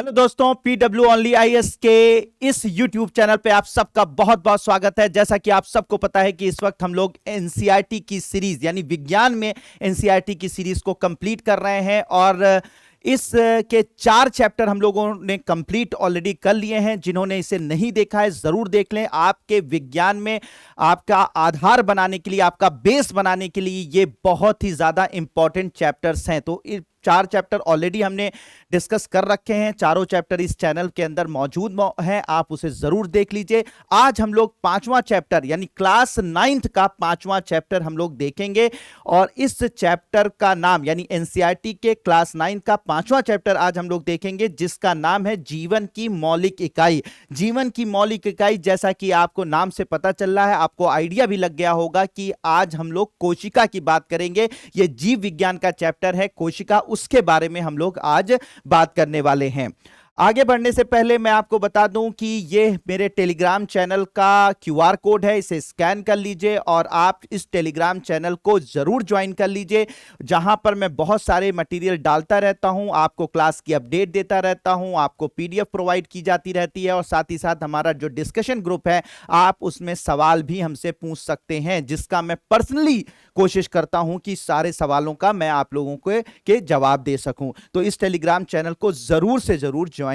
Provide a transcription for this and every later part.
Hello दोस्तों, PW only IAS के इस यूट्यूब चैनल पे आप सबका बहुत बहुत स्वागत है। जैसा कि आप सबको पता है कि इस वक्त हम लोग एनसीईआरटी की सीरीज यानी विज्ञान में एनसीईआरटी की सीरीज को कंप्लीट कर रहे हैं और इस के 4 चैप्टर हम लोगों ने कंप्लीट ऑलरेडी कर लिए हैं। जिन्होंने इसे नहीं देखा है जरूर देख लें। आपके विज्ञान में आपका आधार बनाने के लिए, आपका बेस बनाने के लिए ये बहुत ही ज्यादा इंपॉर्टेंट चैप्टर्स हैं। तो 4 चैप्टर ऑलरेडी हमने डिस्कस कर रखे हैं। चारों चैप्टर इस चैनल के अंदर मौजूद हैं, आप उसे जरूर देख लीजिए। आज हम लोग 5वां चैप्टर यानी क्लास 9th का 5वां चैप्टर हम लोग देखेंगे और इस चैप्टर का नाम यानी एनसीईआरटी के क्लास 9 का 5वां चैप्टर आज हम लोग देखेंगे, जिसका नाम है जीवन की मौलिक इकाई। जीवन की मौलिक इकाई, जैसा कि आपको नाम से पता चल रहा है, आपको आइडिया भी लग गया होगा कि आज हम लोग कोशिका की बात करेंगे। यह जीव विज्ञान का चैप्टर है कोशिका, उसके बारे में हम लोग आज बात करने वाले हैं। आगे बढ़ने से पहले मैं आपको बता दूं कि ये मेरे टेलीग्राम चैनल का क्यूआर कोड है, इसे स्कैन कर लीजिए और आप इस टेलीग्राम चैनल को जरूर ज्वाइन कर लीजिए, जहां पर मैं बहुत सारे मटेरियल डालता रहता हूं, आपको क्लास की अपडेट देता रहता हूं, आपको पीडीएफ प्रोवाइड की जाती रहती है और साथ ही साथ हमारा जो डिस्कशन ग्रुप है, आप उसमें सवाल भी हमसे पूछ सकते हैं, जिसका मैं पर्सनली कोशिश करता हूं कि सारे सवालों का मैं आप लोगों के जवाब दे सकूं। तो इस टेलीग्राम चैनल को जरूर से जरूर ज्वाइन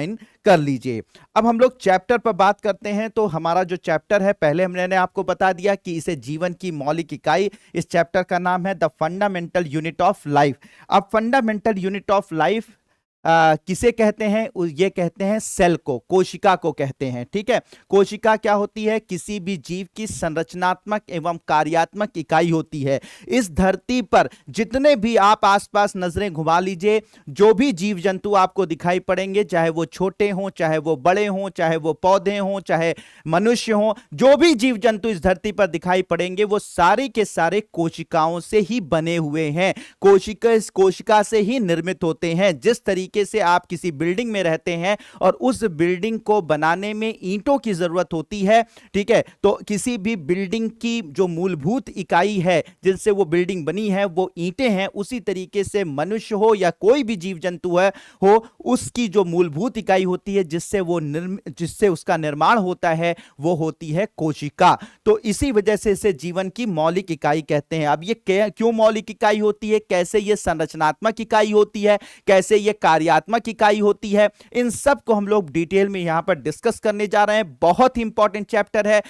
कर लीजिए। अब हम लोग चैप्टर पर बात करते हैं। तो हमारा जो चैप्टर है, पहले मैंने आपको बता दिया कि इसे जीवन की मौलिक इकाई, इस चैप्टर का नाम है the fundamental unit of life. अब फंडामेंटल यूनिट ऑफ लाइफ किसे कहते हैं? ये कहते हैं सेल को, कोशिका को कहते हैं। ठीक है, कोशिका क्या होती है? किसी भी जीव की संरचनात्मक एवं कार्यात्मक इकाई होती है। इस धरती पर जितने भी आप आसपास नजरें घुमा लीजिए, जो भी जीव जंतु आपको दिखाई पड़ेंगे, चाहे वो छोटे हों, चाहे वो बड़े हों, चाहे वो पौधे हों, चाहे मनुष्य हों, जो भी जीव जंतु इस धरती पर दिखाई पड़ेंगे वो सारे के सारे कोशिकाओं से ही बने हुए हैं। कोशिका से ही निर्मित होते हैं। जिस तरीके से आप किसी बिल्डिंग में रहते हैं और उस बिल्डिंग को बनाने में ईंटों की जरूरत होती है, ठीक है, तो किसी भी बिल्डिंग की जो मूलभूत इकाई है जिनसे वो बिल्डिंग बनी है वो ईंटें हैं। उसी तरीके से मनुष्य हो या कोई भी जीव जंतु है हो, उसकी जो मूलभूत इकाई होती है जिससे उसका निर्माण होता है, वो होती है कोशिका। तो इसी वजह से इसे जीवन की मौलिक इकाई कहते हैं। अब ये क्यों मौलिक इकाई होती है, कैसे ये संरचनात्मक इकाई होती है, कैसे ये कार्यात्मक इकाई होती है, इन सब को हम लोग डिटेल में यहां पर डिस्कस करने जा रहे हैं। बहुत ही इंपॉर्टेंट चैप्टर है,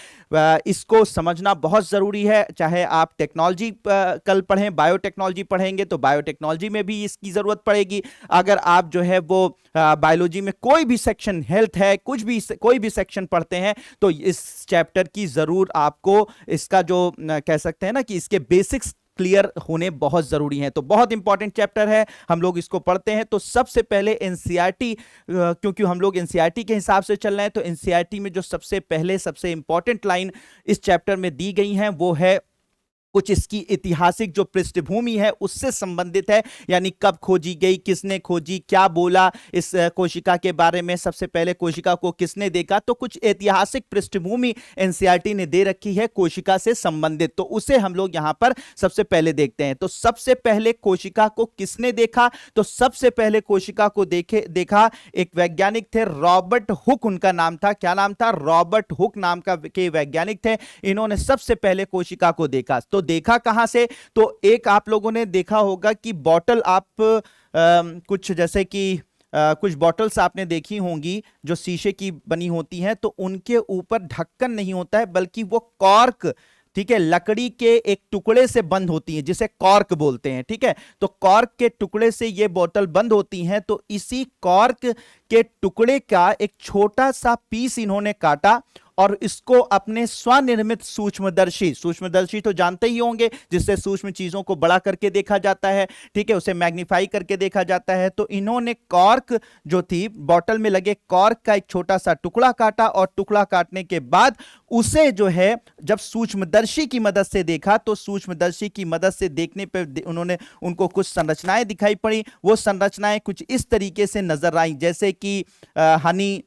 इसको समझना बहुत जरूरी है। चाहे आप टेक्नोलॉजी कल पढ़ें, बायोटेक्नोलॉजी पढ़ेंगे तो बायोटेक्नोलॉजी में भी इसकी जरूरत पड़ेगी। अगर आप जो है वो बायोलॉजी में कोई भी सेक्शन, हेल्थ है, कोई भी सेक्शन पढ़ते हैं तो इस चैप्टर की जरूर आपको इसका जो कह सकते हैं ना कि इसके बेसिक्स क्लियर होने बहुत जरूरी हैं। तो बहुत इंपॉर्टेंट चैप्टर है, हम लोग इसको पढ़ते हैं। तो सबसे पहले एनसीईआरटी, क्योंकि हम लोग एनसीईआरटी के हिसाब से चल रहे हैं, तो एनसीईआरटी में जो सबसे पहले सबसे इंपॉर्टेंट लाइन इस चैप्टर में दी गई है वो है कुछ इसकी ऐतिहासिक जो पृष्ठभूमि है उससे संबंधित है, यानी कब खोजी गई, किसने खोजी, क्या बोला इस कोशिका के बारे में, सबसे पहले कोशिका को किसने देखा। तो कुछ ऐतिहासिक पृष्ठभूमि एनसीईआरटी ने दे रखी है कोशिका से संबंधित, तो उसे हम लोग यहां पर सबसे पहले देखते हैं। तो सबसे पहले कोशिका को किसने देखा? तो सबसे पहले कोशिका को देखा एक वैज्ञानिक थे, रॉबर्ट हुक उनका नाम था। क्या नाम था? रॉबर्ट हुक नाम के वैज्ञानिक थे। इन्होंने सबसे पहले कोशिका को देखा। तो देखा कहां से? तो एक आप लोगों ने देखा होगा कि बॉटल, आप कुछ जैसे कि कुछ बॉटल्स आपने देखी होंगी जो शीशे की बनी होती हैं, तो उनके ऊपर ढक्कन नहीं होता है बल्कि वो कॉर्क, ठीक है, लकड़ी के एक टुकड़े से बंद होती हैं जिसे कॉर्क बोलते हैं। ठीक है, तो कॉर्क के टुकड़े से ये बोतल बंद होती हैं। तो इसी कॉर्क के टुकड़े का एक छोटा सा पीस इन्होंने काटा और इसको अपने स्वनिर्मित सूक्ष्मदर्शी तो जानते ही होंगे, जिससे सूक्ष्म चीजों को बड़ा करके देखा जाता है, ठीक है, उसे मैग्नीफाई करके देखा जाता है। तो इन्होंने कॉर्क जो थी, बॉटल में लगे कॉर्क का एक छोटा सा टुकड़ा काटा और टुकड़ा काटने के बाद उसे जो है जब सूक्ष्मदर्शी की मदद से देखा, तो सूक्ष्मदर्शी की मदद से देखने पर उनको कुछ संरचनाएं दिखाई पड़ी। वो संरचनाएं कुछ इस तरीके से नजर आई, जैसे कि हनी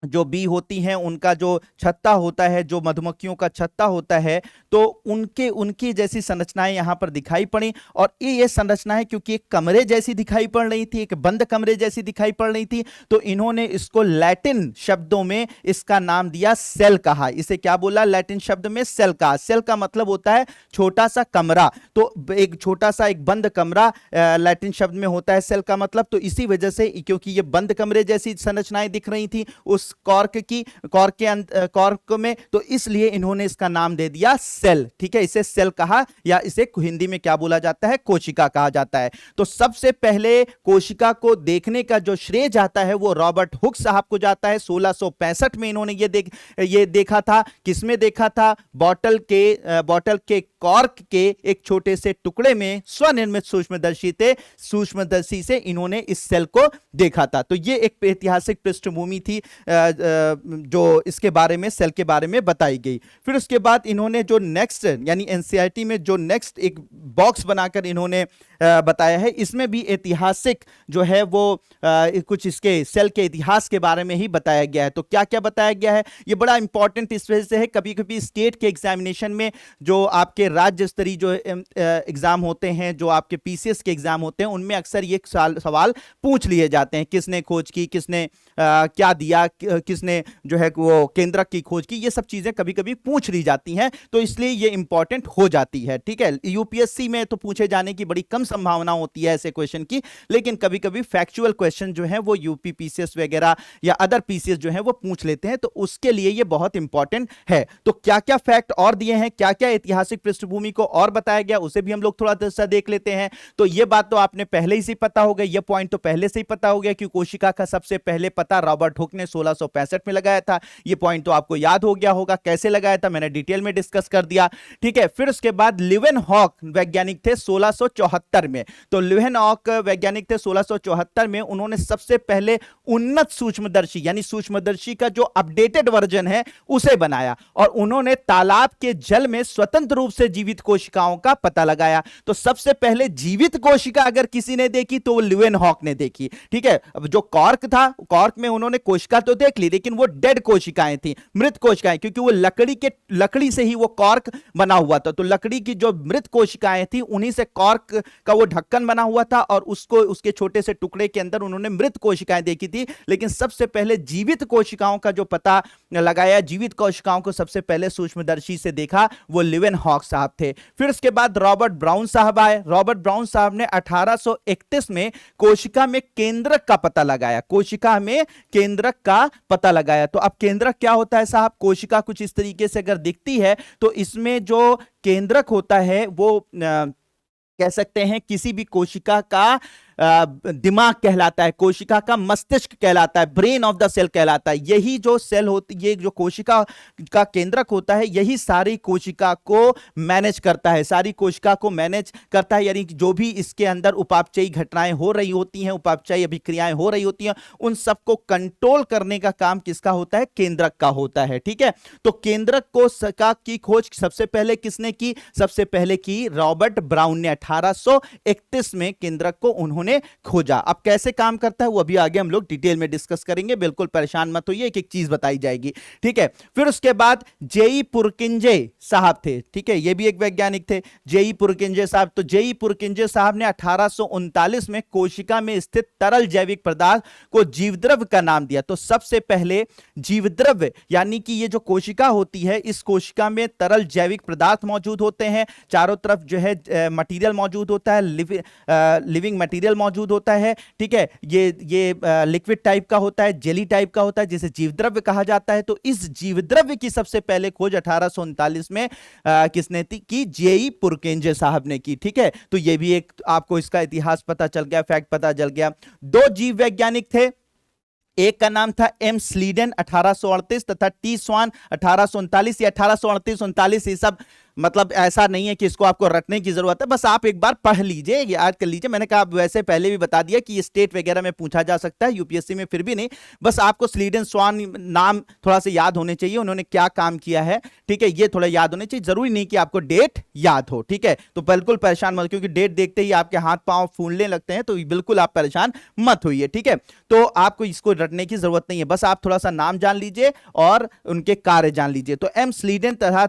जो बी होती हैं उनका जो छत्ता होता है, जो मधुमक्खियों का छत्ता होता है, तो उनके उनकी जैसी संरचनाएं यहां पर दिखाई पड़ी। और ये संरचना है क्योंकि एक कमरे जैसी दिखाई पड़ रही थी, एक बंद कमरे जैसी दिखाई पड़ रही थी, तो इन्होंने इसको लैटिन शब्दों में इसका नाम दिया सेल कहा। इसे क्या बोला? लैटिन शब्द में सेल कहा। सेल का मतलब होता है छोटा सा कमरा, तो एक छोटा सा एक बंद कमरा लैटिन शब्द में होता है सेल का मतलब। तो इसी वजह से क्योंकि ये बंद कमरे जैसी संरचनाएं दिख रही थी उस कॉर्क में, तो इसलिए इन्होंने इसका नाम दे दिया सेल। ठीक है, इसे सेल कहा, या इसे हिंदी में क्या बोला जाता है? कोशिका कहा जाता है। तो सबसे पहले कोशिका को देखने का जो श्रेय जाता है वो रॉबर्ट हुक साहब को जाता है। 1665 में इन्होंने ये देखा था। किसमें देखा था? बॉटल के कॉर्क के एक छोटे से टुकड़े में स्वनिर्मित सूक्ष्मदर्शी से इन्होंने इस सेल को देखा था। तो ये एक ऐतिहासिक पृष्ठभूमि थी जो इसके बारे में, सेल के बारे में बताई गई। फिर उसके बाद इन्होंने जो नेक्स्ट, यानी एनसीईआरटी में जो नेक्स्ट एक बॉक्स बनाकर इन्होंने बताया है, इसमें भी ऐतिहासिक जो है वो कुछ इसके सेल के इतिहास के बारे में ही बताया गया है। तो क्या क्या बताया गया है? ये बड़ा इंपॉर्टेंट इस वजह से है, कभी कभी स्टेट के एग्जामिनेशन में जो आपके राज्य स्तरीय जो एग्जाम होते हैं, जो आपके पीसीएस के एग्जाम होते हैं, उनमें अक्सर ये सवाल पूछ लिए जाते हैं। किसने खोज की, किसने क्या दिया, किसने जो है वो केंद्रक की खोज की, ये सब चीजें कभी कभी पूछ ली जाती हैं, तो इसलिए ये इंपॉर्टेंट हो जाती है। ठीक है, यूपीएससी में तो पूछे जाने की बड़ी कम संभावना होती है ऐसे क्वेश्चन की, लेकिन कभी कभी फैक्चुअल क्वेश्चन जो है वो यूपी पीसीएस वगैरह या अदर पीसीएस जो है वो पूछ लेते हैं, तो उसके लिए ये बहुत इंपॉर्टेंट है। तो क्या क्या फैक्ट और दिए हैं, क्या क्या ऐतिहासिक पृष्ठभूमि को और बताया गया, उसे भी हम लोग थोड़ा सा देख लेते हैं। तो ये बात तो आपने पहले ही से पता हो गया, ये पॉइंट तो पहले से ही पता हो गया कि कोशिका का सबसे पहले पता रॉबर्ट हुक ने 1665 में लगाया था। ये पॉइंट तो आपको याद हो गया होगा, कैसे लगाया था मैंने डिटेल में डिस्कस कर दिया। ठीक है, फिर उसके बाद ल्यूवेनहॉक वैज्ञानिक थे 1674 में। तो ल्यूवेनहॉक वैज्ञानिक थे 1674 में। उन्होंने सबसे पहले उन्नत सूक्ष्मदर्शी, यानी सूक्ष्मदर्शी का जो अपडेटेड वर्जन है उसे बनाया, और उन्होंने तालाब के जल में स्वतंत्र रूप से जीवित कोशिकाओं का पता लगाया। तो सबसे पहले जीवित कोशिका अगर किसी ने देखी तो वो ल्यूवेनहॉक ने देखी। ठीक है, अब जो कॉर्क था, कॉर्क में उन्होंने कोशिका तो देख ली, लेकिन वो डेड कोशिकाएं थी, मृत कोशिकाएं, क्योंकि वो लकड़ी से ही वो कॉर्क बना हुआ था। तो लकड़ी की जो मृत कोशिकाएं थी उन्हीं से कॉर्क का वो ढक्कन बना हुआ था, और उसको उसके छोटे से टुकड़े के अंदर उन्होंने मृत कोशिकाएं देखी थी। लेकिन सबसे पहले जीवित कोशिकाओं का जो पता लगाया, जीवित कोशिकाओं को सबसे पहले सूक्ष्मदर्शी से देखा, वो ल्यूवेनहॉक साहब थे। फिर उसके बाद रॉबर्ट ब्राउन साहब आए। रॉबर्ट ब्राउन साहब ने 1831 में कोशिका में केंद्रक का पता लगाया, कोशिका में केंद्रक का पता लगाया। तो अब केंद्रक क्या होता है साहब? कोशिका कुछ इस तरीके से अगर दिखती है तो इसमें जो केंद्रक होता है वो कह सकते हैं किसी भी कोशिका का दिमाग कहलाता है, कोशिका का मस्तिष्क कहलाता है, ब्रेन ऑफ द सेल कहलाता है। यही जो सेल होती, ये जो कोशिका का केंद्रक होता है, यही सारी कोशिका को मैनेज करता है, सारी कोशिका को मैनेज करता है। यानी जो भी इसके अंदर उपापचयी घटनाएं हो रही होती हैं, उपापचयी अभिक्रियाएं हो रही होती हैं, उन सबको कंट्रोल करने का काम किसका होता है? केंद्रक का होता है। ठीक है, तो केंद्रक की खोज सबसे पहले किसने की? सबसे पहले की रॉबर्ट ब्राउन ने। 1831 में केंद्रक को उन्होंने खोजा। अब कैसे काम करता है वो अभी आगे हम लोग डिटेल में डिस्कस करेंगे, बिल्कुल परेशान मत होइए, एक एक चीज बताई जाएगी। ठीक है, फिर उसके बाद जेई पुरकिंजे साहब थे। ठीक है, ये भी एक वैज्ञानिक थे, जेई पुरकिंजे साहब। तो जेई पुरकिंजे साहब ने 1839 में कोशिका में स्थित तरल जैविक पदार्थ को जीवद्रव्य का नाम दिया। तो सबसे पहले जीवद्रव्य, यानी कि ये जो कोशिका होती है, इस कोशिका में तरल जैविक पदार्थ मौजूद होते हैं, चारों तरफ जो है मटेरियल मौजूद होता है, लिविंग मटेरियल मौजूद होता है। ठीक है, ये लिक्विड टाइप का होता है, जेली टाइप का होता है, जिसे जीवद्रव्य कहा जाता है। तो इस जीवद्रव्य की सबसे पहले खोज 1839 में किसने की? जेई पुरकिंजे साहब ने की। ठीक है, तो ये भी एक आपको इसका इतिहास पता चल गया, फैक्ट पता चल गया। दो जीव वैज्ञानिक थे, एक का नाम था एम स्लीडन 1838 तथा टी स्वान 1839 या 1838-39, ये सब मतलब ऐसा नहीं है कि इसको आपको रटने की जरूरत है, बस आप एक बार पढ़ लीजिए, याद कर लीजिए। मैंने कहा वैसे पहले भी बता दिया कि स्टेट वगैरह में पूछा जा सकता है, यूपीएससी में फिर भी नहीं, बस आपको स्लीडन स्वान नाम थोड़ा सा याद होने चाहिए, उन्होंने क्या काम किया है, ठीक है, ये थोड़ा याद होने चाहिए। जरूरी नहीं कि आपको डेट याद हो, ठीक है। तो बिल्कुल परेशान मत, क्योंकि डेट देखते ही आपके हाथ पांव फूलने लगते हैं, तो बिल्कुल आप परेशान मत होइए, ठीक है। तो आपको इसको रटने की जरूरत नहीं है, बस आप थोड़ा सा नाम जान लीजिए और उनके कार्य जान लीजिए। तो एम स्लीडन तथा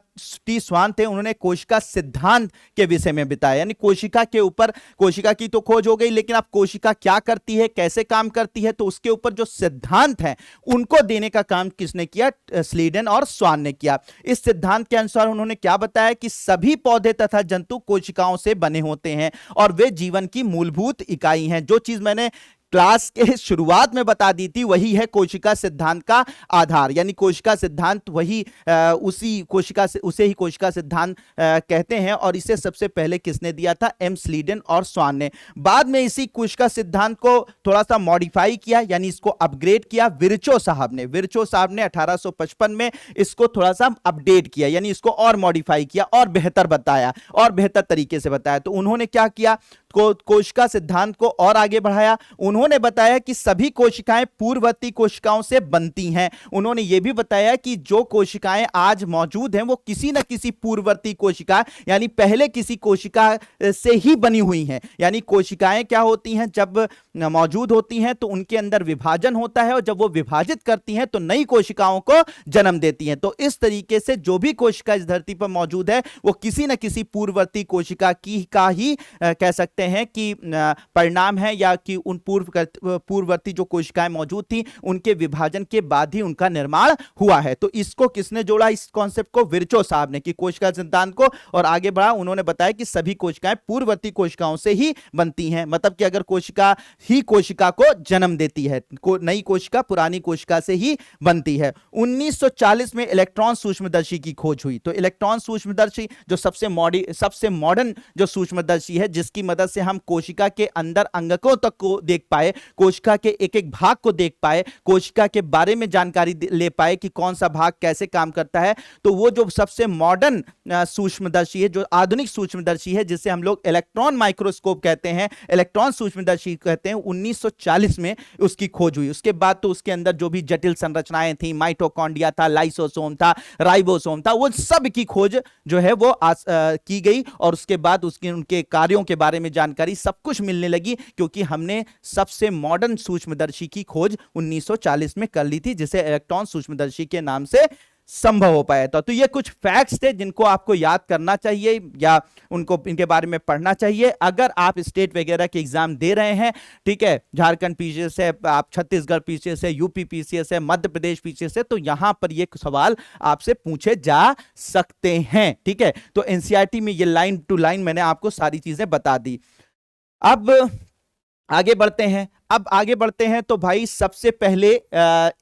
टी स्वान थे, उन्होंने कोशिका सिद्धांत के विषय में बताया, यानी कोशिका के ऊपर, कोशिका की तो खोज हो गई, लेकिन अब कोशिका क्या करती है, कैसे काम करती है, तो उसके ऊपर जो सिद्धांत है उनको देने का काम किसने किया, स्लीडन और स्वान ने किया। इस सिद्धांत के अनुसार उन्होंने क्या बताया कि सभी पौधे तथा जंतु कोशिकाओं से बने होते हैं और वे जीवन की मूलभूत इकाई हैं। जो चीज मैंने क्लास के शुरुआत में बता दी थी वही है कोशिका सिद्धांत का आधार, यानी कोशिका सिद्धांत वही उसी कोशिका से, उसे ही कोशिका सिद्धांत कहते हैं। और इसे सबसे पहले किसने दिया था, एम स्लीडन और स्वान ने। बाद में इसी कोशिका सिद्धांत को थोड़ा सा मॉडिफाई किया, यानी इसको अपग्रेड किया विर्चो साहब ने। विर्चो साहब ने 1855 में इसको थोड़ा सा अपडेट किया, यानी इसको और मॉडिफाई किया और बेहतर बताया और बेहतर तरीके से बताया। तो उन्होंने क्या किया, कोशिका सिद्धांत को और आगे बढ़ाया। उन्होंने बताया कि सभी कोशिकाएं पूर्ववर्ती कोशिकाओं से बनती हैं। उन्होंने यह भी बताया कि जो कोशिकाएं आज मौजूद हैं वो किसी न किसी पूर्ववर्ती कोशिका, यानी पहले किसी कोशिका से ही बनी हुई हैं। यानी कोशिकाएं क्या होती हैं, जब मौजूद होती हैं तो उनके अंदर विभाजन होता है, और जब वो विभाजित करती हैं तो नई कोशिकाओं को जन्म देती हैं। तो इस तरीके से जो भी कोशिका इस धरती पर मौजूद है वो किसी न किसी पूर्ववर्ती कोशिका की का ही कह सकते हैं कि परिणाम है, या कि उन पूर्ववर्ती जो कोशिकाएं मौजूद थी उनके विभाजन के बाद ही उनका निर्माण हुआ है। तो इसको किसने जोड़ा, इस कॉन्सेप्ट को, विर्चो साहब ने, कि कोशिका सिद्धांत को और आगे बढ़ा। उन्होंने बताया कि सभी कोशिकाएं पूर्ववर्ती कोशिकाओं से ही बनती हैं, मतलब कि अगर कोशिका ही कोशिका को जन्म देती है, नई कोशिका पुरानी कोशिका से ही बनती है। 1940 में इलेक्ट्रॉन सूक्ष्मदर्शी की खोज हुई। तो इलेक्ट्रॉन सूक्ष्मदर्शी जो सबसे मॉडर्न जो सूक्ष्मदर्शी है, जिसकी मदद से हम कोशिका के अंदर अंगकों तक को देख पाए, कोशिका के एक एक भाग को देख पाए, कोशिका के बारे में जानकारी ले पाए कि कौन सा भाग कैसे काम करता है। तो वो जो सबसे मॉडर्न सूक्ष्मदर्शी है, जो आधुनिक सूक्ष्मदर्शी है, जिसे हम लोग इलेक्ट्रॉन माइक्रोस्कोप कहते हैं, इलेक्ट्रॉन सूक्ष्मदर्शी कहते हैं, 1940 में उसकी खोज हुई। उसके बाद तो उसके अंदर जो भी जटिल संरचनाएं थी, माइटोकॉन्ड्रिया था, लाइसोसोम था, राइबोसोम था, वो सब की खोज जो है वो की गई। और उसके बाद उनके कार्यों के बारे में जानकारी सब कुछ मिलने लगी, क्योंकि हमने सबसे मॉडर्न सूक्ष्मदर्शी की खोज 1940 में कर ली थी, जिसे इलेक्ट्रॉन सूक्ष्मदर्शी के नाम से संभव हो पाया था। तो ये कुछ फैक्ट्स थे जिनको आपको याद करना चाहिए या उनको इनके बारे में पढ़ना चाहिए अगर आप स्टेट वगैरह के एग्जाम दे रहे हैं, ठीक है। झारखंड पीछे से, आप छत्तीसगढ़ पीछे से, यूपी पीछे से, मध्य प्रदेश पीछे से, तो यहां पर ये सवाल आपसे पूछे जा सकते हैं, ठीक है। तो एनसीईआरटी में ये लाइन टू लाइन मैंने आपको सारी चीजें बता दी। अब आगे बढ़ते हैं तो भाई सबसे पहले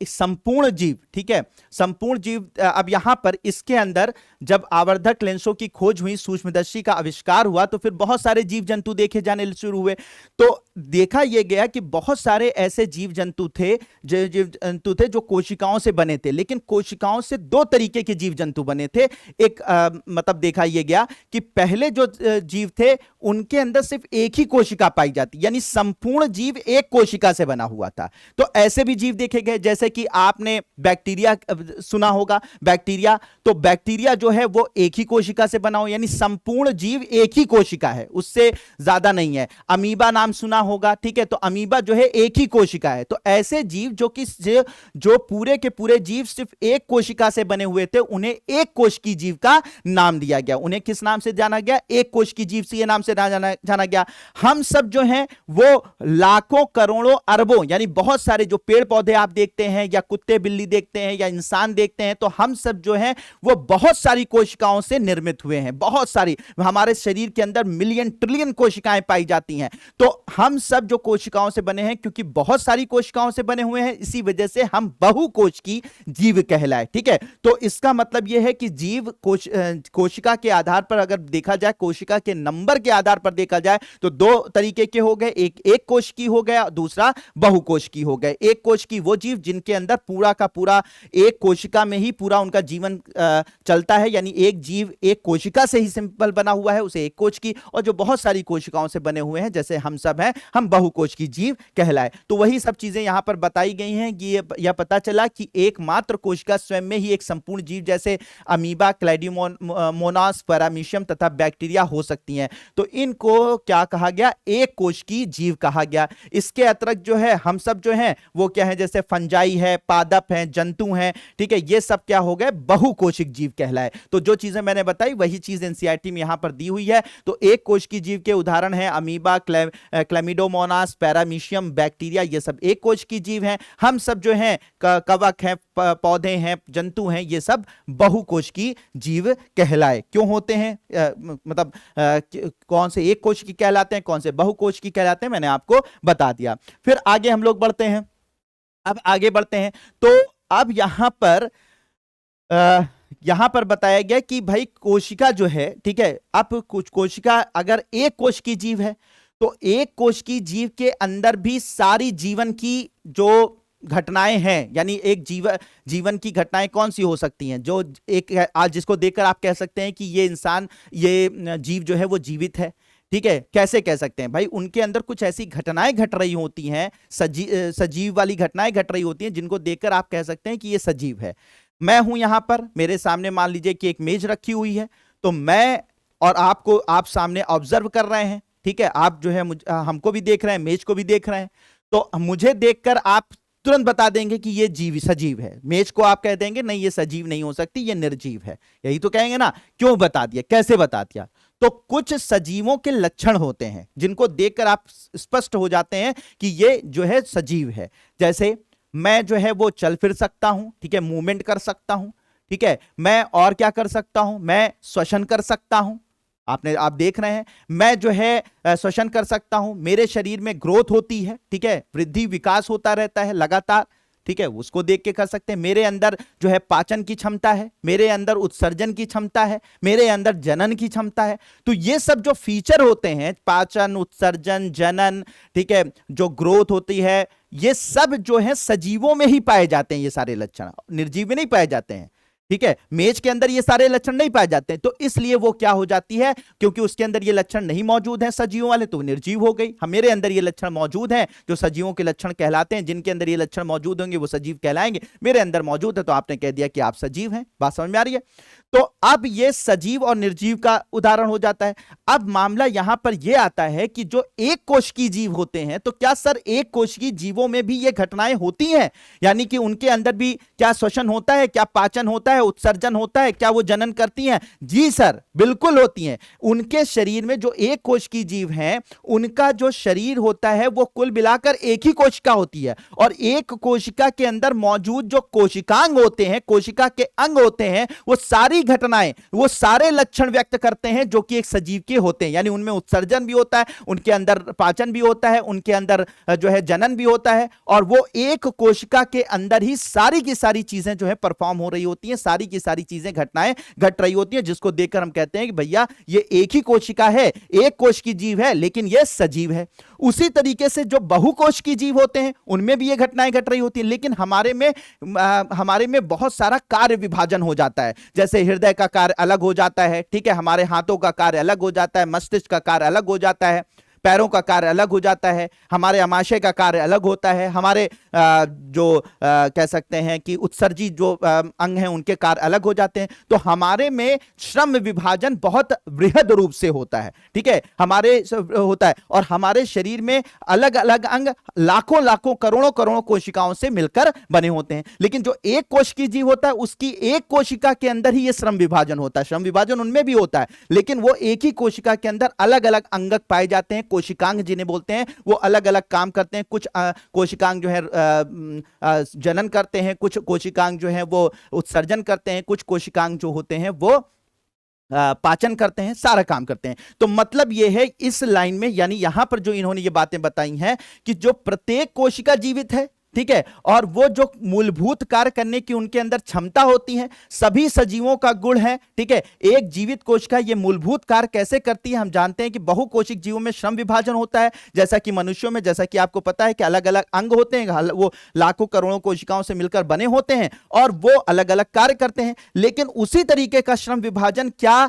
संपूर्ण जीव, ठीक है, संपूर्ण जीव। अब यहां पर इसके अंदर जब आवर्धक लेंसों की खोज हुई, सूक्ष्मदर्शी का आविष्कार हुआ, तो फिर बहुत सारे जीव जंतु देखे जाने शुरू हुए। तो देखा यह गया कि बहुत सारे ऐसे जीव जंतु थे जो कोशिकाओं से बने थे, लेकिन कोशिकाओं से दो तरीके के जीव जंतु बने थे। एक मतलब देखा यह गया कि पहले जो जीव थे उनके अंदर सिर्फ एक ही कोशिका पाई जाती, यानी संपूर्ण जीव एक कोशिका से बना हुआ था। तो ऐसे भी जीव देखे गए, जैसे कि आपने बैक्टीरिया सुना होगा। बैक्टीरिया, तो बैक्टीरिया जो है वो एक ही कोशिका से बना हो, यानी संपूर्ण जीव एक ही कोशिका है, उससे ज्यादा नहीं है। अमीबा नाम सुना होगा, ठीक है, तो अमीबा जो है एक ही कोशिका है। तो ऐसे जीव जो पूरे के पूरे जीव सिर्फ एक कोशिका से बने हुए थे, उन्हें एक कोश की जीव का नाम दिया गया। उन्हें किस नाम से जाना गया, एक कोश की जीव से नाम से जाना गया। हम सब जो हैं वो लाखों करोड़ों अरबों, यानी बहुत सारे जो पेड़ पौधे आप देखते हैं या कुत्ते बिल्ली देखते हैं या इंसान देखते हैं, तो हम सब जो हैं वो बहुत सारी कोशिकाओं से निर्मित हुए हैं। बहुत सारी, हमारे शरीर के अंदर मिलियन ट्रिलियन कोशिकाएं पाई जाती हैं। तो हम सब जो कोशिकाओं से बने हैं, क्योंकि बहुत सारी कोशिकाओं से बने हुए हैं, इसी वजह से हम बहुकोश की जीव कहलाए, ठीक है। तो इसका मतलब यह है कि जीव कोशिका के आधार पर अगर देखा जाए, कोशिका के नंबर के आधार पर देखा जाए, तो दो तरीके के हो गए, एक कोश की हो गया, दूसरा बहुकोशिकी हो गए। एक कोशिकी वो जीव जिनके अंदर पूरा का पूरा एक कोशिका में ही पूरा उनका जीवन चलता है, यानी एक जीव एक कोशिका से ही सिंपल बना हुआ है, उसे एक कोशिकी, और जो बहुत सारी कोशिकाओं से बने हुए हैं जैसे हम सब हैं, हम बहुकोशिकी जीव कहलाए। तो वही सब चीजें यहां पर बताई गई हैं कि यह पता चला कि एकमात्र कोशिका स्वयं में ही एक संपूर्ण जीव जैसे अमीबा, क्लैडियोमोनास, पैरामीशियम तथा बैक्टीरिया हो सकती हैं। तो इनको क्या कहा गया? एक कोशिकीय जीव कहा गया। इसके अतिरिक्त जो है हम सब जो हैं वो क्या है, जैसे फंजाई है, पादप हैं, जंतु हैं, ठीक है, ये सब क्या हो गए? बहुकोशिक जीव कहलाए। तो जो चीजें मैंने बताई वही चीज एनसीईआरटी में यहां पर दी हुई है। तो एक कोशिकीय जीव के उदाहरण है अमीबा, क्लैमिडोमोनास, पैरामीशियम, बैक्टीरिया, ये सब एक कोशिकीय जीव हैं। हम सब जो हैं कवक हैं, पौधे हैं, जंतु हैं, ये सब बहुकोशिकीय जीव कहलाए। क्यों होते हैं? मतलब कौन से एक कोशिकी कहलाते हैं, कौन से बहुकोशिकी कहलाते हैं, मैंने आपको बता दिया। फिर आगे हम लोग बढ़ते हैं। अब आगे बढ़ते हैं तो अब यहां पर बताया गया कि भाई कोशिका जो है, ठीक है, अब कुछ कोशिका अगर एक कोशिकीय जीव है तो एक कोशिकीय जीव के अंदर भी सारी जीवन की जो घटनाएं हैं, यानी एक जीवन की घटनाएं कौन सी हो सकती हैं? जो एक आज जिसको देखकर आप कह सकते हैं कि ये इंसान, ये जीव जो है वो जीवित है, ठीक है। कैसे कह सकते हैं? भाई उनके अंदर कुछ ऐसी घटनाएं घट रही होती हैं, सजीव वाली घटनाएं घट रही होती हैं जिनको देखकर आप कह सकते हैं कि ये सजीव है। मैं हूं यहां पर, मेरे सामने मान लीजिए कि एक मेज रखी हुई है, तो मैं और आप सामने ऑब्जर्व कर रहे हैं, ठीक है, आप जो है हमको भी देख रहे हैं, मेज को भी देख रहे हैं, तो मुझे देखकर आप तुरंत बता देंगे कि ये सजीव है। मेज को आप कह देंगे नहीं ये सजीव नहीं हो सकती, ये निर्जीव है, यही तो कहेंगे ना। क्यों बता दिया, कैसे बता दिया? तो कुछ सजीवों के लक्षण होते हैं जिनको देखकर आप स्पष्ट हो जाते हैं कि ये जो है सजीव है। जैसे मैं जो है वो चल फिर सकता हूं, ठीक है, मूवमेंट कर सकता हूं, ठीक है, मैं और क्या कर सकता हूं, मैं श्वसन कर सकता हूं, आप देख रहे हैं, मैं जो है श्वसन कर सकता हूं, मेरे शरीर में ग्रोथ होती है, ठीक है, वृद्धि विकास होता रहता है लगातार, ठीक है, उसको देख के कर सकते हैं। मेरे अंदर जो है पाचन की क्षमता है, मेरे अंदर उत्सर्जन की क्षमता है, मेरे अंदर जनन की क्षमता है। तो ये सब जो फीचर होते हैं, पाचन, उत्सर्जन, जनन, ठीक है, जो ग्रोथ होती है, ये सब जो है सजीवों में ही पाए जाते हैं। ये सारे लक्षण निर्जीव में नहीं पाए जाते हैं, ठीक है। मेज के अंदर ये सारे लक्षण नहीं पाए जाते हैं, तो इसलिए वो क्या हो जाती है, क्योंकि उसके अंदर ये लक्षण नहीं मौजूद हैं सजीवों वाले, तो निर्जीव हो गई। मेरे अंदर ये लक्षण मौजूद हैं जो सजीवों के लक्षण कहलाते हैं, जिनके अंदर ये लक्षण मौजूद होंगे वो सजीव कहलाएंगे। मेरे अंदर मौजूद है तो आपने कह दिया कि आप सजीव हैं। बात समझ में आ रही है? तो अब ये सजीव और निर्जीव का उदाहरण हो जाता है। अब मामला यहां पर यह आता है कि जो एक कोशिकीय जीव होते हैं, तो क्या सर एक कोशिकीय जीवों में भी ये घटनाएं होती हैं? यानी कि उनके अंदर भी क्या श्वसन होता है, क्या पाचन होता है, उत्सर्जन होता है, क्या वो जनन करती हैं? जी सर, बिल्कुल होती हैं। उनके शरीर में जो एक कोशिकीय जीव हैं, उनका जो शरीर होता है वो कुल मिलाकर एक ही कोशिका होती है, और एक कोशिका के अंदर मौजूद जो कोशिकांग होते हैं, कोशिका के अंग होते हैं, वो सारी घटनाएं, वो सारे लक्षण व्यक्त करते हैं जो कि एक सजीव के होते हैं। यानी उनमें उत्सर्जन भी होता है, उनके अंदर पाचन भी होता है, उनके अंदर जो है जनन भी होता है, और वो एक कोशिका के अंदर ही सारी की सारी चीजें जो है परफॉर्म हो रही होती हैं, सारी की सारी चीजें घटनाएं घट रही होती हैं, जिसको देखकर हम कहते हैं कि भैया ये एक ही कोशिका है, एक कोश की जीव है, लेकिन ये सजीव है। उसी तरीके से जो बहुकोश की जीव होते हैं उनमें भी ये घटनाएं घट रही होती हैं, लेकिन हमारे में बहुत सारा कार्य विभाजन हो जाता है। जैसे हृदय का कार्य अलग हो जाता है, ठीक है, हमारे हाथों का कार्य अलग हो जाता है, मस्तिष्क का कार्य अलग हो जाता है, पैरों का कार्य अलग हो जाता है, हमारे अमाशय का कार्य अलग होता है, हमारे कह सकते हैं कि उत्सर्जी जो अंग हैं उनके कार्य अलग हो जाते हैं। तो हमारे में श्रम विभाजन बहुत बृहद रूप से होता है, ठीक है, हमारे होता है, और हमारे शरीर में अलग अलग अंग लाखों लाखों करोड़ों करोड़ों कोशिकाओं से मिलकर बने होते हैं। लेकिन जो एक कोश की जीव होता है उसकी एक कोशिका के अंदर ही यह श्रम विभाजन होता है। श्रम विभाजन उनमें भी होता है, लेकिन वो एक ही कोशिका के अंदर अलग अलग अंगक पाए जाते हैं, कोशिकांग जिन्हें बोलते हैं, वो अलग अलग काम करते हैं। कुछ कोशिकांग जो है जनन करते हैं, कुछ कोशिकांग जो है वो उत्सर्जन करते हैं, कुछ कोशिकांग जो होते हैं वो पाचन करते हैं, सारा काम करते हैं। तो मतलब यह है इस लाइन में, यानी यहां पर जो इन्होंने ये बातें बताई हैं कि जो प्रत्येक कोशिका जीवित है, ठीक है, और वो जो मूलभूत कार्य करने की उनके अंदर क्षमता होती है, सभी सजीवों का गुण है। ठीक है, एक जीवित कोशिका ये मूलभूत कार्य कैसे करती है? हम जानते हैं कि बहुकोशिक जीवों में श्रम विभाजन होता है, जैसा कि मनुष्यों में, जैसा कि आपको पता है कि अलग अलग अंग होते हैं, वो लाखों करोड़ों कोशिकाओं से मिलकर बने होते हैं और वो अलग अलग कार्य करते हैं। लेकिन उसी तरीके का श्रम विभाजन क्या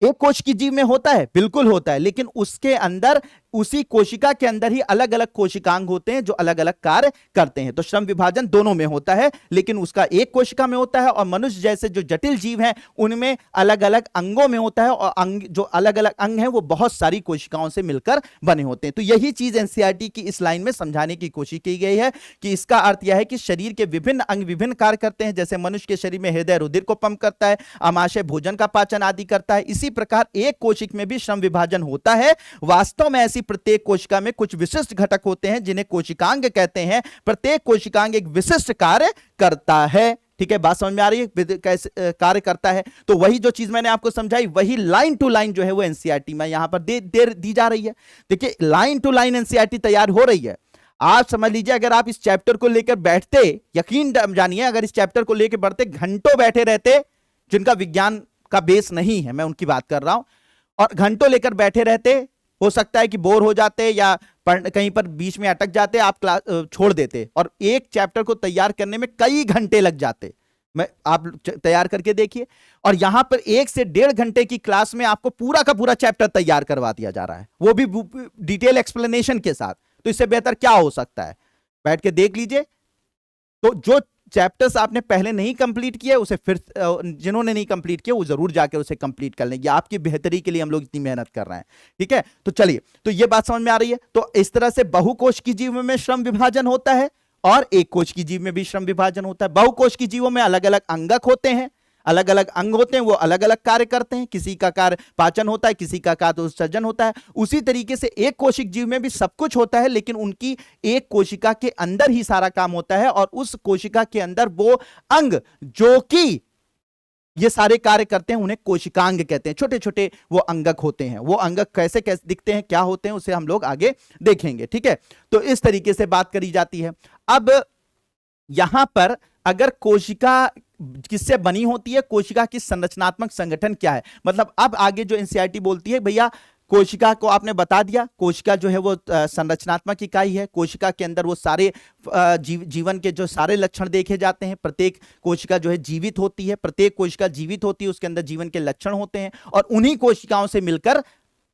एक कोश की जीव में होता है? बिल्कुल होता है, लेकिन उसके अंदर, उसी कोशिका के अंदर ही अलग अलग कोशिकांग होते हैं जो अलग अलग कार्य करते हैं। तो श्रम विभाजन दोनों में होता है, लेकिन उसका एक कोशिका में होता है, और मनुष्य जैसे जो जटिल जीव हैं उनमें अलग अलग अंगों में होता है, और अंग, जो अलग अलग अंग हैं वो बहुत सारी कोशिकाओं से मिलकर बने होते हैं। तो यही चीज एनसीईआरटी की इस लाइन में समझाने की कोशिश की गई है कि इसका अर्थ यह है कि शरीर के विभिन्न अंग विभिन्न कार्य करते हैं। जैसे मनुष्य के शरीर में हृदय रुधिर को पंप करता है, आमाशय भोजन का पाचन आदि करता है, इसी प्रकार एक कोशिक में भी श्रम विभाजन होता है। वास्तव में ऐसी प्रत्येक कोशिका में कुछ विशिष्ट घटक होते हैं जिन्हें कोशिकांग कहते हैं। प्रत्येक कोशिकांग एक विशिष्ट कार्य करता है। ठीक है, बात समझ में आ रही है कैसे कार्य करता है? तो वही जो चीज मैंने आपको समझाई वही लाइन टू लाइन जो है वो एनसीईआरटी में यहां पर दी जा रही है। देखिए, लाइन टू लाइन एनसीईआरटी तैयार हो रही है। आप समझ लीजिए, अगर आप इस चैप्टर को लेकर बैठते, यकीन जानिए, अगर इस चैप्टर को लेकर बढ़ते घंटों बैठे रहते, जिनका विज्ञान का बेस नहीं है, मैं उनकी बात कर रहा हूं, और घंटों लेकर बैठे रहते, हो सकता है कि बोर हो जाते या कहीं पर बीच में अटक जाते, आप क्लास छोड़ देते, और एक चैप्टर को तैयार करने में कई घंटे लग जाते। आप तैयार करके देखिए, और यहां पर 1 से 1.5 घंटे की क्लास में आपको पूरा का पूरा चैप्टर तैयार करवा दिया जा रहा है, वो भी डिटेल एक्सप्लेनेशन के साथ। तो इससे बेहतर क्या हो सकता है? बैठ के देख लीजिए। तो जो चैप्टर्स आपने पहले नहीं कंप्लीट किए, उसे फिर, जिन्होंने नहीं कंप्लीट किया वो जरूर जाकर उसे कंप्लीट कर लेंगे। आपकी बेहतरी के लिए हम लोग इतनी मेहनत कर रहे हैं। ठीक है, तो चलिए, तो ये बात समझ में आ रही है। तो इस तरह से बहुकोश की जीव में श्रम विभाजन होता है और एक कोश की जीव में भी श्रम विभाजन होता है। बहुकोश की जीवों में अलग अलग अंगक होते हैं, अलग अलग अंग होते हैं, वो अलग अलग कार्य करते हैं। किसी का कार्य पाचन होता है, किसी का कार्य उत्सर्जन होता है। उसी तरीके से एक कोशिक जीव में भी सब कुछ होता है, लेकिन उनकी एक कोशिका के अंदर ही सारा काम होता है, और उस कोशिका के अंदर वो अंग जो कि ये सारे कार्य करते हैं उन्हें कोशिकांग कहते हैं। छोटे छोटे वो अंगक होते हैं। वो अंगक कैसे कैसे दिखते हैं, क्या होते हैं, उसे हम लोग आगे देखेंगे। ठीक है, तो इस तरीके से बात करी जाती है। अब यहां पर अगर कोशिका किससे बनी होती है, कोशिका की संरचनात्मक संगठन क्या है, मतलब अब आगे जो एनसीईआरटी बोलती है, भैया कोशिका को आपने बता दिया, कोशिका जो है वो संरचनात्मक इकाई है। कोशिका के अंदर वो सारे जीवन के जो सारे लक्षण देखे जाते हैं। प्रत्येक कोशिका जो है जीवित होती है, प्रत्येक कोशिका जीवित होती है, उसके अंदर जीवन के लक्षण होते हैं, और उन्हीं कोशिकाओं से मिलकर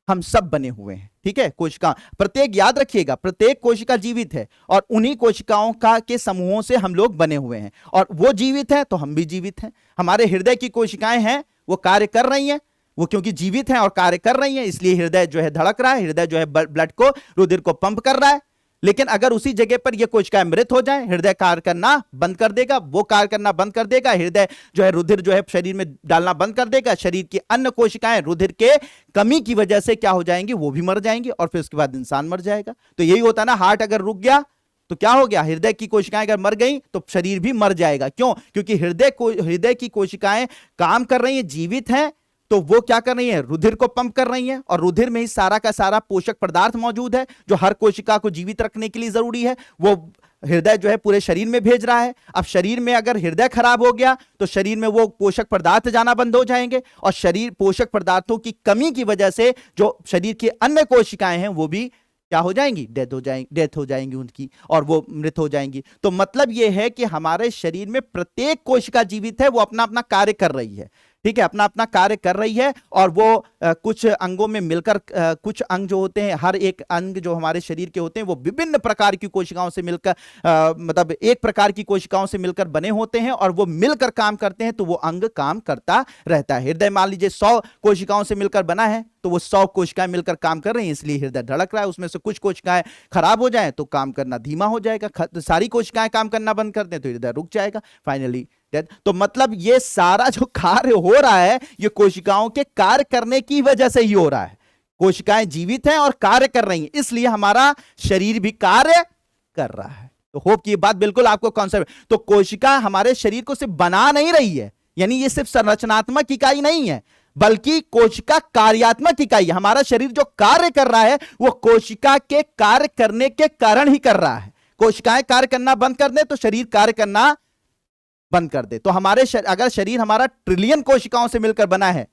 हम सब बने हुए हैं। ठीक है, कोशिका प्रत्येक, याद रखिएगा, प्रत्येक कोशिका जीवित है, और उन्हीं कोशिकाओं का के समूहों से हम लोग बने हुए हैं, और वो जीवित है तो हम भी जीवित हैं। हमारे हृदय की कोशिकाएं हैं, वो कार्य कर रही हैं, वो क्योंकि जीवित हैं और कार्य कर रही हैं, इसलिए हृदय जो है धड़क रहा है, हृदय जो है ब्लड को, रुधिर को पंप कर रहा है। लेकिन अगर उसी जगह पर ये कोशिकाएं मृत हो जाएं, हृदय कार्य करना बंद कर देगा, वो कार्य करना बंद कर देगा, हृदय जो है रुधिर जो है शरीर में डालना बंद कर देगा, शरीर की अन्य कोशिकाएं रुधिर के कमी की वजह से क्या हो जाएंगी, वो भी मर जाएंगी, और फिर उसके बाद इंसान मर जाएगा। तो यही होता है ना, हार्ट अगर रुक गया तो क्या हो गया, हृदय की कोशिकाएं अगर मर गई तो शरीर भी मर जाएगा। क्यों? क्योंकि हृदय की कोशिकाएं काम कर रही हैं, जीवित हैं, तो वो क्या कर रही है, रुधिर को पंप कर रही है, और रुधिर में ही सारा का सारा पोषक पदार्थ मौजूद है जो हर कोशिका को जीवित रखने के लिए जरूरी है, वो हृदय जो है पूरे शरीर में भेज रहा है। अब शरीर में अगर हृदय खराब हो गया तो शरीर में वो पोषक पदार्थ जाना बंद हो जाएंगे, और शरीर पोषक पदार्थों की कमी की वजह से जो शरीर की अन्य कोशिकाएं हैं वो भी क्या हो जाएंगी, डेथ हो जाएंगी उनकी, और वो मृत हो जाएंगी। तो मतलब ये है कि हमारे शरीर में प्रत्येक कोशिका जीवित है, वो अपना अपना कार्य कर रही है। ठीक है, अपना अपना कार्य कर रही है, और वो कुछ अंगों में मिलकर, कुछ अंग जो होते हैं, हर एक अंग जो हमारे शरीर के होते हैं वो विभिन्न प्रकार की कोशिकाओं से मिलकर, मतलब एक प्रकार की कोशिकाओं से मिलकर बने होते हैं, और वो मिलकर काम करते हैं, तो वो अंग काम करता रहता है। हृदय मान लीजिए 100 कोशिकाओं से मिलकर बना है, तो वो 100 कोशिकाएं मिलकर काम कर रही हैं, इसलिए हृदय धड़क रहा है। उसमें से कुछ कोशिकाएं खराब हो जाए तो काम करना धीमा हो जाएगा, सारी कोशिकाएं काम करना बंद कर दें तो हृदय रुक जाएगा, फाइनली। तो मतलब ये सारा जो कार्य हो रहा है ये कोशिकाओं के कार्य करने की वजह से ही हो रहा है। कोशिकाएं जीवित हैं और कार्य कर रही हैं, इसलिए हमारा शरीर भी कार्य कर रहा है। तो होप कि ये बात बिल्कुल आपको कॉन्सेप्ट। तो कोशिका हमारे शरीर को सिर्फ बना नहीं रही है, यानी ये सिर्फ संरचनात्मक इकाई नहीं है, बल्कि कोशिका कार्यात्मक इकाई है। हमारा शरीर जो कार्य कर रहा है वो कोशिका के कार्य करने के कारण ही कर रहा है। कोशिकाएं कार्य करना बंद कर दे तो शरीर कार्य करना बंद कर दे। तो हमारे अगर शरीर हमारा ट्रिलियन कोशिकाओं से मिलकर बना है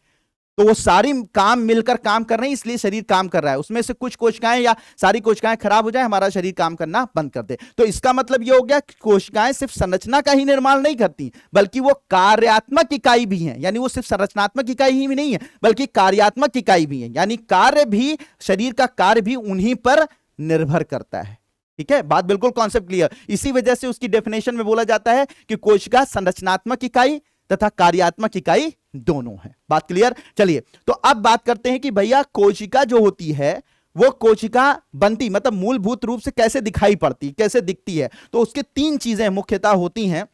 तो वो सारी काम मिलकर काम कर रही है, इसलिए शरीर काम कर रहा है। उसमें से कुछ कोशिकाएं या सारी कोशिकाएं खराब हो जाए, हमारा शरीर काम करना बंद कर दे। तो इसका मतलब ये हो गया कि कोशिकाएं सिर्फ संरचना का ही निर्माण नहीं करती, बल्कि वो कार्यात्मक इकाई भी हैं। यानी वो सिर्फ संरचनात्मक इकाई ही नहीं है, बल्कि कार्यात्मक इकाई भी है। यानी कार्य भी, शरीर का कार्य भी उन्हीं पर निर्भर करता है। ठीक है, बात बिल्कुल कॉन्सेप्ट क्लियर। इसी वजह से उसकी डेफिनेशन में बोला जाता है कि कोशिका संरचनात्मक इकाई तथा कार्यात्मक इकाई दोनों है। बात क्लियर। चलिए तो अब बात करते हैं कि भैया कोशिका जो होती है वो कोशिका बनती मतलब मूलभूत रूप से कैसे दिखाई पड़ती, कैसे दिखती है। तो उसके तीन चीजें मुख्यतः होती हैं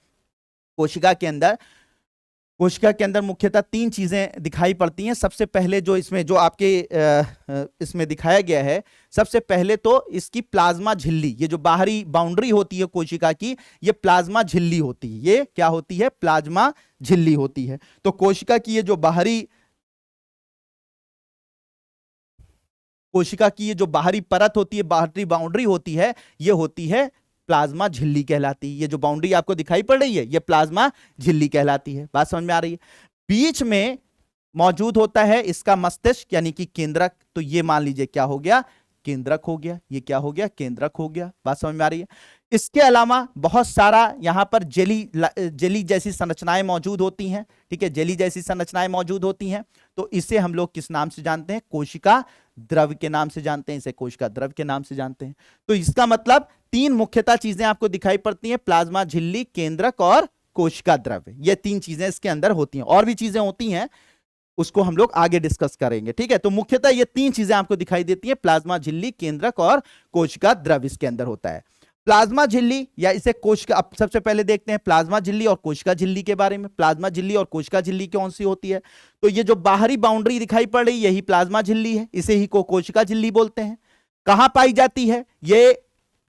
कोशिका के अंदर। कोशिका के अंदर मुख्यतः तीन चीजें दिखाई पड़ती हैं। सबसे पहले जो इसमें जो आपके इसमें दिखाया गया है, सबसे पहले तो इसकी प्लाज्मा झिल्ली, ये जो बाहरी बाउंड्री होती है कोशिका की, ये प्लाज्मा झिल्ली होती है। ये क्या होती है? प्लाज्मा झिल्ली होती है। तो कोशिका की ये जो बाहरी परत होती है, बाहरी बाउंड्री होती है, ये होती है प्लाज्मा झिल्ली कहलाती है। ये जो बाउंड्री आपको दिखाई पड़ रही है, ये प्लाज्मा झिल्ली कहलाती है। बात समझ में आ रही है? बीच में मौजूद होता है इसका मस्तिष्क यानी कि केंद्रक। तो ये मान लीजिए क्या हो गया? केंद्रक हो गया। ये क्या हो गया? केंद्रक हो गया। बात समझ में आ रही है? इसके अलावा बहुत सारा यहां पर जेली जैसी संरचनाएं मौजूद होती हैं। ठीक है, जेली जैसी संरचनाएं मौजूद होती हैं। तो इसे हम लोग किस नाम से जानते हैं? कोशिका द्रव के नाम से जानते हैं। इसे कोशिका द्रव के नाम से जानते हैं। तो इसका मतलब तीन मुख्यतः चीजें आपको दिखाई पड़ती हैं, प्लाज्मा झिल्ली, केंद्रक और कोशिका द्रव। ये तीन चीजें इसके अंदर होती हैं। और भी चीजें होती हैं, उसको हम लोग आगे डिस्कस करेंगे। ठीक है, तो मुख्यतः ये तीन चीजें आपको दिखाई देती हैं, प्लाज्मा झिल्ली, केंद्रक और कोशिका द्रव इसके अंदर होता है। प्लाज्मा झिल्ली या इसे कोशिका, अब सबसे पहले देखते हैं प्लाज्मा झिल्ली और कोशिका झिल्ली के बारे में। प्लाज्मा झिल्ली और कोशिका झिल्ली कौन सी होती है? तो ये जो बाहरी बाउंड्री दिखाई पड़ रही है, यही प्लाज्मा झिल्ली है। इसे ही को कोशिका झिल्ली बोलते हैं। कहां पाई जाती है? ये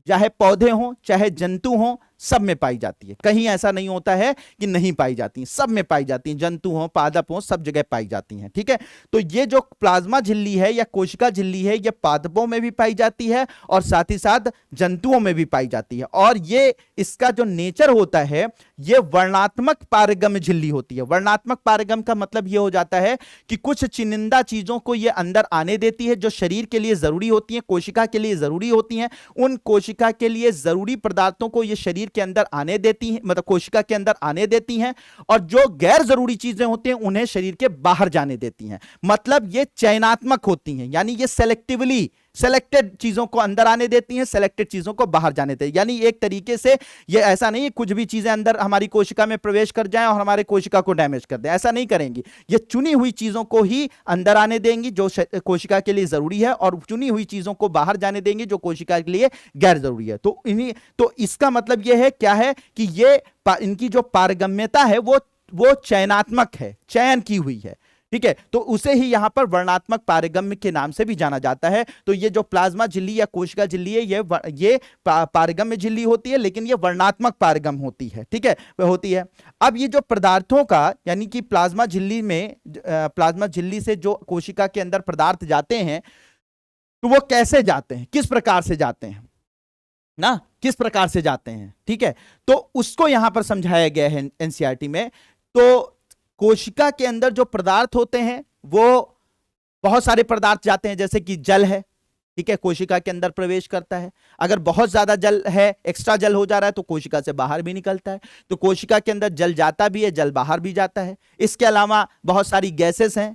चाहे पौधे हों चाहे जंतु हों, सब में पाई जाती है। कहीं ऐसा नहीं होता है कि नहीं पाई जाती, सब में पाई जाती हैं। जंतु हों, पादप हों, सब जगह पाई जाती हैं। ठीक है, तो ये जो प्लाज्मा झिल्ली है या कोशिका झिल्ली है, ये पादपों में भी पाई जाती है और साथ ही साथ जंतुओं में भी पाई जाती है। और ये इसका जो नेचर होता है, ये वर्णात्मक पारगम्य झिल्ली होती है। वर्णात्मक पारगम का मतलब ये हो जाता है कि कुछ चुनिंदा चीजों को ये अंदर आने देती है जो शरीर के लिए जरूरी होती है, कोशिका के लिए जरूरी होती हैं। उन कोशिका के लिए जरूरी पदार्थों को ये शरीर के अंदर आने देती हैं, मतलब कोशिका के अंदर आने देती हैं, और जो गैर जरूरी चीजें होती हैं उन्हें शरीर के बाहर जाने देती हैं। मतलब ये चयनात्मक होती हैं, यानी ये सेलेक्टिवली सेलेक्टेड चीजों को अंदर आने देती हैं, सेलेक्टेड चीजों को बाहर जाने देती हैं। यानी एक तरीके से ये ऐसा नहीं है कुछ भी चीजें अंदर हमारी कोशिका में प्रवेश कर जाएं और हमारे कोशिका को डैमेज कर दें, ऐसा नहीं करेंगी। ये चुनी हुई चीजों को ही अंदर आने देंगी जो कोशिका के लिए जरूरी है, और चुनी हुई चीजों को बाहर जाने देंगी जो कोशिका के लिए गैर जरूरी है। तो इसका मतलब यह है क्या है कि ये इनकी जो पारगम्यता है वो चयनात्मक है, चयन की हुई है। ठीक है, तो उसे ही यहां पर वर्णात्मक पारगम्य के नाम से भी जाना जाता है। तो ये जो प्लाज्मा झिल्ली या कोशिका झिल्ली है, ये पारगम्य झिल्ली होती है, लेकिन ये वर्णात्मक पारगम होती है। ठीक है, वह होती है। अब ये जो पदार्थों का, यानी कि प्लाज्मा झिल्ली से जो कोशिका के अंदर पदार्थ जाते हैं, तो वो कैसे जाते हैं, किस प्रकार से जाते हैं ना, किस प्रकार से जाते हैं। ठीक है, तो उसको यहां पर समझाया गया है एनसीईआरटी में। तो कोशिका के अंदर जो पदार्थ होते हैं वो बहुत सारे पदार्थ जाते हैं, जैसे कि जल है। ठीक है, कोशिका के अंदर प्रवेश करता है। अगर बहुत ज्यादा जल है, एक्स्ट्रा जल हो जा रहा है, तो कोशिका से बाहर भी निकलता है। तो कोशिका के अंदर जल जाता भी है, जल बाहर भी जाता है। इसके अलावा बहुत सारी गैसेस हैं,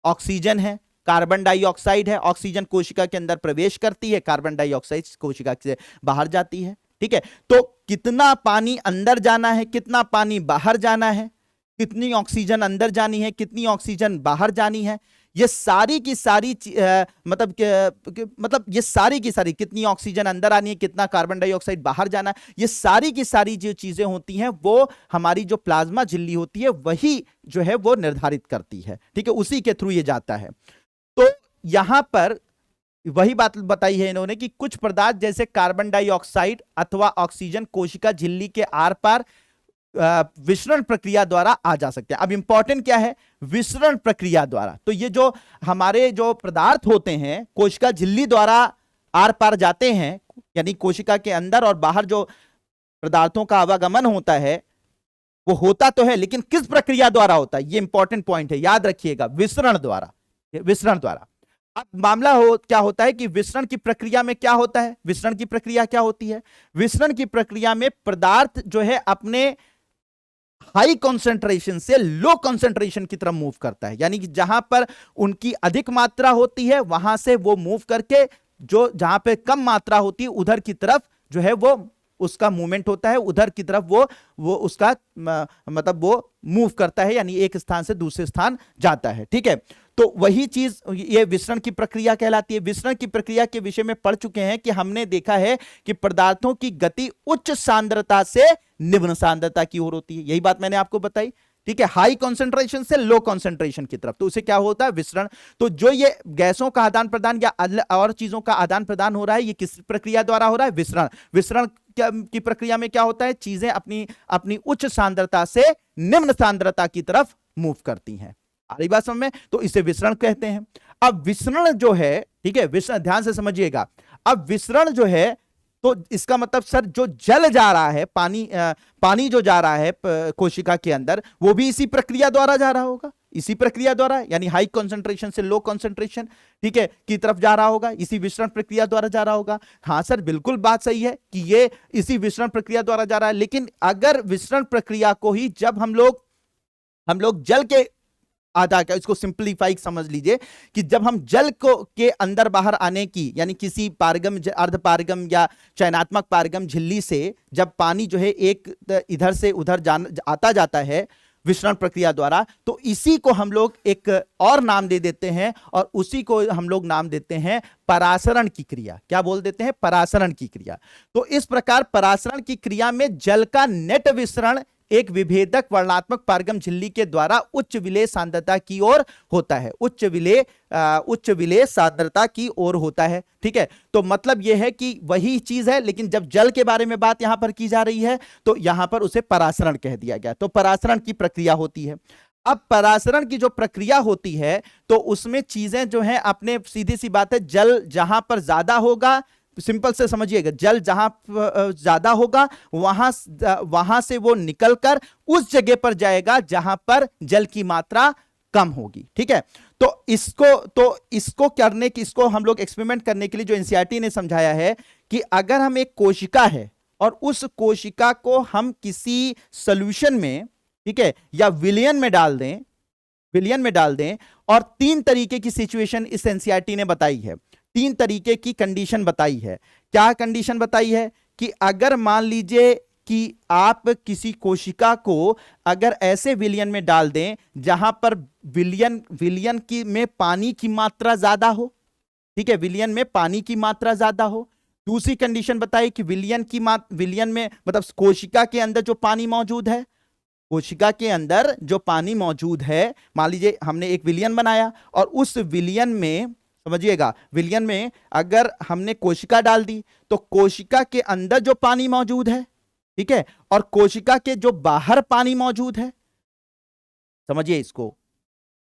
ऑक्सीजन है, कार्बन डाइऑक्साइड है। ऑक्सीजन कोशिका के अंदर प्रवेश करती है, कार्बन डाइऑक्साइड कोशिका से बाहर जाती है। ठीक है, तो कितना पानी अंदर जाना है, कितना पानी बाहर जाना है, कितनी ऑक्सीजन अंदर जानी है, कितनी ऑक्सीजन बाहर जानी है, ये सारी की सारी मतलब ये सारी की सारी, कितनी ऑक्सीजन अंदर आनी है, कितना कार्बन डाइऑक्साइड बाहर जाना है, ये सारी की सारी जो चीजें होती हैं वो हमारी जो प्लाज्मा झिल्ली होती है वही जो है वो निर्धारित करती है। ठीक है, उसी के थ्रू ये जाता है। तो यहां पर वही बात बताई है इन्होंने कि कुछ पदार्थ जैसे कार्बन डाइऑक्साइड अथवा ऑक्सीजन कोशिका झिल्ली के आर पार विसरण प्रक्रिया द्वारा आ जा सकते हैं। अब इंपॉर्टेंट क्या है? विसरण प्रक्रिया द्वारा। तो ये जो हमारे जो पदार्थ होते हैं कोशिका झिल्ली द्वारा आर पार जाते हैं, यानी कोशिका के अंदर और बाहर जो पदार्थों का आवागमन होता है वो होता तो है, लेकिन किस प्रक्रिया द्वारा होता है, ये इंपॉर्टेंट पॉइंट है, याद रखिएगा, विसरण द्वारा, विसरण द्वारा। अब मामला क्या होता है कि विसरण की प्रक्रिया में क्या होता है, विसरण की प्रक्रिया क्या होती है, विसरण की प्रक्रिया में पदार्थ जो है अपने हाई कॉन्सेंट्रेशन से लो कॉन्सेंट्रेशन की तरफ मूव करता है, यानी कि जहां पर उनकी अधिक मात्रा होती है वहां से वो मूव करके जो जहां पे कम मात्रा होती है उधर की तरफ जो है वो उसका मूवमेंट होता है, उधर की तरफ वो उसका मतलब वो मूव करता है, यानी एक स्थान से दूसरे स्थान जाता है। ठीक है, तो वही चीज ये विसरण की प्रक्रिया कहलाती है। विसरण की प्रक्रिया के विषय में पढ़ चुके हैं कि हमने देखा है कि पदार्थों की गति उच्च सांद्रता से निम्न सांद्रता की ओर होती है, यही बात मैंने आपको बताई। ठीक है, हाई कॉन्सेंट्रेशन से लो कॉन्सेंट्रेशन की तरफ, तो उसे क्या होता है, विसरण। तो जो ये गैसों का आदान प्रदान या और चीजों का आदान प्रदान हो रहा है, ये किस प्रक्रिया द्वारा हो रहा है, विसरण। विसरण की प्रक्रिया में क्या होता है, चीजें अपनी अपनी उच्च सांद्रता से निम्न सांद्रता की तरफ मूव करती हैं। आ रही बात समझ में, तो इसे विसरण कहते हैं। अब विसरण जो है, ठीक है, विसरण ध्यान से समझिएगा, अब विसरण जो है तो इसका मतलब सर जो जल जा रहा है, पानी जो जा रहा है कोशिका के अंदर, वो भी इसी प्रक्रिया द्वारा जा रहा होगा, इसी प्रक्रिया द्वारा, यानी हाई कंसंट्रेशन से लो कंसंट्रेशन, ठीक है, की तरफ जा रहा होगा, इसी विसरण प्रक्रिया द्वारा जा रहा होगा। हाँ सर, बिल्कुल बात सही है कि ये इसी विसरण प्रक्रिया द्वारा जा रहा है, लेकिन अगर विसरण प्रक्रिया को ही जब हम लोग जल के आधा का, इसको सिंप्लीफाई समझ लीजिए कि जब हम जल को के अंदर बाहर आने की, यानी किसी पारगम अर्ध पारगम या चयनात्मक पारगम झिल्ली से जब पानी जो है एक इधर से उधर आता जाता है विसरण प्रक्रिया द्वारा, तो इसी को हम लोग एक और नाम दे देते हैं, और उसी को हम लोग नाम देते हैं परासरण की क्रिया। क्या बोल देते हैं, परासरण की क्रिया। तो इस प्रकार परासरण की क्रिया में जल का नेट विसरण एक विभेदक वर्णात्मक पारगम झिल्ली के द्वारा उच्च विलेय सांद्रता की ओर होता है, उच्च विलेय सांद्रता की ओर होता है। ठीक है, तो मतलब यह है कि वही चीज है, लेकिन जब जल के बारे में बात यहां पर की जा रही है तो यहां पर उसे परासरण कह दिया गया। तो परासरण की प्रक्रिया होती है। अब परासरण की जो प्रक्रिया होती है तो उसमें चीजें जो हैं अपने, सीधी सी बात है, जल जहां पर ज्यादा होगा, सिंपल से समझिएगा, जल जहां ज्यादा होगा वहां से वो निकलकर उस जगह पर जाएगा जहां पर जल की मात्रा कम होगी। ठीक है, तो इसको करने की, इसको हम लोग एक्सपेरिमेंट करने के लिए जो एनसीईआरटी ने समझाया है कि अगर हम एक कोशिका है और उस कोशिका को हम किसी सॉल्यूशन में, ठीक है, या विलयन में डाल दें, और 3 तरीके की सिचुएशन इस एनसीईआरटी ने बताई है, 3 तरीके की कंडीशन बताई है। क्या कंडीशन बताई है कि अगर मान लीजिए कि आप किसी कोशिका को अगर ऐसे विलयन में डाल दें जहां पर विलयन की में पानी की मात्रा ज्यादा हो, ठीक है, विलयन में पानी की मात्रा ज्यादा हो। दूसरी कंडीशन बताई कि विलयन में मतलब कोशिका के अंदर जो पानी मौजूद है, कोशिका के अंदर जो पानी मौजूद है, मान लीजिए हमने एक विलयन बनाया और उस विलयन में, समझिएगा, विलयन में अगर हमने कोशिका डाल दी तो कोशिका के अंदर जो पानी मौजूद है, ठीक है, और कोशिका के जो बाहर पानी मौजूद है, समझिए इसको,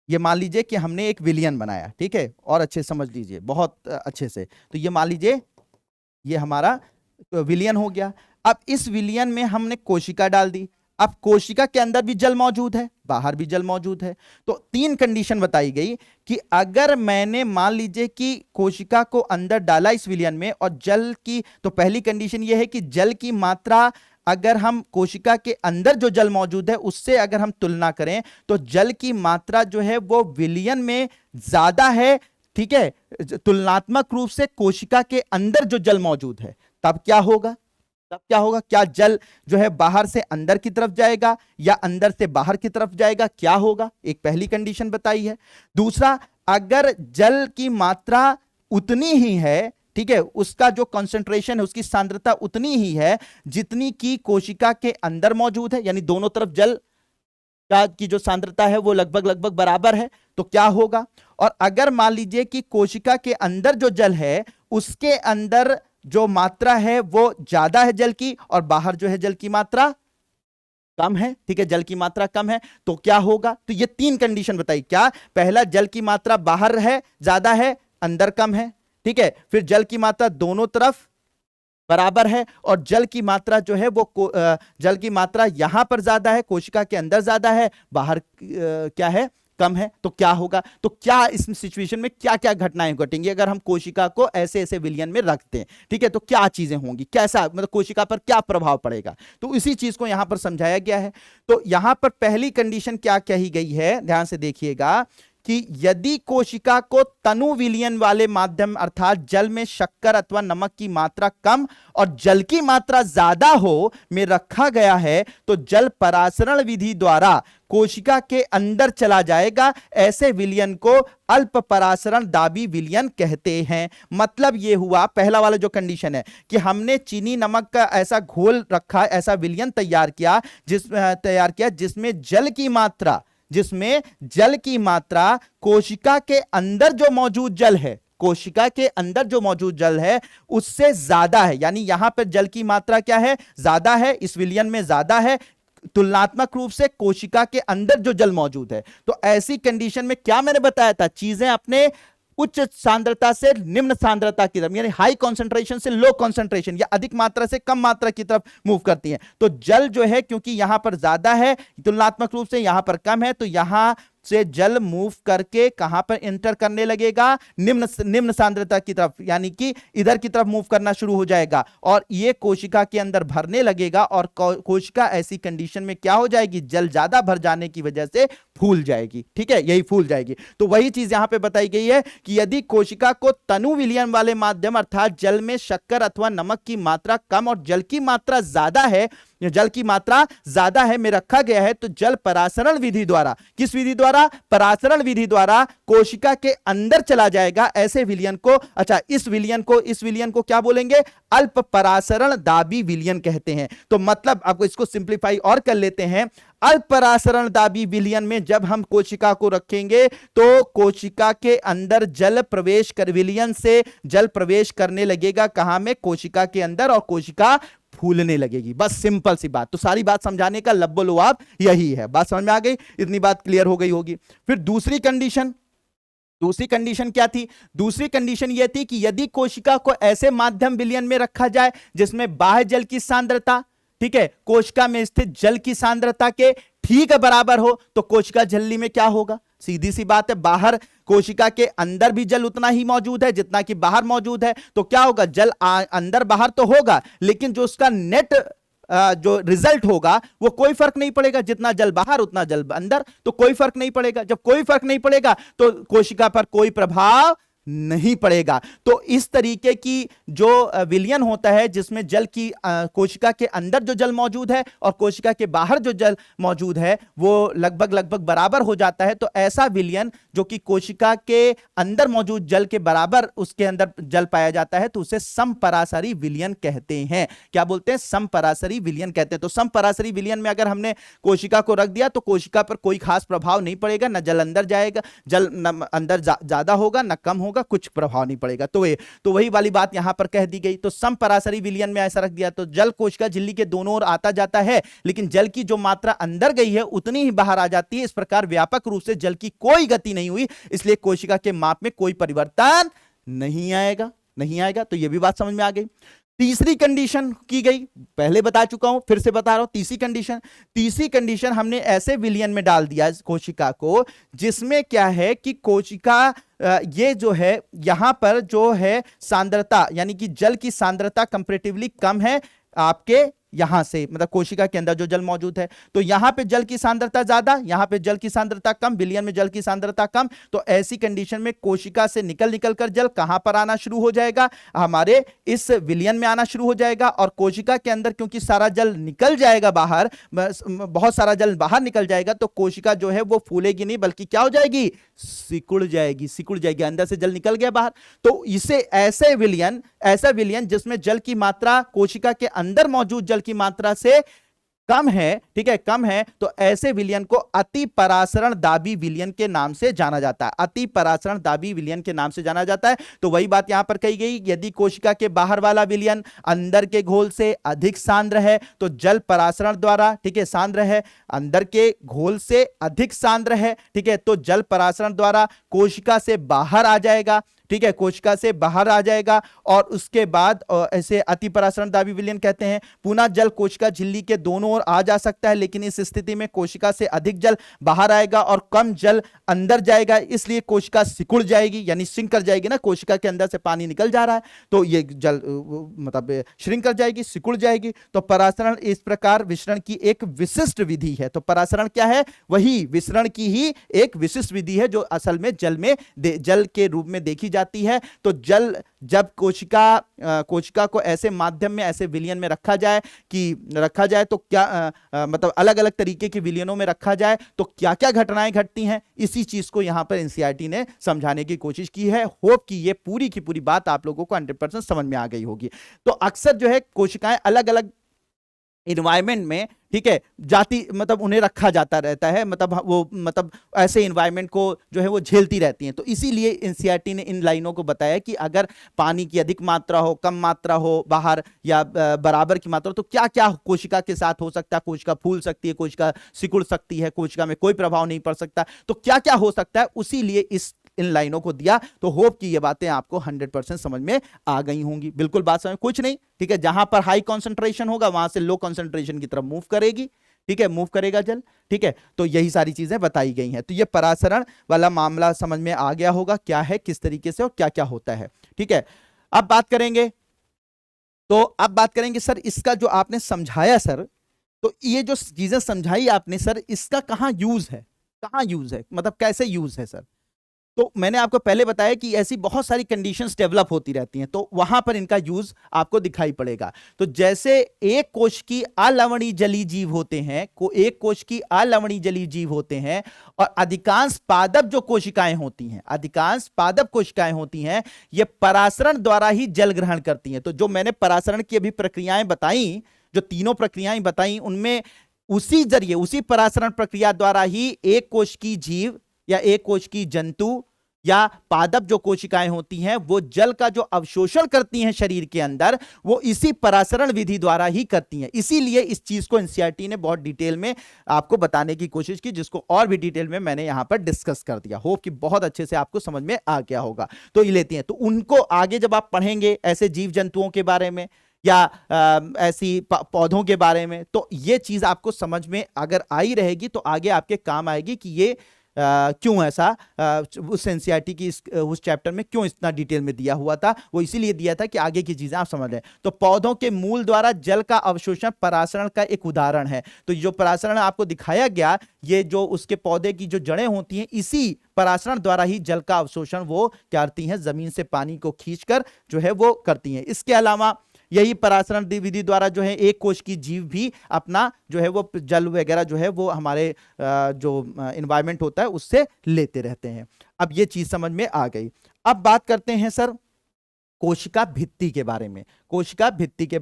ये मान लीजिए कि हमने एक विलयन बनाया, ठीक है, और अच्छे समझ लीजिए बहुत अच्छे से, तो ये मान लीजिए ये हमारा विलयन हो गया। अब इस विलयन में हमने कोशिका डाल दी, अब कोशिका के अंदर भी जल मौजूद है, बाहर भी जल मौजूद है। तो 3 कंडीशन बताई गई कि अगर मैंने मान लीजिए कि कोशिका को अंदर डाला इस विलयन में और जल की, तो पहली कंडीशन यह है कि जल की मात्रा अगर हम कोशिका के अंदर जो जल मौजूद है उससे अगर हम तुलना करें तो जल की मात्रा जो है वो विलयन में ज्यादा है, ठीक है, तुलनात्मक रूप से कोशिका के अंदर जो जल मौजूद है। तब क्या होगा, क्या जल जो है बाहर से अंदर की तरफ जाएगा या अंदर से बाहर की तरफ जाएगा, क्या होगा, एक पहली कंडीशन बताई है। दूसरा, अगर जल की मात्रा उतनी ही है, ठीक है, उसका जो कंसंट्रेशन है, उसकी सांद्रता उतनी ही है जितनी की कोशिका के अंदर मौजूद है, यानी दोनों तरफ जल की जो सांद्रता है वो लगभग बराबर है, तो क्या होगा। और अगर मान लीजिए कि कोशिका के अंदर जो जल है उसके अंदर जो मात्रा है वो ज्यादा है जल की और बाहर जो है जल की मात्रा कम है, ठीक है, जल की मात्रा कम है, तो क्या होगा। तो ये 3 कंडीशन बताई। क्या, पहला, जल की मात्रा बाहर है ज्यादा है, अंदर कम है, ठीक है, फिर जल की मात्रा दोनों तरफ बराबर है, और जल की मात्रा जो है वो जल की मात्रा यहां पर ज्यादा है, कोशिका के अंदर ज्यादा है, बाहर क्या है, कम है, तो क्या होगा? तो क्या इस सिचुएशन में क्या क्या घटनाएं घटेंगी अगर हम कोशिका को ऐसे ऐसे विलयन में रखते हैं? ठीक है, तो क्या चीजें होंगी, कैसा मतलब कोशिका पर क्या प्रभाव पड़ेगा, तो इसी चीज को यहां पर समझाया गया है। तो यहां पर पहली कंडीशन क्या कही गई है, ध्यान से देखिएगा कि यदि कोशिका को तनु विलयन वाले माध्यम अर्थात जल में शक्कर अथवा नमक की मात्रा कम और जल की मात्रा ज्यादा हो में रखा गया है, तो जल परासरण विधि द्वारा कोशिका के अंदर चला जाएगा। ऐसे विलयन को अल्प परासरण दाबी विलयन कहते हैं। मतलब यह हुआ पहला वाला जो कंडीशन है कि हमने चीनी नमक का ऐसा घोल रखा, ऐसा विलयन तैयार किया जिसमें जल की मात्रा कोशिका के अंदर जो मौजूद जल है, कोशिका के अंदर जो मौजूद जल है उससे ज्यादा है, यानी यहां पर जल की मात्रा क्या है, ज्यादा है, इस विलयन में ज्यादा है तुलनात्मक रूप से कोशिका के अंदर जो जल मौजूद है। तो ऐसी कंडीशन में क्या मैंने बताया था, चीजें अपने उच्च सांद्रता से निम्न सांद्रता की तरफ, यानी हाई कॉन्सेंट्रेशन से लो कॉन्सेंट्रेशन या अधिक मात्रा से कम मात्रा की तरफ मूव करती हैं। तो जल जो है क्योंकि यहां पर ज्यादा है तुलनात्मक रूप से, यहां पर कम है, तो यहां से जल मूव करके कहां पर एंटर करने लगेगा, निम्न सांद्रता की तरफ, यानी कि इधर की तरफ मूव करना शुरू हो जाएगा और यह कोशिका के अंदर भरने लगेगा और कोशिका ऐसी कंडीशन में क्या हो जाएगी, जल ज्यादा भर जाने की वजह से फूल जाएगी। ठीक है, यही फूल जाएगी। तो वही चीज यहां पे बताई गई है कि यदि कोशिका को तनु विलयन वाले माध्यम अर्थात जल में शक्कर अथवा नमक की मात्रा कम और जल की मात्रा ज्यादा है में रखा गया है, तो जल परासरण विधि द्वारा, किस विधि द्वारा, परासरण विधि द्वारा कोशिका के अंदर चला जाएगा। ऐसे विलयन को, अच्छा इस विलयन को क्या बोलेंगे, अल्प परासरण दाबी विलयन कहते हैं। तो मतलब आपको इसको सिंप्लीफाई और कर लेते हैं, अल्प परासरण दाबी विलयन में जब हम कोशिका को रखेंगे तो कोशिका के अंदर विलयन से जल प्रवेश करने लगेगा, कहां में, कोशिका के अंदर, और कोशिका फूलने लगेगी। बस सिंपल सी बात। तो सारी बात समझाने का लब्बो लुआब यही है। बात समझ में आ गई, इतनी बात क्लियर हो गई होगी। फिर दूसरी कंडीशन क्या थी, दूसरी कंडीशन यह थी कि यदि कोशिका को ऐसे माध्यम विलयन में रखा जाए जिसमें बाह्य जल की सांद्रता, ठीक है, कोशिका में स्थित जल की सांद्रता के ठीक बराबर हो, तो कोशिका झिल्ली में क्या होगा, सीधी सी बात है, बाहर कोशिका के अंदर भी जल उतना ही मौजूद है जितना कि बाहर मौजूद है, तो क्या होगा, जल अंदर बाहर तो होगा लेकिन जो उसका नेट जो रिजल्ट होगा वो कोई फर्क नहीं पड़ेगा, जितना जल बाहर उतना जल अंदर, तो कोई फर्क नहीं पड़ेगा। जब कोई फर्क नहीं पड़ेगा तो कोशिका पर कोई प्रभाव नहीं पड़ेगा। तो इस तरीके की जो विलयन होता है जिसमें जल की कोशिका के अंदर जो जल मौजूद है और कोशिका के बाहर जो जल मौजूद है वो लगभग बराबर हो जाता है, तो ऐसा विलयन जो कि कोशिका के अंदर मौजूद जल के बराबर उसके अंदर जल पाया जाता है, तो उसे समपरासरी विलयन कहते हैं। क्या बोलते हैं, समपरासरी विलयन कहते हैं। तो समपरासरी विलयन में अगर हमने कोशिका को रख दिया तो कोशिका पर कोई खास प्रभाव नहीं पड़ेगा, न जल अंदर जाएगा, जल अंदर ज्यादा होगा न कम होगा, कुछ प्रभाव नहीं पड़ेगा। तो वही वाली बात यहां पर कह दी गई। तो समपरासरी विलयन में ऐसा रख दिया तो जल कोशिका झिल्ली के दोनों ओर आता जाता है, लेकिन जल की जो मात्रा अंदर गई है उतनी ही बाहर आ जाती है। इस प्रकार व्यापक रूप से जल की कोई गति नहीं हुई, इसलिए कोशिका के माप में कोई परिवर्तन नहीं आएगा। तो यह भी बात समझ में आ गई। तीसरी कंडीशन की गई, पहले बता चुका हूं फिर से बता रहा हूं। तीसरी कंडीशन हमने ऐसे विलयन में डाल दिया कोशिका को जिसमें क्या है कि कोशिका ये जो है यहां पर जो है सांद्रता, यानी कि जल की सांद्रता कंपैरेटिवली कम है आपके यहां से, मतलब कोशिका के अंदर जो जल मौजूद है, तो यहां पे जल की सांद्रता ज्यादा, यहां पे जल की सांद्रता कम, विलयन में जल की सांद्रता कम। तो ऐसी कंडीशन में कोशिका से निकल कर जल कहां पर आना शुरू हो जाएगा, हमारे इस विलयन में आना शुरू हो जाएगा। और कोशिका के अंदर क्योंकि सारा जल निकल जाएगा बाहर, बहुत सारा जल बाहर निकल जाएगा, तो कोशिका जो है वो फूलेगी नहीं बल्कि क्या हो जाएगी, सिकुड़ जाएगी, अंदर से जल निकल गया बाहर। तो इसे ऐसा विलयन जिसमें जल की मात्रा कोशिका के अंदर मौजूद जल की मात्रा से कम है, ठीक है, कम है, तो ऐसे विलयन को अति परासरण दाबी विलयन के नाम से जाना जाता है। अति परासरण दाबी विलयन के नाम से जाना जाता है। तो वही बात यहां पर कही गई, यदि कोशिका के बाहर वाला विलयन अंदर के घोल से अधिक सांद्र है तो जल परासरण द्वारा, ठीक है, सांद्र है, अंदर के घोल से अधिक सांद्र है, ठीक है, तो जल परासरण द्वारा कोशिका से बाहर आ जाएगा, ठीक है, कोशिका से बाहर आ जाएगा और उसके बाद ऐसे अति परासरण दाबी विलयन कहते हैं। पुनः जल कोशिका झिल्ली के दोनों ओर आ जा सकता है, लेकिन इस स्थिति में कोशिका से अधिक जल बाहर आएगा और कम जल अंदर जाएगा, इसलिए कोशिका सिकुड़ जाएगी, यानी श्रिंक कर जाएगी ना, कोशिका के अंदर से पानी निकल जा रहा है तो ये जल मतलब श्रिंक कर जाएगी, सिकुड़ जाएगी। तो परासरण इस प्रकार विसरण की एक विशिष्ट विधि है। तो परासरण क्या है? वही विसरण की ही एक विशिष्ट विधि है जो असल में जल के रूप में देखी जाती है। तो जल जब कोशिका को ऐसे माध्यम में, ऐसे विलयन में रखा जाए तो क्या मतलब अलग अलग तरीके के विलयनों में रखा जाए तो क्या क्या घटनाएं घटती हैं, इसी चीज को यहां पर एनसीईआरटी ने समझाने की कोशिश की है। होप कि ये पूरी की पूरी बात आप लोगों को 100% समझ में आ गई होगी। तो अक्सर जो है कोशिकाएं अलग अलग इन्वायरमेंट में, ठीक है, जाति मतलब उन्हें रखा जाता रहता है, मतलब ऐसे इन्वायरमेंट को जो है वो झेलती रहती हैं। तो इसीलिए एनसीईआरटी ने इन लाइनों को बताया कि अगर पानी की अधिक मात्रा हो, कम मात्रा हो बाहर या बराबर की मात्रा हो, तो क्या क्या कोशिका के साथ हो सकता है। कोशिका फूल सकती है, कोशिका सिकुड़ सकती है, कोशिका में कोई प्रभाव नहीं पड़ सकता, तो क्या क्या हो सकता है, उसी लिए इन लाइनों को दिया। तो होप कि ये बातें आपको 100% समझ में आ गई होंगी। बिल्कुल बात समझ, कुछ नहीं, ठीक है, जहां पर हाई कंसंट्रेशन होगा वहां से लो कंसंट्रेशन की तरफ मूव करेगी, ठीक है, मूव करेगा जल, ठीक है। तो यही सारी चीजें बताई गई हैं। तो ये परासरण वाला मामला समझ में आ गया होगा, क्या है, किस तरीके से और क्या क्या होता है, ठीक है। अब बात करेंगे सर इसका जो आपने समझाया सर, तो ये जो चीजें समझाई आपने सर, इसका कहां यूज है, मतलब कैसे यूज है सर। तो मैंने आपको पहले बताया कि ऐसी बहुत सारी कंडीशंस डेवलप होती रहती हैं, तो वहां पर इनका यूज आपको दिखाई पड़ेगा। तो जैसे एक कोश की अलवणीय जलीय जीव होते हैं, और अधिकांश पादप कोशिकाएं होती हैं, ये परासरण द्वारा ही जल ग्रहण करती हैं। तो जो मैंने परासरण की अभी प्रक्रियाएं बताई, जो तीनों प्रक्रियाएं बताई, उनमें उसी परासरण प्रक्रिया द्वारा ही एक कोश की जीव या एक कोश की जंतु या पादप जो कोशिकाएं होती हैं, वो जल का जो अवशोषण करती हैं शरीर के अंदर, वो इसी परासरण विधि द्वारा ही करती हैं। इसीलिए इस चीज को एनसीईआरटी ने बहुत डिटेल में आपको बताने की कोशिश की, जिसको और भी डिटेल में मैंने यहां पर डिस्कस कर दिया। होप कि बहुत अच्छे से आपको समझ में आ गया होगा। तो ये लेती हैं, तो उनको आगे जब आप पढ़ेंगे ऐसे जीव जंतुओं के बारे में या ऐसी पौधों के बारे में, तो ये चीज आपको समझ में अगर आई रहेगी तो आगे आपके काम आएगी कि ये क्यों ऐसा उस एनसीईआरटी की उस चैप्टर में क्यों इतना डिटेल में दिया हुआ था। वो इसीलिए दिया था कि आगे की चीजें आप समझ लें। तो पौधों के मूल द्वारा जल का अवशोषण परासरण का एक उदाहरण है। तो जो परासरण आपको दिखाया गया, ये जो उसके पौधे की जो जड़ें होती हैं, इसी परासरण द्वारा ही जल का अवशोषण वो करती हैं, जमीन से पानी को खींचकर जो है वो करती हैं। इसके अलावा यही परासरण विधि द्वारा जो है एक कोश की जीव भी अपना जो है वो जल वगैरह जो है वो हमारे जो एनवायरनमेंट होता है उससे लेते रहते हैं। अब ये चीज समझ में आ गई। अब बात करते हैं सर कोशिका भित्ति के बारे में। अब कोशिका भित्ति के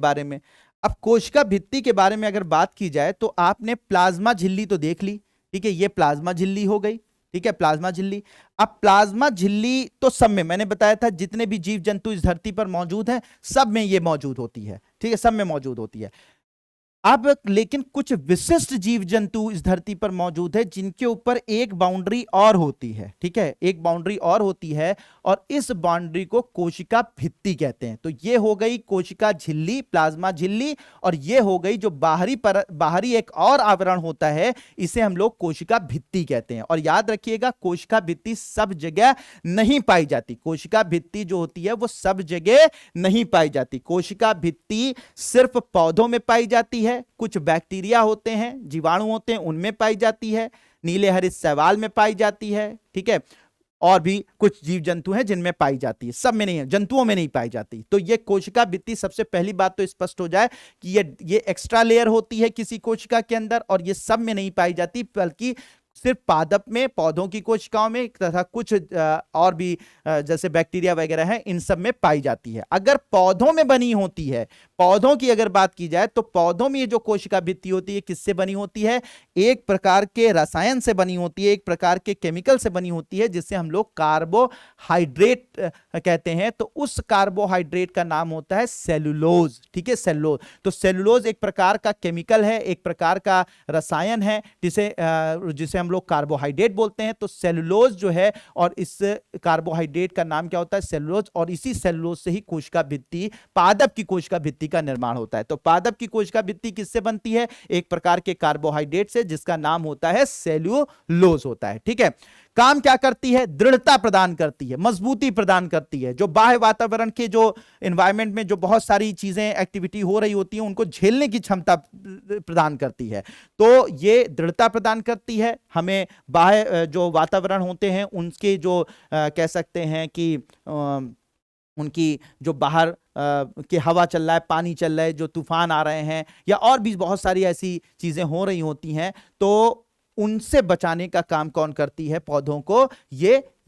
बारे में अगर बात की जाए तो आपने प्लाज्मा झिल्ली तो देख ली, ठीक है, ये प्लाज्मा झिल्ली हो गई, ठीक है, प्लाज्मा झिल्ली। अब प्लाज्मा झिल्ली तो सब में, मैंने बताया था जितने भी जीव जंतु इस धरती पर मौजूद हैं सब में ये मौजूद होती है, ठीक है, सब में मौजूद होती है। अब लेकिन कुछ विशिष्ट जीव जंतु इस धरती पर मौजूद है जिनके ऊपर एक बाउंड्री और होती है, ठीक है, एक बाउंड्री और होती है, और इस बाउंड्री को कोशिका भित्ति कहते हैं। तो ये हो गई कोशिका झिल्ली, प्लाज्मा झिल्ली, और ये हो गई जो बाहरी एक और आवरण होता है, इसे हम लोग कोशिका भित्ति कहते हैं। और याद रखिएगा कोशिका भित्ति सब जगह नहीं पाई जाती, कोशिका भित्ति जो होती है वो सब जगह नहीं पाई जाती। कोशिका भित्ति सिर्फ पौधों में पाई जाती है, कुछ बैक्टीरिया होते हैं, जीवाणु होते हैं, उनमें पाई जाती है, नीले हरित शैवाल में पाई जाती है, ठीक है, और भी कुछ जीव जंतु हैं जिनमें पाई जाती है, सब में नहीं है, जंतुओं में नहीं पाई जाती। तो ये कोशिका भित्ति, सबसे पहली बात तो स्पष्ट हो जाए कि ये एक्स्ट्रा लेयर होती है किसी कोशिका के अंदर, और ये सब में नहीं पाई जाती, बल्कि सिर्फ पादप में, पौधों की कोशिकाओं में तथा कुछ और भी जैसे बैक्टीरिया वगैरह हैं, इन सब में पाई जाती है। अगर पौधों में बनी होती है, पौधों की अगर बात की जाए तो पौधों में ये जो कोशिका भित्ति होती है किससे बनी होती है? एक प्रकार के रसायन से बनी होती है, एक प्रकार के केमिकल से बनी होती है, जिससे हम लोग कार्बोहाइड्रेट कहते हैं। तो उस कार्बोहाइड्रेट का नाम होता है सेलुलोज। ठीक है, सेलुलोज। तो सेलुलोज एक प्रकार का केमिकल है, एक प्रकार का रसायन है, जिसे हम लोग कार्बोहाइड्रेट बोलते हैं। तो सेलुलोज जो है, और इस कार्बोहाइड्रेट का नाम क्या होता है? सेलुलोज। और इसी सेलुलोज से ही कोशिका भित्ति, पादप की कोशिका भित्ति का निर्माण होता है। तो पादप की कोशिका भित्ति किससे बनती है? एक प्रकार के कार्बोहाइड्रेट से, जिसका नाम होता है सेल्यूलोज होता है। ठीक है, काम क्या करती है? दृढ़ता प्रदान करती है, मजबूती प्रदान करती है। जो बाह्य वातावरण के, जो एनवायरनमेंट में जो बहुत सारी चीजें, एक्टिविटी हो रही होती है, उनको झेलने की क्षमता प्रदान करती है। तो ये दृढ़ता प्रदान करती है हमें। बाह्य जो वातावरण होते हैं उनके जो कह सकते हैं कि उनकी जो बाहर कि हवा चल रहा है, पानी चल रहा है, जो तूफान आ रहे हैं, या और भी बहुत सारी ऐसी चीजें हो रही होती हैं, तो उनसे बचाने का काम कौन करती है? पौधों को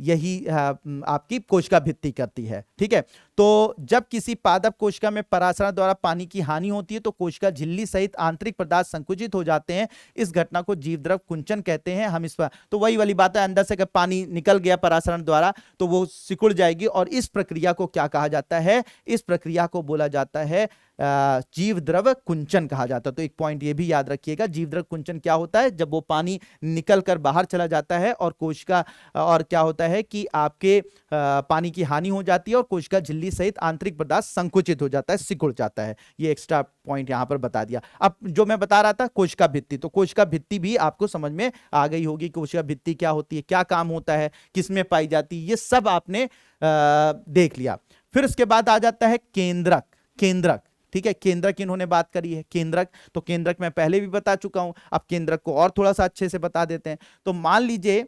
यही आपकी कोशिका भित्ति करती है। ठीक है, तो जब किसी पादप कोशिका में परासरण द्वारा पानी की हानि होती है तो कोशिका झिल्ली सहित आंतरिक पदार्थ संकुचित हो जाते हैं। इस घटना को जीवद्रव कुंचन कहते हैं। हम इस पर तो वही वाली बात है, अंदर से अगर पानी निकल गया परासरण द्वारा तो वो सिकुड़ जाएगी, और इस प्रक्रिया को क्या कहा जाता है? इस प्रक्रिया को बोला जाता है जीवद्रव कुंचन कहा जाता है। तो एक पॉइंट ये भी याद रखिएगा, जीवद्रव कुंचन क्या होता है? जब वो पानी निकल कर बाहर चला जाता है और कोशिका, और क्या होता है कि आपके पानी की हानि हो जाती है और कोशिका झिल्ली सहित आंतरिक पदार्थ संकुचित हो जाता है, सिकुड़ जाता है। ये एक्स्ट्रा पॉइंट यहां पर बता दिया। अब जो मैं बता रहा था कोशिका भित्ति, तो कोशिका भित्ति भी आपको समझ में आ गई होगी। कोशिका भित्ति क्या होती है, क्या काम होता है, किसमें पाई जाती है, ये सब आपने देख लिया। फिर उसके बाद आ जाता है केंद्रक। केंद्रक, ठीक है, केंद्रक इन्होंने बात करी है। केंद्रक, तो केंद्रक मैं पहले भी बता चुका हूं, अब केंद्रक को और थोड़ा सा अच्छे से बता देते हैं। तो मान लीजिए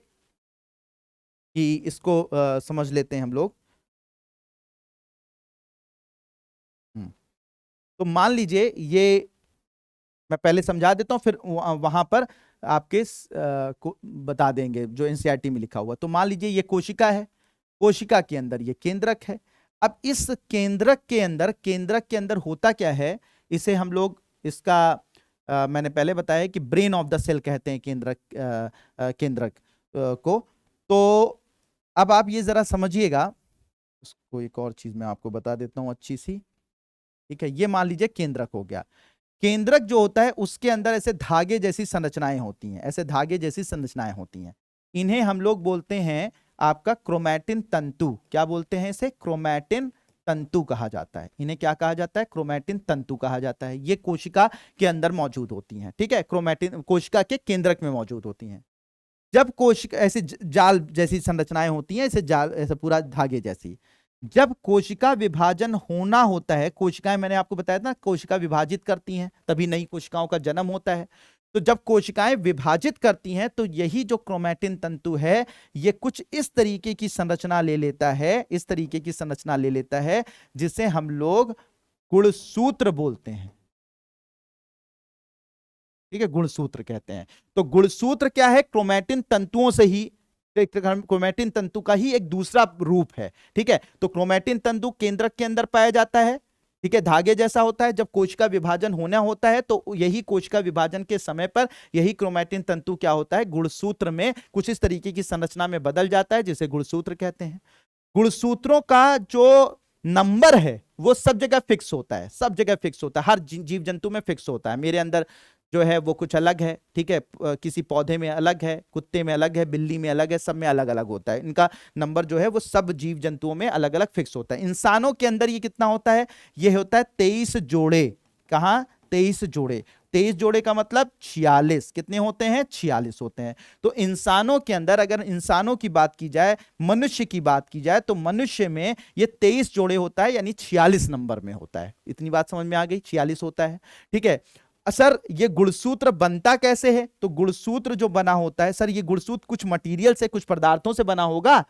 कि इसको समझ लेते हैं हम लोग। तो मान लीजिए, ये मैं पहले समझा देता हूं, फिर वहां पर आपके को बता देंगे जो एनसीईआरटी में लिखा हुआ। तो मान लीजिए ये कोशिका है, कोशिका के अंदर ये केंद्रक है। अब इस केंद्रक के अंदर होता क्या है, इसे हम लोग, इसका मैंने पहले बताया कि ब्रेन ऑफ द सेल कहते हैं केंद्रक को। तो अब आप ये जरा समझिएगा, इसको एक और चीज मैं आपको बता देता हूं अच्छी सी। ठीक है, ये मान लीजिए केंद्रक हो गया। केंद्रक जो होता है उसके अंदर ऐसे धागे जैसी संरचनाएं होती हैं, ऐसे धागे जैसी संरचनाएं होती हैं। इन्हें हम लोग बोलते हैं आपका क्रोमैटिन तंतु। क्या बोलते हैं इसे? क्रोमैटिन तंतु कहा जाता है। इन्हें क्या कहा जाता है? क्रोमैटिन तंतु कहा जाता है। ये कोशिका के अंदर मौजूद होती हैं। ठीक है, क्रोमैटिन कोशिका के केंद्रक में मौजूद होती हैं। जब कोशिका ऐसे जाल जैसी संरचनाएं होती हैं, ऐसे जाल, ऐसे पूरा धागे जैसी, जब कोशिका विभाजन होना होता है, कोशिकाएं मैंने आपको बताया था ना, कोशिका विभाजित करती हैं तभी नई कोशिकाओं का जन्म होता है। तो जब कोशिकाएं विभाजित करती हैं तो यही जो क्रोमैटिन तंतु है, ये कुछ इस तरीके की संरचना ले लेता है, इस तरीके की संरचना ले लेता है, जिसे हम लोग गुणसूत्र बोलते हैं। ठीक है, गुणसूत्र कहते हैं। तो गुणसूत्र क्या है? क्रोमैटिन तंतुओं से ही, क्रोमैटिन तंतु का ही एक दूसरा रूप है। ठीक है, तो क्रोमैटिन तंतु केंद्रक के अंदर पाया जाता है। ठीक है, धागे जैसा होता है। जब कोशिका विभाजन होना होता है तो यही कोशिका विभाजन के समय पर यही क्रोमैटिन तंतु क्या होता है? गुणसूत्र में कुछ इस तरीके की संरचना में बदल जाता है, जिसे गुणसूत्र कहते हैं। गुणसूत्रों का जो नंबर है वो सब जगह फिक्स होता है, सब जगह फिक्स होता है, हर जीव जंतु में फिक्स होता है। मेरे अंदर जो है वो कुछ अलग है। ठीक है, किसी पौधे में अलग है, कुत्ते में अलग है, बिल्ली में अलग है, सब में अलग अलग होता है। इनका नंबर जो है वो सब जीव जंतुओं में अलग अलग फिक्स होता है। इंसानों के अंदर ये कितना होता है? ये होता है 23 जोड़े। कहां? 23 जोड़े। 23 जोड़े का मतलब 46। कितने होते हैं? 46 होते हैं। तो इंसानों के अंदर, अगर इंसानों की बात की जाए, मनुष्य की बात की जाए, तो मनुष्य में ये 23 जोड़े होता है, यानी 46 नंबर में होता है। इतनी बात समझ में आ गई? 46 होता है। ठीक है, सर ये गुणसूत्र बनता कैसे है? तो गुणसूत्र जो बना होता है, सर ये गुणसूत्र कुछ मटेरियल से, कुछ पदार्थों से बना होगा।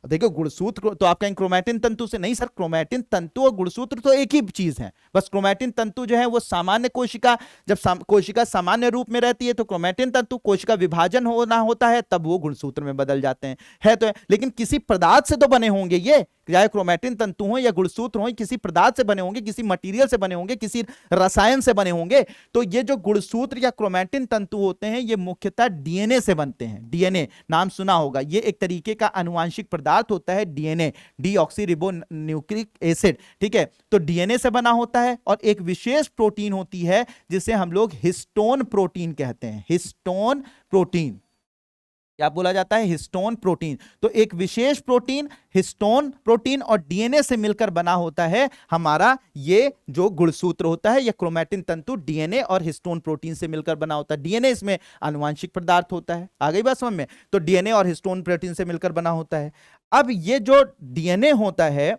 देखो गुणसूत्र तो आप कहेंगे क्रोमैटिन तंतु से, नहीं सर, क्रोमैटिन तंतु और गुणसूत्र तो एक ही चीज है। बस क्रोमैटिन तंतु जो है वो सामान्य कोशिका, जब कोशिका सामान्य रूप में रहती है तो क्रोमैटिन तंतु, कोशिका विभाजन होना होता है तब वो गुणसूत्र में बदल जाते हैं। है तो है, लेकिन किसी पदार्थ से तो बने होंगे ये, चाहे क्रोमैटिन तंतु हो या गुणसूत्र हो, किसी पदार्थ से बने होंगे, किसी मटेरियल से बने होंगे, किसी रसायन से बने होंगे। तो ये जो गुणसूत्र या क्रोमैटिन तंतु होते हैं ये मुख्यतः डीएनए से बनते हैं। डीएनए नाम सुना होगा, ये एक तरीके का आनुवंशिक पदार्थ होता है डीएनए, डीऑक्सीरिबोन्यूक्लिक एसिड। ठीक है, तो डीएनए से बना होता है और एक विशेष प्रोटीन होती है जिसे हम लोग हिस्टोन प्रोटीन कहते हैं। हिस्टोन प्रोटीन क्या बोला जाता है? Histone protein. तो एक विशेष प्रोटीन हिस्टोन प्रोटीन और डीएनए से मिलकर बना होता है हमारा ये जो गुणसूत्र होता है, या क्रोमैटिन तंतु डीएनए और हिस्टोन प्रोटीन से मिलकर बना होता है। डीएनए इसमें आनुवंशिक पदार्थ होता है, आ गई बात समझ में? तो डीएनए और हिस्टोन प्रोटीन से मिलकर बना होता है। अब ये जो डीएनए होता है,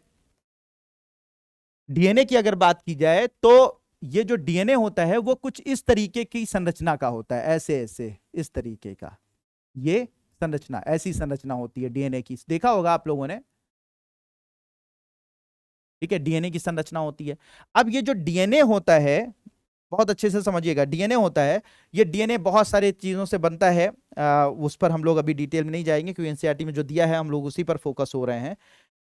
डीएनए की अगर बात की जाए तो ये जो डीएनए होता है वो कुछ इस तरीके की संरचना का होता है, ऐसे ऐसे इस तरीके का, ये संरचना, ऐसी संरचना होती है डीएनए की, देखा होगा आप लोगों ने। ठीक है, डीएनए की संरचना होती है। अब ये जो डीएनए होता है, बहुत अच्छे से समझिएगा, डीएनए होता है, ये डीएनए बहुत सारे चीजों से बनता है। उस पर हम लोग अभी डिटेल में नहीं जाएंगे क्योंकि एनसीईआरटी में जो दिया है हम लोग उसी पर फोकस हो रहे हैं।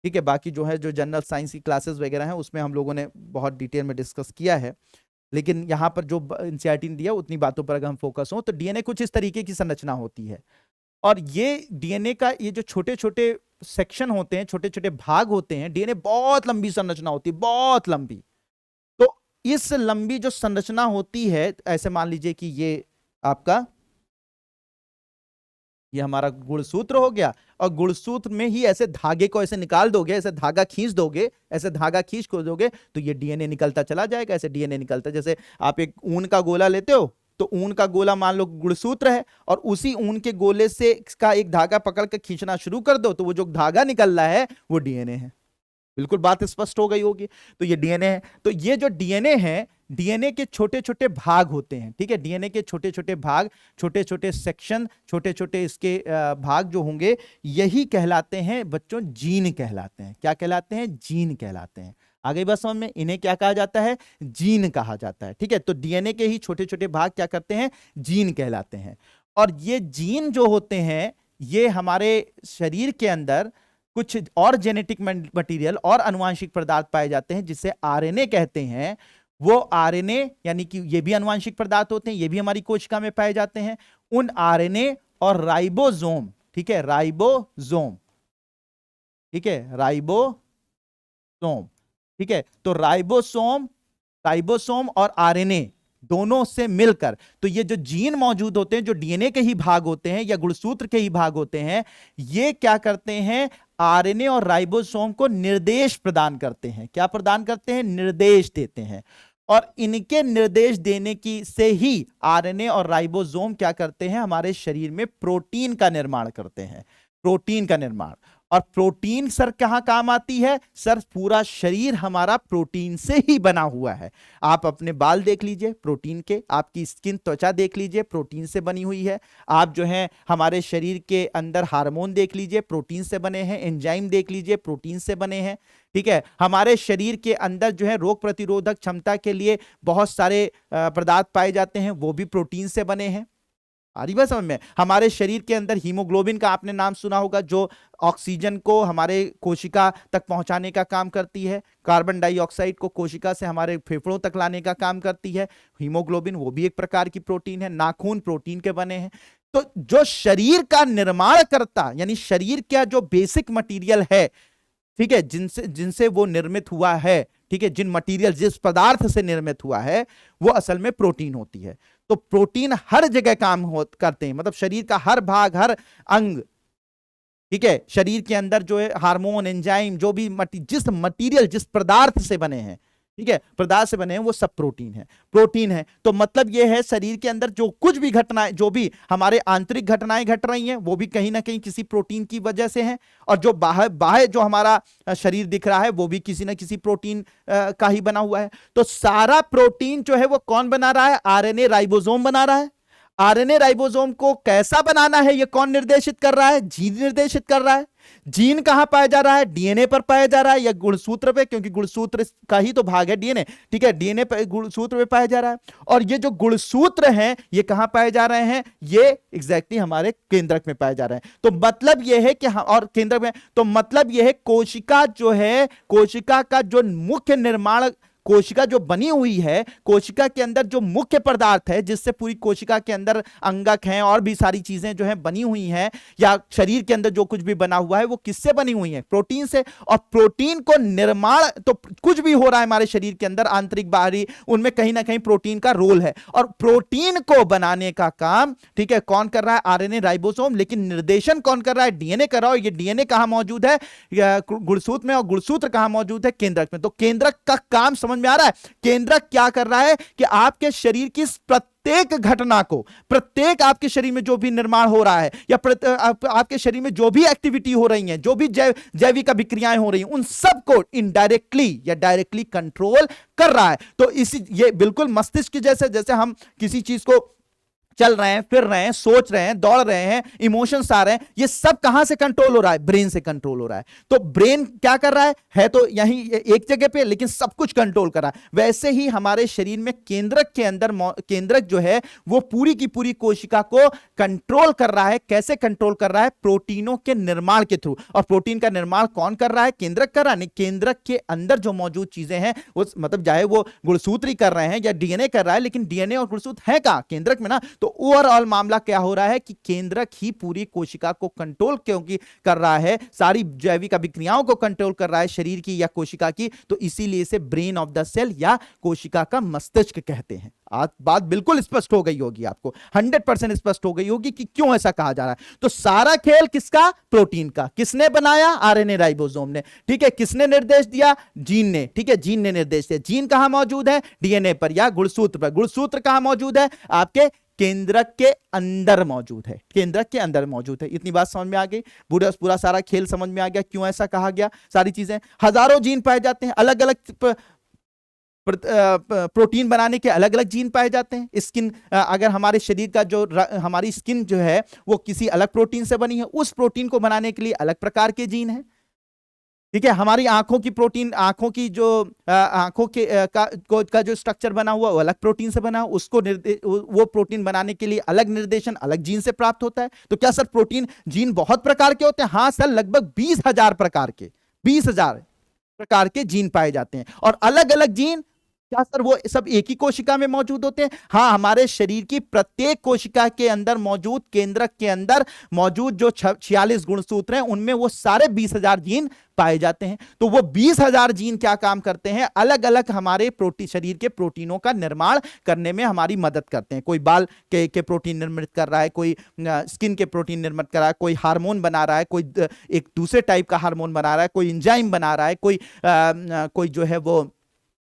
ठीक है, बाकी जो है जो जनरल साइंस की क्लासेस वगैरह हैं उसमें हम लोगों ने बहुत डिटेल में डिस्कस किया है, लेकिन यहाँ पर जो एनसीईआरटी ने दिया उतनी बातों पर अगर हम फोकस हो तो डीएनए कुछ इस तरीके की संरचना होती है। और ये डीएनए का ये जो छोटे छोटे सेक्शन होते हैं, छोटे छोटे भाग होते हैं, डीएनए बहुत लंबी संरचना होती है, बहुत लंबी। तो इस लंबी जो संरचना होती है, ऐसे मान लीजिए कि ये आपका ये हमारा गुणसूत्र हो गया, और गुणसूत्र में ही ऐसे धागे को ऐसे निकाल दोगे, ऐसे धागा खींच दोगे, ऐसे धागा खींच को दोगे तो ये डीएनए निकलता चला जाएगा। ऐसे डीएनए निकलता, जैसे आप एक ऊन का गोला लेते हो तो ऊन का गोला मान लो गुणसूत्र है, और उसी ऊन के गोले से इसका एक धागा पकड़ कर खींचना शुरू कर दो तो वो जो धागा निकल रहा है वो डीएनए है। बिल्कुल बात स्पष्ट हो गई होगी। तो ये डीएनए है। तो ये जो डीएनए है, डीएनए के छोटे छोटे भाग होते हैं। ठीक है, डीएनए के छोटे छोटे भाग, छोटे छोटे सेक्शन, छोटे छोटे इसके भाग जो होंगे यही कहलाते हैं बच्चों जीन कहलाते हैं। क्या कहलाते हैं? जीन कहलाते हैं। आगे बस समझ में, इन्हें क्या कहा जाता है? जीन कहा जाता है। ठीक है, तो डीएनए के ही छोटे छोटे भाग क्या करते हैं? जीन कहलाते हैं। और ये जीन जो होते हैं ये हमारे शरीर के अंदर कुछ और जेनेटिक मटेरियल और आनुवंशिक पदार्थ पाए जाते हैं जिसे आरएनए कहते हैं। वो आरएनए यानी कि ये भी आनुवंशिक पदार्थ होते हैं, ये भी हमारी कोशिका में पाए जाते हैं। उन आरएनए और राइबोसोम, ठीक है, राइबोसोम, ठीक है, राइबोसोम, ठीक है, तो राइबोसोम और आरएनए दोनों से मिलकर तो ये जो जीन मौजूद होते हैं, जो डीएनए के ही भाग होते हैं या गुणसूत्र के ही भाग होते हैं, ये क्या करते हैं? आरएनए और राइबोसोम को निर्देश प्रदान करते हैं। क्या प्रदान करते हैं? निर्देश देते हैं। और इनके निर्देश देने की से ही आरएनए और राइबोसोम क्या करते हैं? हमारे शरीर में प्रोटीन का निर्माण करते हैं। प्रोटीन का निर्माण। और प्रोटीन सर कहां काम आती है? सर पूरा शरीर हमारा प्रोटीन से ही बना हुआ है। आप अपने बाल देख लीजिए प्रोटीन के, आपकी स्किन त्वचा देख लीजिए प्रोटीन से बनी हुई है। आप जो है हमारे शरीर के अंदर हार्मोन देख लीजिए प्रोटीन से बने हैं। एंजाइम देख लीजिए प्रोटीन से बने हैं। ठीक है, हमारे शरीर के अंदर जो है रोग प्रतिरोधक क्षमता के लिए बहुत सारे पदार्थ पाए जाते हैं, वो भी प्रोटीन से बने हैं। आ रही बात समझ में? हमारे शरीर के अंदर हीमोग्लोबिन का आपने नाम सुना होगा, जो ऑक्सीजन को हमारे कोशिका तक पहुंचाने का काम करती है, कार्बन डाइऑक्साइड को कोशिका से हमारे फेफड़ों तक लाने का काम करती है। हीमोग्लोबिन वो भी एक प्रकार की प्रोटीन है। नाखून प्रोटीन के बने हैं। तो जो शरीर का निर्माण करता, यानी शरीर का जो बेसिक मटीरियल है, ठीक है, जिनसे वो निर्मित हुआ है, ठीक है, जिन मटेरियल जिस पदार्थ से निर्मित हुआ है वो असल में प्रोटीन होती है। तो प्रोटीन हर जगह काम करते हैं, मतलब शरीर का हर भाग, हर अंग, ठीक है, शरीर के अंदर जो है हार्मोन, एंजाइम, जो भी जिस मटेरियल जिस पदार्थ से बने हैं, ठीक है, पदार्थ से बने हैं, वो सब प्रोटीन है। प्रोटीन है तो मतलब ये है शरीर के अंदर जो कुछ भी घटनाएं, जो भी हमारे आंतरिक घटनाएं घट रही हैं, वो भी कहीं ना कहीं किसी प्रोटीन की वजह से हैं। और जो बाहर जो हमारा शरीर दिख रहा है वो भी किसी ना किसी प्रोटीन का ही बना हुआ है। तो सारा प्रोटीन जो है वो कौन बना रहा है? आरएनए राइबोसोम बना रहा है। आरएनए राइबोसोम को कैसा बनाना है ये कौन निर्देशित कर रहा है? जीन निर्देशित कर रहा है। जीन कहां पाया जा रहा है? डीएनए पर पाया जा रहा है या गुणसूत्र पे, क्योंकि गुणसूत्र का ही तो भाग है डीएनए, ठीक है, डीएनए पे गुणसूत्र पे पाया जा रहा है। और ये जो गुणसूत्र हैं ये कहां पाए जा रहे हैं? ये एग्जैक्टली हमारे केंद्रक में पाए जा रहे हैं। तो मतलब ये है कि और केंद्रक में, तो मतलब ये है कोशिका जो है, कोशिका का जो मुख्य निर्माण, कोशिका जो बनी हुई है, कोशिका के अंदर जो मुख्य पदार्थ है जिससे पूरी कोशिका के अंदर अंगक हैं और भी सारी चीजें जो हैं बनी हुई हैं, या शरीर के अंदर जो कुछ भी बना हुआ है वो किससे बनी हुई है? प्रोटीन से। और प्रोटीन को निर्माण, तो कुछ भी हो रहा है हमारे शरीर के अंदर, आंतरिक बाहरी, उनमें कहीं ना कहीं प्रोटीन का रोल है। और प्रोटीन को बनाने का काम, ठीक है, कौन कर रहा है? RNA ribosome. लेकिन निर्देशन कौन कर रहा है? डीएनए कर रहा है। ये डीएनए कहां मौजूद है? गुणसूत्र में। और गुणसूत्र कहां मौजूद है? केंद्रक में। तो केंद्रक का काम समझ में आ रहा है? केंद्रक क्या कर रहा है कि आपके शरीर की प्रत्येक घटना को, प्रत्येक आपके शरीर में जो भी निर्माण हो रहा है या आपके शरीर में जो भी एक्टिविटी हो रही है, जो भी जैविक अभिक्रियाएं हो रही हैं, उन सबको इनडायरेक्टली या डायरेक्टली कंट्रोल कर रहा है। तो इसी, ये बिल्कुल मस्तिष्क के जैसे, जैसे हम किसी चीज को चल रहे हैं, फिर रहे हैं, सोच रहे हैं, दौड़ रहे हैं, इमोशंस आ रहे हैं, ये सब कहां से कंट्रोल हो रहा है? ब्रेन से कंट्रोल हो रहा है। तो ब्रेन क्या कर रहा है तो यहीं एक जगह पे, लेकिन सब कुछ कंट्रोल कर रहा है। वैसे ही हमारे शरीर में केंद्रक के अंदर, केंद्रक जो है वो पूरी की पूरी कोशिका को कंट्रोल कर रहा है। कैसे कंट्रोल कर रहा है? प्रोटीनों के निर्माण के थ्रू। और प्रोटीन का निर्माण कौन कर रहा है? केंद्रक कर रहा है। नहीं, केंद्रक के अंदर जो मौजूद चीजें हैं, वो मतलब चाहे वो गुणसूत्र ही कर रहे हैं या डीएनए कर रहा है, लेकिन डीएनए और गुणसूत्र है कहां? केंद्रक में ना। तो ओवरऑल मामला क्या हो रहा है कि केंद्रक ही पूरी कोशिका को कंट्रोल क्योंकि कर रहा है, सारी जैविक अभिक्रियाओं को कंट्रोल कर रहा है शरीर की या कोशिका की। तो इसीलिए इसे ब्रेन ऑफ द सेल या कोशिका का मस्तिष्क कहते हैं। आज बात बिल्कुल स्पष्ट हो गई होगी आपको, 100% स्पष्ट हो गई होगी कि क्यों ऐसा कहा जा रहा है। तो सारा खेल किसका? प्रोटीन का। किसने बनाया? आरएनए राइबोसोम ने, ठीक है। किसने निर्देश दिया? जीन ने, ठीक है, जीन ने निर्देश दिया। जीन कहां मौजूद है? डीएनए पर या गुणसूत्र पर। गुणसूत्र कहां मौजूद है? आपके केंद्रक के अंदर मौजूद है, केंद्रक के अंदर मौजूद है। इतनी बात समझ में आ गई, पूरा सारा खेल समझ में आ गया, क्यों ऐसा कहा गया, सारी चीजें। हजारों जीन पाए जाते हैं, अलग अलग प्रोटीन बनाने के अलग अलग जीन पाए जाते हैं। स्किन, अगर हमारे शरीर का जो हमारी स्किन जो है वो किसी अलग प्रोटीन से बनी है, उस प्रोटीन को बनाने के लिए अलग प्रकार के जीन है, ठीक है। हमारी आंखों की प्रोटीन, आंखों की जो आंखों के का जो स्ट्रक्चर बना हुआ वो अलग प्रोटीन से बना, उसको वो प्रोटीन बनाने के लिए अलग निर्देशन अलग जीन से प्राप्त होता है। तो क्या सर प्रोटीन जीन बहुत प्रकार के होते हैं? हाँ सर, लगभग 20,000 प्रकार के, 20,000 प्रकार के जीन पाए जाते हैं। और अलग अलग जीन, क्या सर वो सब एक ही कोशिका में मौजूद होते हैं? हाँ, हमारे शरीर की प्रत्येक कोशिका के अंदर मौजूद, केंद्रक के अंदर मौजूद जो 46 गुणसूत्र हैं, उनमें वो सारे 20,000 जीन पाए जाते हैं। तो वो 20,000 जीन क्या काम करते हैं? अलग अलग हमारे शरीर के प्रोटीनों का निर्माण करने में हमारी मदद करते हैं। कोई बाल के प्रोटीन निर्मित कर रहा है, कोई स्किन के प्रोटीन निर्मित कर रहा है, कोई हार्मोन बना रहा है, कोई एक दूसरे टाइप का हार्मोन बना रहा है, कोई एंजाइम बना रहा है, कोई जो है वो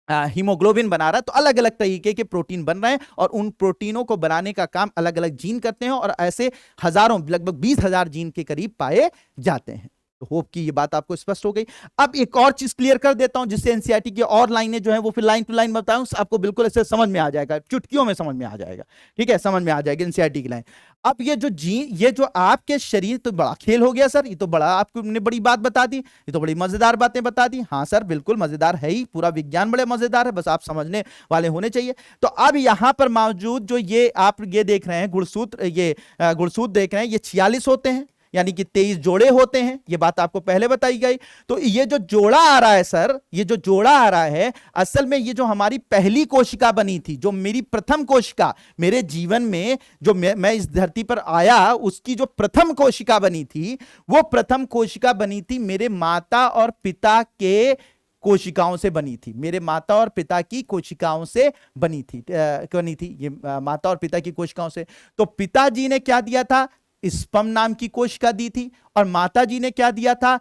हीमोग्लोबिन बना रहा है। तो अलग अलग तरीके के प्रोटीन बन रहे हैं और उन प्रोटीनों को बनाने का काम अलग अलग जीन करते हैं। और ऐसे हजारों, लगभग 20,000 जीन के करीब पाए जाते हैं। तो होप कि ये बात आपको स्पष्ट हो गई। अब एक और चीज क्लियर कर देता हूं, जिससे एनसीईआरटी की और लाइनें जो हैं वो फिर लाइन टू लाइन बताऊं, आपको बिल्कुल ऐसे समझ में आ जाएगा, चुटकियों में समझ में आ जाएगा, ठीक है, समझ में आ जाएगी एनसीईआरटी की लाइन। अब ये जो जीन, ये जो आपके शरीर, तो बड़ा खेल हो गया सर, ये तो बड़ा आपको ने बड़ी बात बता दी, ये तो बड़ी मजेदार बातें बता दी। हाँ सर, बिल्कुल मजेदार है ही, पूरा विज्ञान बड़े मजेदार है, बस आप समझने वाले होने चाहिए। तो अब यहां पर मौजूद जो ये आप ये देख रहे हैं गुणसूत्र, ये गुणसूत्र देख रहे हैं, ये 46 होते हैं, यानी कि 23 जोड़े होते हैं। ये बात आपको पहले बताई गई। तो ये जो जोड़ा आ रहा है सर, ये जो जोड़ा आ रहा है, असल में ये जो हमारी पहली कोशिका बनी थी, जो मेरी प्रथम कोशिका, मेरे जीवन में जो मैं इस धरती पर आया, उसकी जो प्रथम कोशिका बनी थी, वो प्रथम कोशिका बनी थी मेरे माता और पिता के कोशिकाओं से बनी थी, मेरे माता और पिता की कोशिकाओं से बनी थी ये माता और पिता की कोशिकाओं से। तो पिताजी ने क्या दिया था? स्पर्म नाम की कोशिका दी थी, और माताजी ने क्या दिया था?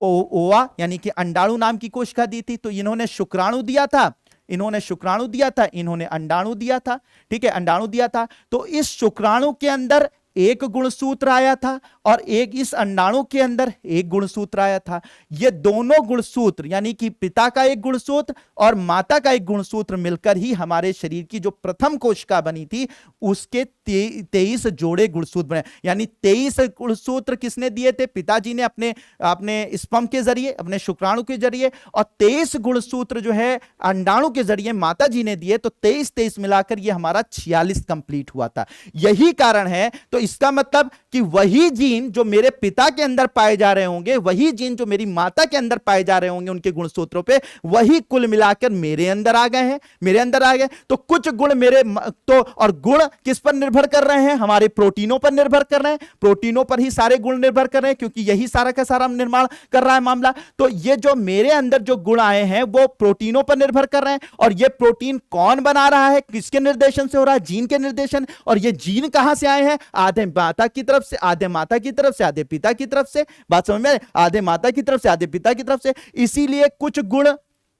ओवा यानी कि अंडाणु नाम की कोशिका दी थी। तो इन्होंने शुक्राणु दिया था, इन्होंने शुक्राणु दिया था, इन्होंने अंडाणु दिया था, ठीक है, अंडाणु दिया था। तो इस शुक्राणु के अंदर एक गुणसूत्र आया था और एक इस अंडाणु के अंदर एक गुणसूत्र आया था। ये दोनों गुणसूत्र यानी कि पिता का एक गुणसूत्र और माता का एक गुणसूत्र मिलकर ही हमारे शरीर की जो प्रथम कोशिका बनी थी उसके 23 जोड़े गुणसूत्र बने। यानी 23 गुणसूत्र किसने दिए थे? पिताजी ने अपने स्पर्म के जरिए, अपने शुक्राणु के जरिए, और 23 गुणसूत्र जो है अंडाणु के जरिए माताजी ने दिए। तो 23 मिलाकर ये हमारा 46 कंप्लीट हुआ था। यही कारण है, तो इसका मतलब कि वही जीन जो मेरे पिता के अंदर पाए जा रहे होंगे, वही जीन जो मेरी माता के अंदर पाए जा रहे होंगे उनके गुणसूत्रों पे, वही कुल मिलाकर मेरे अंदर आ गए हैं, मेरे अंदर आ गए। तो कुछ गुण मेरे तो, और गुण किस पर निर्भर कर रहे हैं? हमारे प्रोटीनों पर निर्भर कर रहे हैं। प्रोटीनों पर ही सारे गुण निर्भर कर रहे हैं, क्योंकि यही सारा का सारा निर्माण कर रहा है मामला। तो ये जो मेरे अंदर जो गुण आए हैं वो प्रोटीनों पर निर्भर कर रहे हैं। और ये प्रोटीन कौन बना रहा है, किसके निर्देशन से हो रहा है? जीन के निर्देशन। और ये जीन कहां से आए हैं? आधे माता की तरफ से, आधे माता की तरफ से, आधे पिता की तरफ से। बात समझ में? आधे माता की तरफ से, आधे पिता की तरफ से। इसीलिए कुछ गुण,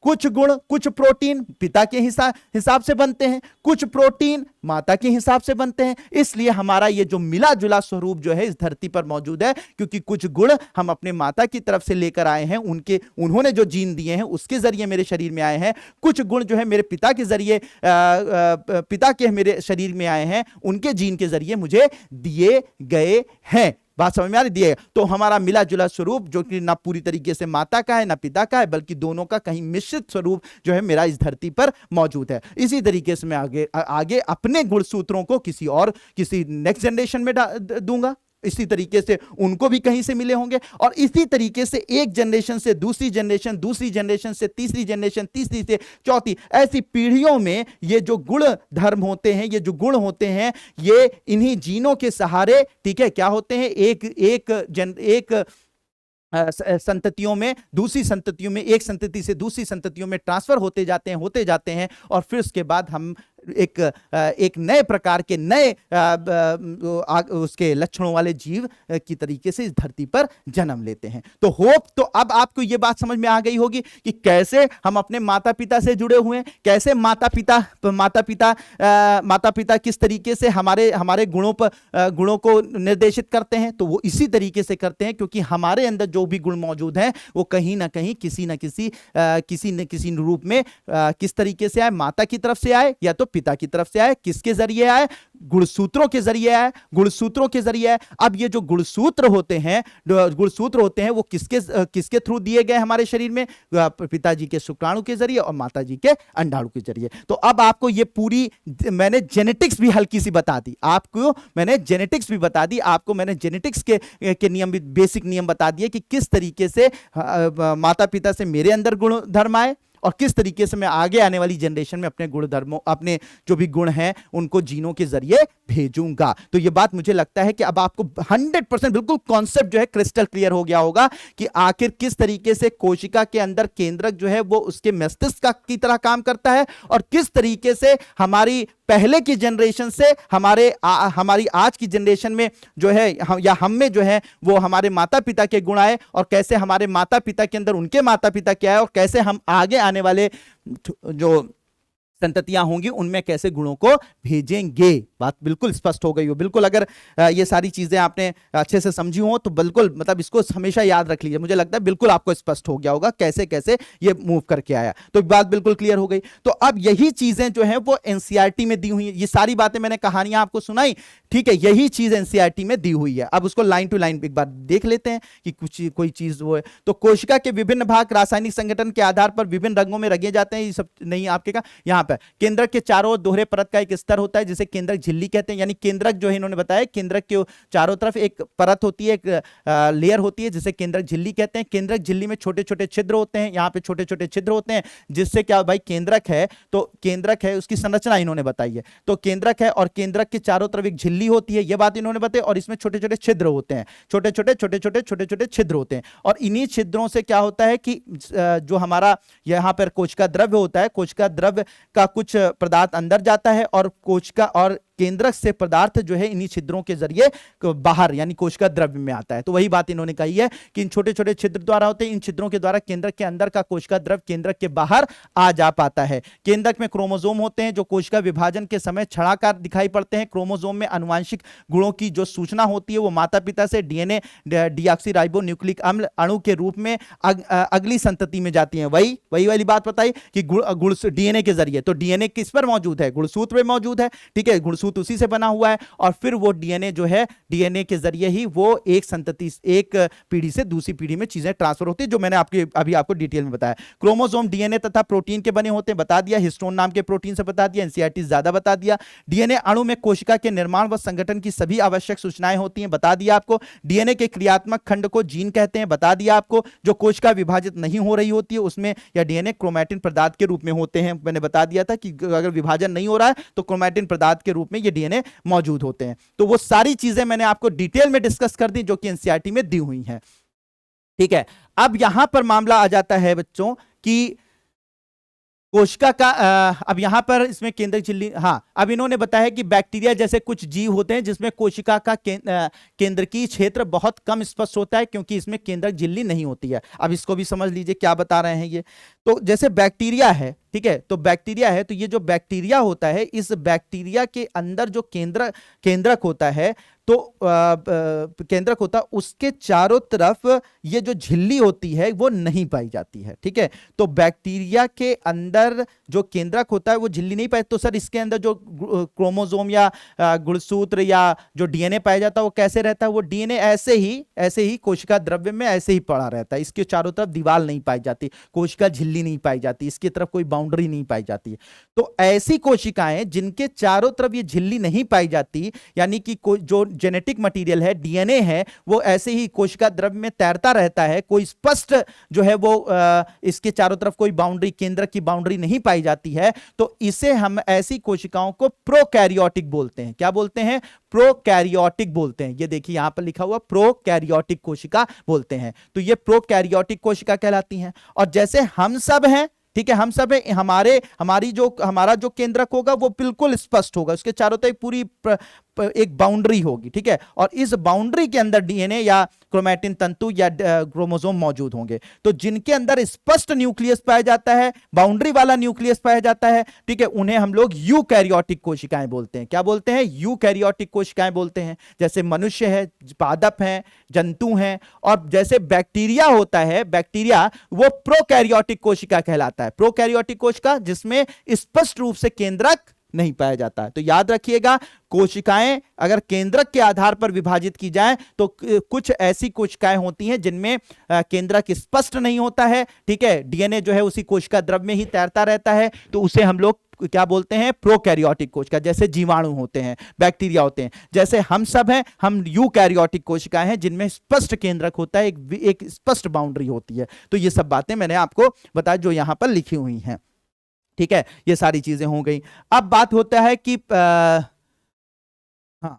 कुछ प्रोटीन पिता के हिसाब से बनते हैं, कुछ प्रोटीन माता के हिसाब से बनते हैं। इसलिए हमारा ये जो मिला जुला स्वरूप जो है इस धरती पर मौजूद है, क्योंकि कुछ गुण हम अपने माता की तरफ से लेकर आए हैं, उन्होंने जो जीन दिए हैं उसके जरिए मेरे शरीर में आए हैं। कुछ गुण जो है मेरे पिता के जरिए, पिता के मेरे शरीर में आए हैं, उनके जीन के जरिए मुझे दिए गए हैं। बात समझ में आ रही? दिए। तो हमारा मिला जुला स्वरूप जो कि ना पूरी तरीके से माता का है ना पिता का है, बल्कि दोनों का कहीं मिश्रित स्वरूप जो है मेरा इस धरती पर मौजूद है। इसी तरीके से मैं आगे अपने गुणसूत्रों को किसी नेक्स्ट जनरेशन में दूंगा। इसी तरीके से उनको भी कहीं से मिले होंगे, और इसी तरीके से एक जनरेशन से दूसरी जनरेशन, दूसरी जनरेशन से तीसरी जनरेशन, तीसरी से चौथी, ऐसी पीढ़ियों में ये जो गुण धर्म होते हैं, ये जो गुण होते हैं, ये इन्हीं जीनों के सहारे, ठीक है, क्या होते हैं, एक संततियों में, दूसरी संततियों में, एक संतति से दूसरी संततियों में ट्रांसफर होते जाते हैं। और फिर उसके बाद हम एक नए प्रकार के नए उसके लक्षणों वाले जीव की तरीके से इस धरती पर जन्म लेते हैं। तो होप, तो अब आपको यह बात समझ में आ गई होगी कि कैसे हम अपने माता पिता से जुड़े हुए हैं, कैसे माता पिता किस तरीके से हमारे गुणों को निर्देशित करते हैं। तो वो इसी तरीके से करते हैं, क्योंकि हमारे अंदर जो भी गुण मौजूद हैं वो कहीं ना कहीं किसी न किसी रूप में किस तरीके से आए, माता की तरफ से आए या तो पिता की तरफ से आए। किसके जरिए आए? गुणसूत्रों के जरिए आए, गुणसूत्रों के जरिए आए। अब ये जो गुणसूत्र होते हैं वो किसके थ्रू दिए गए हमारे शरीर में? पिताजी के शुक्राणु के जरिए और माताजी के अंडाणु के जरिए। तो अब आपको ये पूरी, मैंने जेनेटिक्स भी हल्की सी बता दी, आपको मैंने जेनेटिक्स भी बता दी, आपको मैंने जेनेटिक्स के नियम भी, बेसिक नियम बता दिए कि किस तरीके से माता पिता से मेरे अंदर गुण धर्म आए और किस तरीके से मैं आगे आने वाली जनरेशन में अपने गुण धर्मों, अपने जो भी गुण हैं उनको जीनों के जरिए भेजूंगा। तो ये बात मुझे लगता है कि अब आपको 100% बिल्कुल कॉन्सेप्ट जो है क्रिस्टल क्लियर हो गया होगा कि आखिर किस तरीके से कोशिका के अंदर केंद्रक जो है वो उसके मस्तिष्क की तरह काम करता है, और किस तरीके से हमारी पहले की जनरेशन से हमारी आज की जनरेशन में जो है हम में जो है वो हमारे माता पिता के गुण आए, और कैसे हमारे माता पिता के अंदर उनके माता पिता के आए, और कैसे हम आगे आने वाले जो संततियां होंगी उनमें कैसे गुणों को भेजेंगे। बात बिल्कुल स्पष्ट हो गई हो। बिल्कुल, अगर ये सारी चीजें आपने अच्छे से समझी हो तो बिल्कुल, मतलब इसको हमेशा याद रख लीजिए। मुझे लगता है बिल्कुल आपको स्पष्ट हो गया होगा कैसे कैसे ये मूव करके आया। तो बात बिल्कुल क्लियर हो गई। तो अब यही चीजें जो है वो एनसीईआरटी में दी हुई है। ये सारी बातें मैंने कहानियां आपको सुनाई, ठीक है, यही चीज एनसीईआरटी में दी हुई है। अब उसको लाइन टू लाइन एक बार देख लेते हैं कि कोई चीज वो है। तो कोशिका के विभिन्न भाग रासायनिक संगठन के आधार पर विभिन्न रंगों में रंगे जाते हैं। ये सब नहीं आपके का यहाँ पर केंद्रक के चारों ओर दोहरे परत का एक स्तर होता है जिसे केंद्रक झिल्ली कहते हैं। यानी केंद्रक जो है, इन्होंने बताया, केंद्रक के चारों तरफ एक परत होती है, एक लेयर होती है जिसे केंद्रक झिल्ली कहते हैं। केंद्रक झिल्ली में छोटे छोटे छिद्र होते हैं, यहाँ पे छोटे छोटे छिद्र होते हैं, जिससे क्या भाई केंद्रक है, तो केंद्रक है उसकी संरचना इन्होंने बताई है। तो केंद्रक है और केंद्रक के चारों तरफ एक झिल्ली होती है, यह बात इन्होंने बताई, और इसमें छोटे छोटे छिद्र होते हैं, छोटे छोटे छिद्र होते हैं। और इन्हीं छिद्रों से क्या होता है कि जो हमारा यहाँ पर कोशिका द्रव्य होता है, कोशिका द्रव्य का कुछ पदार्थ अंदर जाता है और कोशिका और केंद्रक से पदार्थ जो है इन्हीं छिद्रों के जरिए बाहर यानी कोशिका द्रव्य में आता है। तो वही बात इन्होंने कही है कि इन छोटे छोटे छिद्र द्वारा होते हैं, इन छिद्रों के द्वारा केंद्रक के अंदर का कोशिका द्रव्य केंद्रक के बाहर आ जा पाता है। केंद्रक में क्रोमोसोम होते हैं जो कोशिका विभाजन के समय छड़ाकार दिखाई पड़ते हैं। क्रोमोसोम में आनुवांशिक गुणों की जो सूचना होती है वो माता पिता से डीएनए डीऑक्सीराइबो न्यूक्लिक अम्ल अणु के रूप में अगली संतति में जाती है। वही वाली बात बताई कि गुण डीएनए के जरिए। तो डीएनए किस पर मौजूद है? गुणसूत्र में मौजूद है, ठीक है, गुणसूत्र उसी से बना हुआ है और फिर वो डीएनए जो है डीएनए के जरिए ही वो एक संतति एक पीढ़ी से दूसरी पीढ़ी में चीजें ट्रांसफर होती है, जो मैंने अभी आपको डिटेल में बताया। क्रोमोसोम डीएनए तथा प्रोटीन के बने होते हैं, बता दिया। हिस्टोन नाम के प्रोटीन से बता दिया, एनसीईआरटी ज्यादा बता दिया। डीएनए अणु में कोशिका के निर्माण व संगठन की सभी आवश्यक सूचनाएं होती हैं, बता दिया आपको। डीएनए के क्रियात्मक खंड को जीन कहते हैं, बता दिया आपको। जो कोशिका विभाजित नहीं हो रही होती है उसमें या डीएनए क्रोमैटिन पदार्थ के रूप में होते हैं। मैंने बता दिया था कि अगर विभाजन नहीं हो रहा है तो क्रोमैटिन पदार्थ के रूप में ये डीएनए मौजूद होते हैं। तो वो सारी चीजें मैंने आपको डिटेल में डिस्कस कर दी जो कि एनसीईआरटी में दी हुई हैं, ठीक है। अब यहां पर मामला आ जाता है बच्चों कि कोशिका का अब यहां पर इसमें केंद्रक झिल्ली, हाँ, अब इन्होंने बताया कि बैक्टीरिया जैसे कुछ जीव होते हैं जिसमें कोशिका का केंद्रकीय क्षेत्र बहुत कम स्पष्ट होता है क्योंकि इसमें केंद्रक झिल्ली नहीं होती है। अब इसको भी समझ लीजिए क्या बता रहे हैं ये। तो जैसे बैक्टीरिया है, ठीक है, तो बैक्टीरिया है, तो ये जो बैक्टीरिया होता है इस बैक्टीरिया के अंदर जो केंद्रक होता है, तो केंद्रक होता उसके चारों तरफ ये जो झिल्ली होती है वो नहीं पाई जाती है, ठीक है। तो बैक्टीरिया के अंदर जो केंद्रक होता है वो झिल्ली नहीं पाई, तो सर इसके अंदर जो क्रोमोसोम या गुणसूत्र या जो डीएनए पाया जाता है वो कैसे रहता है? वो डीएनए ऐसे ही कोशिका द्रव्य में ऐसे ही पड़ा रहता है। इसके चारों तरफ दीवार नहीं पाई जाती, कोशिका झिल्ली नहीं पाई जाती, इसकी तरफ कोई बाउंड्री नहीं पाई जाती। तो ऐसी कोशिकाएं जिनके चारों तरफ ये झिल्ली नहीं पाई जाती, यानी कि जो जेनेटिक मटेरियल है, डीएनए है, वो ऐसे ही कोशिका द्रव्य में तैरता रहता है, कोई स्पष्ट जो है वो इसके चारों तरफ कोई बाउंड्री, केंद्रक की बाउंड्री नहीं पाई जाती है, तो इसे हम ऐसी कोशिकाओं को प्रोकैरियोटिक बोलते हैं। क्या बोलते हैं? प्रोकैरियोटिक बोलते हैं। ये देखिए यहां पर लिखा हुआ प्रोकैरियोटिक कोशिका बोलते हैं। तो ये प्रोकैरियोटिक कोशिका कहलाती हैं। और जैसे हम सब हैं, ठीक है, हम सब है, हमारा जो केंद्रक होगा वो बिल्कुल स्पष्ट होगा, उसके चारों तरफ पूरी एक बाउंड्री होगी, ठीक है, और इस बाउंड्री के अंदर डीएनए या क्रोमैटिन तंतु या क्रोमोसोम मौजूद होंगे। तो जिनके अंदर स्पष्ट न्यूक्लियस पाया जाता है, बाउंड्री वाला न्यूक्लियस पाया जाता है, ठीक है, उन्हें हम लोग यूकैरियोटिक कोशिकाएं बोलते हैं। क्या बोलते हैं? यूकैरियोटिक कोशिकाएं बोलते हैं। जैसे मनुष्य है, पादप हैं, जंतु हैं। और जैसे बैक्टीरिया होता है, बैक्टीरिया वो प्रोकैरियोटिक कोशिका कहलाता है। प्रोकैरियोटिक कोशिका जिसमें स्पष्ट रूप से केंद्रक नहीं पाया जाता है। तो याद रखिएगा, कोशिकाएं अगर केंद्रक के आधार पर विभाजित की जाए तो कुछ ऐसी कोशिकाएं होती हैं जिनमें केंद्रक स्पष्ट नहीं होता है, ठीक है, डीएनए जो है उसी कोशिका द्रव्य में ही तैरता रहता है, तो उसे हम लोग क्या बोलते हैं? प्रोकैरियोटिक कोशिका। जैसे जीवाणु होते हैं, बैक्टीरिया होते हैं। जैसे हम सब हैं, हम यूकैरियोटिक कोशिकाएं हैं जिनमें स्पष्ट केंद्रक होता है, एक स्पष्ट बाउंड्री होती है। तो ये सब बातें मैंने आपको बताया जो यहां पर लिखी हुई हैं, ठीक है, ये सारी चीजें हो गई। अब बात होता है कि हाँ,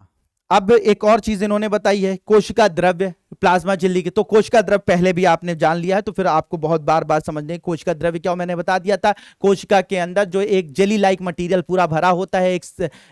अब एक और चीज इन्होंने बताई है, कोशिका द्रव्य, प्लाज्मा झिल्ली की। तो कोशिका द्रव्य पहले भी आपने जान लिया है, तो फिर आपको बहुत बार बार समझने कोशिका द्रव्य क्या, मैंने बता दिया था। कोशिका के अंदर जो एक जेली लाइक मटेरियल पूरा भरा होता है,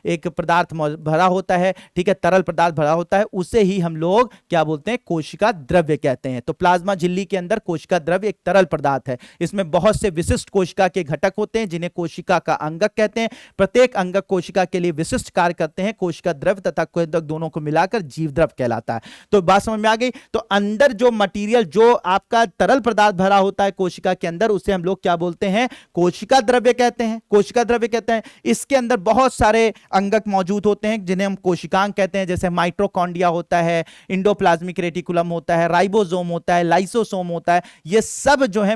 एक पदार्थ भरा होता है, ठीक है, तरल पदार्थ भरा होता है, उसे ही हम लोग क्या बोलते हैं? कोशिका द्रव्य कहते हैं। तो प्लाज्मा झिल्ली के अंदर कोशिका द्रव्य एक तरल पदार्थ है। इसमें बहुत से विशिष्ट कोशिका के घटक होते हैं जिन्हें कोशिका का अंगक कहते हैं। प्रत्येक अंगक कोशिका के लिए विशिष्ट कार्य करते हैं। कोशिका द्रव्य तथा केंद्रक दोनों को मिलाकर जीव द्रव्य कहलाता है। तो बात समझ में आ गई? तो अंदर जो मटेरियल, जो आपका तरल पदार्थ भरा होता है कोशिका के अंदर, उसे हम लोग क्या बोलते हैं? कोशिका द्रव्य कहते हैं। कोशिका द्रव्य कहते हैं। इसके अंदर बहुत सारे अंगक मौजूद होते हैं जिन्हें हम कोशिकांग कहते हैं। जैसे माइटोकॉन्ड्रिया होता है, इंडोप्लाज्मिक रेटिकुलम होता है, राइबोसोम होता है, लाइसोसोम होता है। ये सब जो है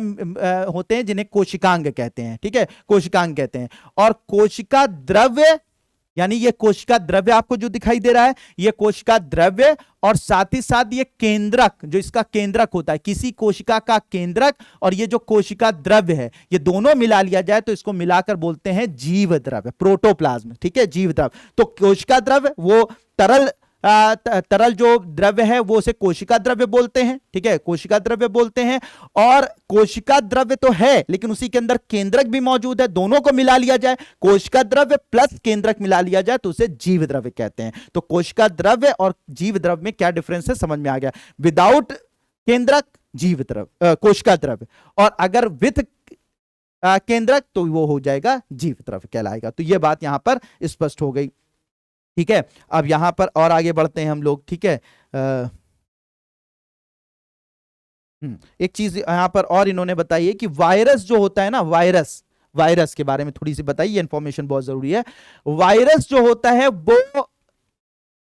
होते हैं जिन्हें कोशिकांग कहते हैं, ठीक है, कोशिकांग कहते हैं। और कोशिका द्रव्य यानी ये कोशिका द्रव्य आपको जो दिखाई दे रहा है, ये कोशिका द्रव्य और साथ ही साथ ये केंद्रक, जो इसका केंद्रक होता है, किसी कोशिका का केंद्रक और ये जो कोशिका द्रव्य है, ये दोनों मिला लिया जाए तो इसको मिलाकर बोलते हैं जीव द्रव्य, प्रोटोप्लाज्म, ठीक है, जीव द्रव्य। तो कोशिका द्रव्य वो तरल तरल जो द्रव्य है वो उसे कोशिका द्रव्य बोलते हैं, ठीक है, कोशिका द्रव्य बोलते हैं। और कोशिका द्रव्य तो है लेकिन उसी के अंदर केंद्रक भी मौजूद है, दोनों को मिला लिया जाए, कोशिका द्रव्य प्लस केंद्रक मिला लिया जाए तो उसे जीव द्रव्य कहते हैं। तो कोशिका द्रव्य और जीव द्रव्य में क्या डिफरेंस है समझ में आ गया। विदाउट केंद्रक जीव द्रव्य कोशिका द्रव्य, और अगर विथ केंद्रक तो वो हो जाएगा जीव द्रव्य कहलाएगा। तो ये बात यहां पर स्पष्ट हो गई, ठीक है। अब यहां पर और आगे बढ़ते हैं हम लोग, ठीक है। एक चीज यहां पर और इन्होंने बताई है कि वायरस जो होता है ना, वायरस के बारे में थोड़ी सी बताइए, इंफॉर्मेशन बहुत जरूरी है। वायरस जो होता है वो,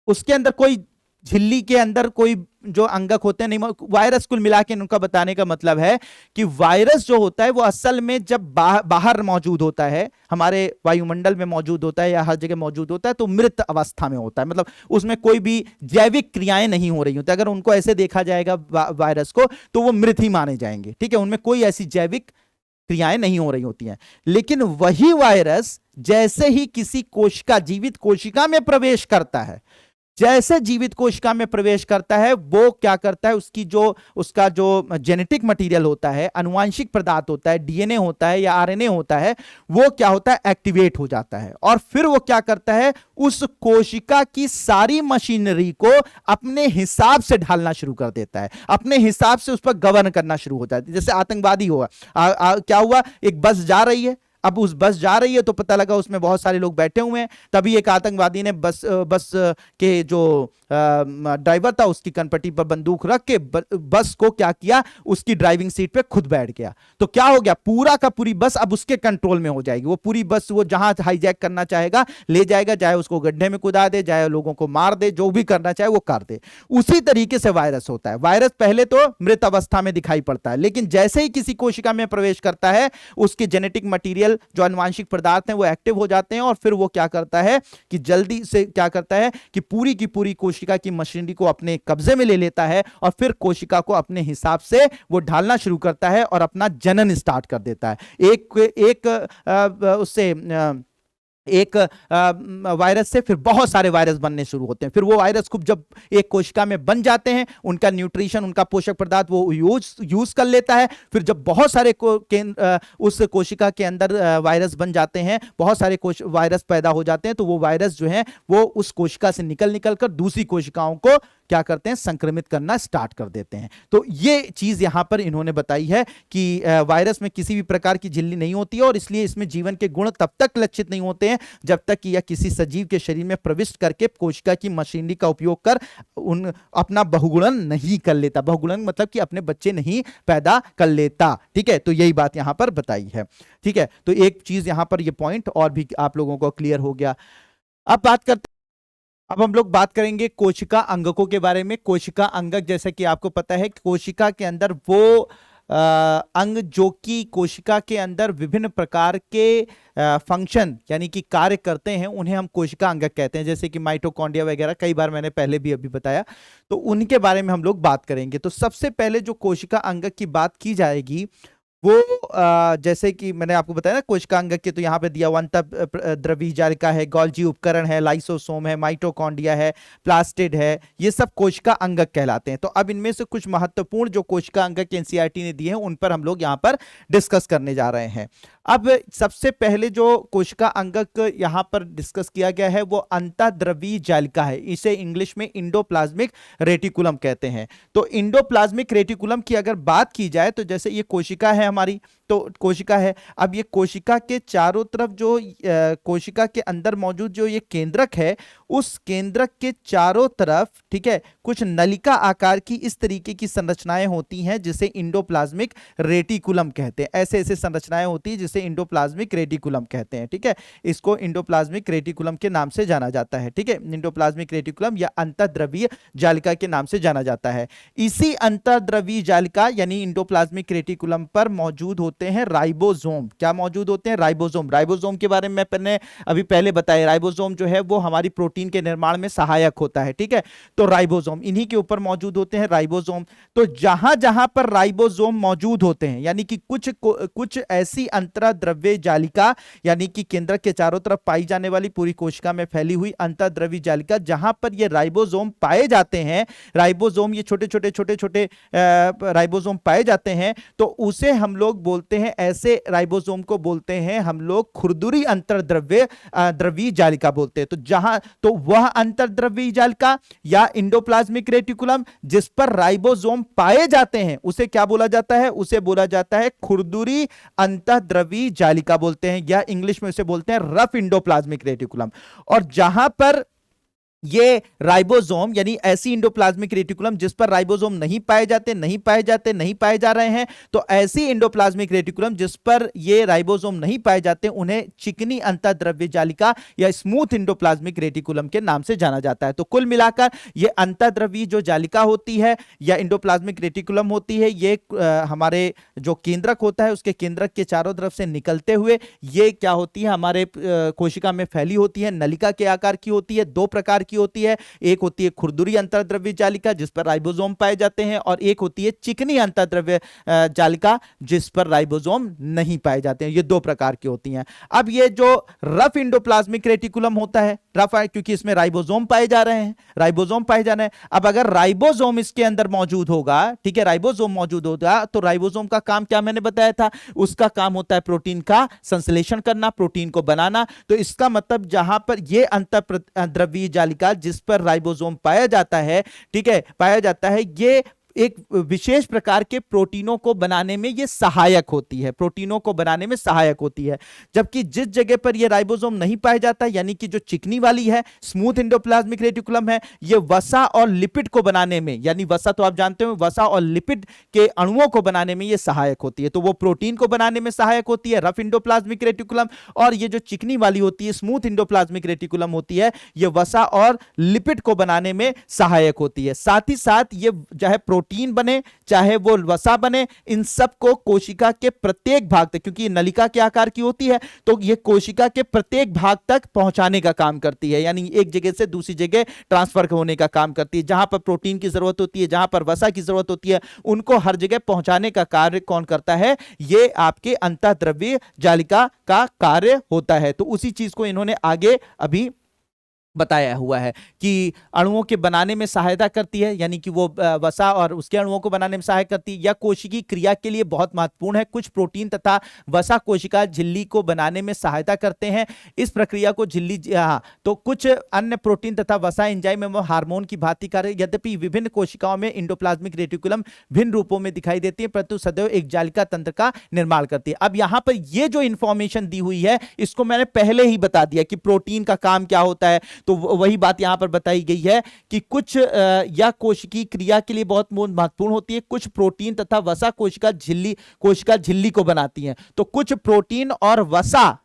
उसके अंदर कोई झिल्ली के अंदर कोई जो अंगक होते हैं नहीं, वायरस कुल मिला के उनका बताने का मतलब है कि वायरस जो होता है वो असल में जब बाहर मौजूद होता है, हमारे वायुमंडल में मौजूद होता है या हर जगह मौजूद होता है, तो मृत अवस्था में होता है, मतलब उसमें कोई भी जैविक क्रियाएं नहीं हो रही होती। अगर उनको ऐसे देखा जाएगा वायरस को तो वो मृत ही माने जाएंगे, ठीक है, उनमें कोई ऐसी जैविक क्रियाएं नहीं हो रही होती हैं। लेकिन वही वायरस जैसे ही किसी कोशिका, जीवित कोशिका में प्रवेश करता है, जैसे जीवित कोशिका में प्रवेश करता है वो क्या करता है, उसका जो जेनेटिक मटेरियल होता है, आनुवांशिक पदार्थ होता है, डीएनए होता है या आरएनए होता है, वो क्या होता है, एक्टिवेट हो जाता है। और फिर वो क्या करता है, उस कोशिका की सारी मशीनरी को अपने हिसाब से ढालना शुरू कर देता है, अपने हिसाब से उस पर गवर्न करना शुरू हो जाता है। जैसे आतंकवादी हुआ, क्या हुआ, एक बस जा रही है, अब उस बस जा रही है तो पता लगा उसमें बहुत सारे लोग बैठे हुए हैं, तभी एक आतंकवादी ने बस के जो ड्राइवर था उसकी कनपट्टी पर बंदूक रख के बस को क्या किया, उसकी ड्राइविंग सीट पे खुद बैठ गया। तो क्या हो गया, पूरा का पूरी बस अब उसके कंट्रोल में हो जाएगी। वो पूरी बस वो जहां हाईजैक करना चाहेगा ले जाएगा, चाहे उसको गड्ढे में कुदा दे, चाहे लोगों को मार दे, जो भी करना चाहे वो कर दे। उसी तरीके से वायरस होता है। वायरस पहले तो मृत अवस्था में दिखाई पड़ता है, लेकिन जैसे ही किसी कोशिका में प्रवेश करता है उसके जेनेटिक मटीरियल जो आनुवांशिक पदार्थ हैं वो एक्टिव हो जाते हैं, और फिर वो क्या करता है कि जल्दी से क्या करता है कि पूरी की पूरी कोशिका की मशीनरी को अपने कब्जे में ले लेता है, और फिर कोशिका को अपने हिसाब से वो ढालना शुरू करता है और अपना जनन स्टार्ट कर देता है। एक वायरस से फिर बहुत सारे वायरस बनने शुरू होते हैं। फिर वो वायरस खूब जब एक कोशिका में बन जाते हैं, उनका न्यूट्रिशन, उनका पोषक पदार्थ वो यूज कर लेता है। फिर जब बहुत सारे उस कोशिका के अंदर वायरस बन जाते हैं, बहुत सारे वायरस पैदा हो जाते हैं, तो वो वायरस जो है वो उस कोशिका से निकल कर दूसरी कोशिकाओं को क्या करते हैं, संक्रमित करना स्टार्ट कर देते हैं। तो ये चीज यहां पर इन्होंने बताई है कि वायरस में किसी भी प्रकार की झिल्ली नहीं होती है, और इसलिए इसमें जीवन के गुण तब तक लक्षित नहीं होते हैं जब तक कि यह किसी सजीव के शरीर में प्रविष्ट करके कोशिका की मशीनरी का उपयोग कर अपना बहुगुणन नहीं कर लेता। बहुगुणन मतलब कि अपने बच्चे नहीं पैदा कर लेता, ठीक है। तो यही बात यहां पर बताई है, ठीक है। तो एक चीज यहां पर ये पॉइंट और भी आप लोगों को क्लियर हो गया। अब हम लोग बात करेंगे कोशिका अंगकों के बारे में। कोशिका अंगक, जैसे कि आपको पता है कि कोशिका के अंदर वो अंग जो कि कोशिका के अंदर विभिन्न प्रकार के फंक्शन यानी कि कार्य करते हैं, उन्हें हम कोशिका अंगक कहते हैं। जैसे कि माइटोकॉन्ड्रिया वगैरह, कई बार मैंने पहले भी अभी बताया, तो उनके बारे में हम लोग बात करेंगे। तो सबसे पहले जो कोशिका अंगक की बात की जाएगी वो जैसे कि मैंने आपको बताया ना, कोशिका अंगक के तो यहाँ पे दिया हुआ अंतःद्रवी जालिका है, गोल्जी उपकरण है, लाइसोसोम है, माइटोकॉन्ड्रिया है, प्लास्टिड है, ये सब कोशिका अंगक कहलाते हैं। तो अब इनमें से कुछ महत्वपूर्ण जो कोशिका अंगक एनसीईआरटी ने दिए हैं उन पर हम लोग यहाँ पर डिस्कस करने जा रहे हैं। अब सबसे पहले जो कोशिका अंगक यहां पर डिस्कस किया गया है वो अंतःद्रवी जालिका है। इसे इंग्लिश में इंडोप्लाज्मिक रेटिकुलम कहते हैं। तो इंडोप्लाज्मिक रेटिकुलम की अगर बात की जाए तो जैसे ये कोशिका है हमारी, तो कोशिका है, अब ये कोशिका के चारों तरफ जो कोशिका के अंदर मौजूद जो ये केंद्रक है, उस केंद्रक के चारों तरफ, ठीक है, कुछ नलिका आकार की इस तरीके की संरचनाएं होती हैं जिसे इंडोप्लाज्मिक रेटिकुलम कहते हैं। ऐसे ऐसे संरचनाएं होती है जिसे इंडोप्लाज्मिक रेटिकुलम कहते हैं, ठीक है। इसको इंडोप्लाज्मिक रेटिकुलम के नाम से जाना जाता है, ठीक है। इंडोप्लाज्मिक रेटिकुलम या अंतःद्रवीय जालिका के नाम से जाना जाता है। इसी अंतःद्रवीय जालिका यानी इंडोप्लाज्मिक रेटिकुलम पर मौजूद होते हैं राइबोसोम। क्या मौजूद होते हैं? राइबोसोम। राइबोसोम के बारे में मैंने अभी पहले बताया, राइबोसोम जो है वो हमारी प्रोटीन के निर्माण में सहायक होता है, ठीक है। तो राइबोसोम, इन्हीं के ऊपर मौजूद होते हैं राइबोसोम। तो जहां जहां पर राइबोसोम मौजूद होते हैं, यानी कि कुछ ऐसी अंतःद्रव्य जालिका, यानी कि केंद्रक के चारों तरफ पाई जाने वाली पूरी कोशिका में फैली हुई अंतःद्रव्य जालिका, जहां पर ये राइबोसोम पाए जाते हैं, राइबोसोम ये छोटे छोटे राइबोसोम पाए जाते हैं, तो उसे हम लोग बोलते हैं, ऐसे राइबोसोम को बोलते हैं हम लोग खुरदुरी द्रव्यीय जालिका बोलते हैं। तो वह अंतर्द्रव्यीय जालिका या इंडोप्लाज्मिक रेटिकुलम जिस पर राइबोसोम पाए जाते हैं, उसे क्या बोला जाता है? उसे बोला जाता है खुरदुरी अंतःद्रव्यीय जालिका बोलते हैं, या इंग्लिश में उसे बोलते हैं रफ इंडोप्लाज्मिक रेटिकुलम। और जहां पर ये राइबोसोम, यानी ऐसी इंडोप्लाज्मिक रेटिकुलम जिस पर राइबोसोम नहीं पाए पाए जा रहे हैं, तो ऐसी इंडोप्लाज्मिक रेटिकुलम जिस पर ये राइबोसोम नहीं पाए जाते, उन्हें चिकनी अंतःद्रव्य जालिका या स्मूथ इंडोप्लाज्मिक रेटिकुलम के नाम से जाना जाता है। तो कुल मिलाकर ये अंतःद्रव्यीय जो जालिका होती है या इंडोप्लाज्मिक रेटिकुलम होती है, ये हमारे जो केंद्रक होता है उसके केंद्रक के चारों तरफ से निकलते हुए ये क्या होती है, हमारे कोशिका में फैली होती है, नलिका के आकार की होती है, दो प्रकार की होती है। एक होती है खुरदुरी अंतर्द्रव्य जालिका जिस पर राइबोसोम पाए जाते हैं, और एक होती है चिकनी अंतर्द्रव्य जालिका जिस पर राइबोसोम नहीं पाए जाते हैं। ये दो प्रकार की होती हैं। अब ये जो रफ इंडोप्लाज्मिक रेटिकुलम होता है, रफ है क्योंकि इसमें राइबोसोम पाए जा रहे हैं, राइबोसोम पाए जा रहे हैं। अब अगर राइबोसोम इसके अंदर मौजूद होगा, ठीक है, राइबोसोम मौजूद होगा, तो राइबोसोम का काम क्या मैंने बताया था, उसका काम होता है प्रोटीन का संश्लेषण करना, प्रोटीन को बनाना। तो इसका मतलब जहां पर ये अंतःद्रव्यीय जालिका जिस पर राइबोसोम पाया जाता है, ठीक है, पाया जाता है, ये एक विशेष प्रकार के प्रोटीनों को बनाने में ये सहायक होती है, प्रोटीनों को बनाने में सहायक होती है। जबकि जिस जगह पर ये राइबोसोम नहीं पाया जाता, यानी कि जो चिकनी वाली है, स्मूथ इंडोप्लाज्मिक रेटिकुलम है, ये वसा और लिपिड को बनाने में, यानी वसा तो आप जानते हो, वसा और लिपिड के अणुओं को बनाने में ये सहायक होती है। तो वो प्रोटीन को बनाने में सहायक होती है, रफ इंडोप्लाज्मिक रेटिकुलम। और ये जो चिकनी वाली होती है, स्मूथ इंडोप्लाज्मिक रेटिकुलम होती है, ये वसा और लिपिड को बनाने में सहायक होती है। साथ ही साथ ये चाहे प्रोटीन बने चाहे वो वसा बने, इन सब को कोशिका के प्रत्येक भाग तक, क्योंकि ये नलिका के आकार की होती है, तो ये कोशिका के प्रत्येक भाग तक पहुंचाने का काम करती है, यानी एक जगह से दूसरी जगह ट्रांसफर होने का काम करती है। जहां पर प्रोटीन की जरूरत होती है, जहां पर वसा की जरूरत होती है, उनको हर जगह पहुंचाने का कार्य कौन करता है? ये आपके अंतःद्रव्यीय जालिका का कार्य होता है। तो उसी चीज को इन्होंने आगे अभी बताया हुआ है कि अणुओं के बनाने में सहायता करती है, यानी कि वो वसा और उसके अणुओं को बनाने में सहायता करती है, या कोशिकीय क्रिया के लिए बहुत महत्वपूर्ण है। कुछ प्रोटीन तथा वसा कोशिका झिल्ली को बनाने में सहायता करते हैं। इस प्रक्रिया को झिल्ली, तो कुछ अन्य प्रोटीन तथा वसा एंजाइम एवं हार्मोन की भांति कार्य, यद्यपि विभिन्न कोशिकाओं में इंडोप्लाज्मिक रेटिकुलम भिन्न रूपों में दिखाई देती है, परंतु सदैव एक जालिका तंत्र का निर्माण करती है। अब यहां पर ये जो इंफॉर्मेशन दी हुई है, इसको मैंने पहले ही बता दिया कि प्रोटीन का काम क्या होता है। तो वही बात यहां पर बताई गई है कि कुछ या कोशिकीय क्रिया के लिए बहुत महत्वपूर्ण होती है, कुछ प्रोटीन तथा वसा कोशिका झिल्ली को बनाती हैं। तो कुछ प्रोटीन और वसा,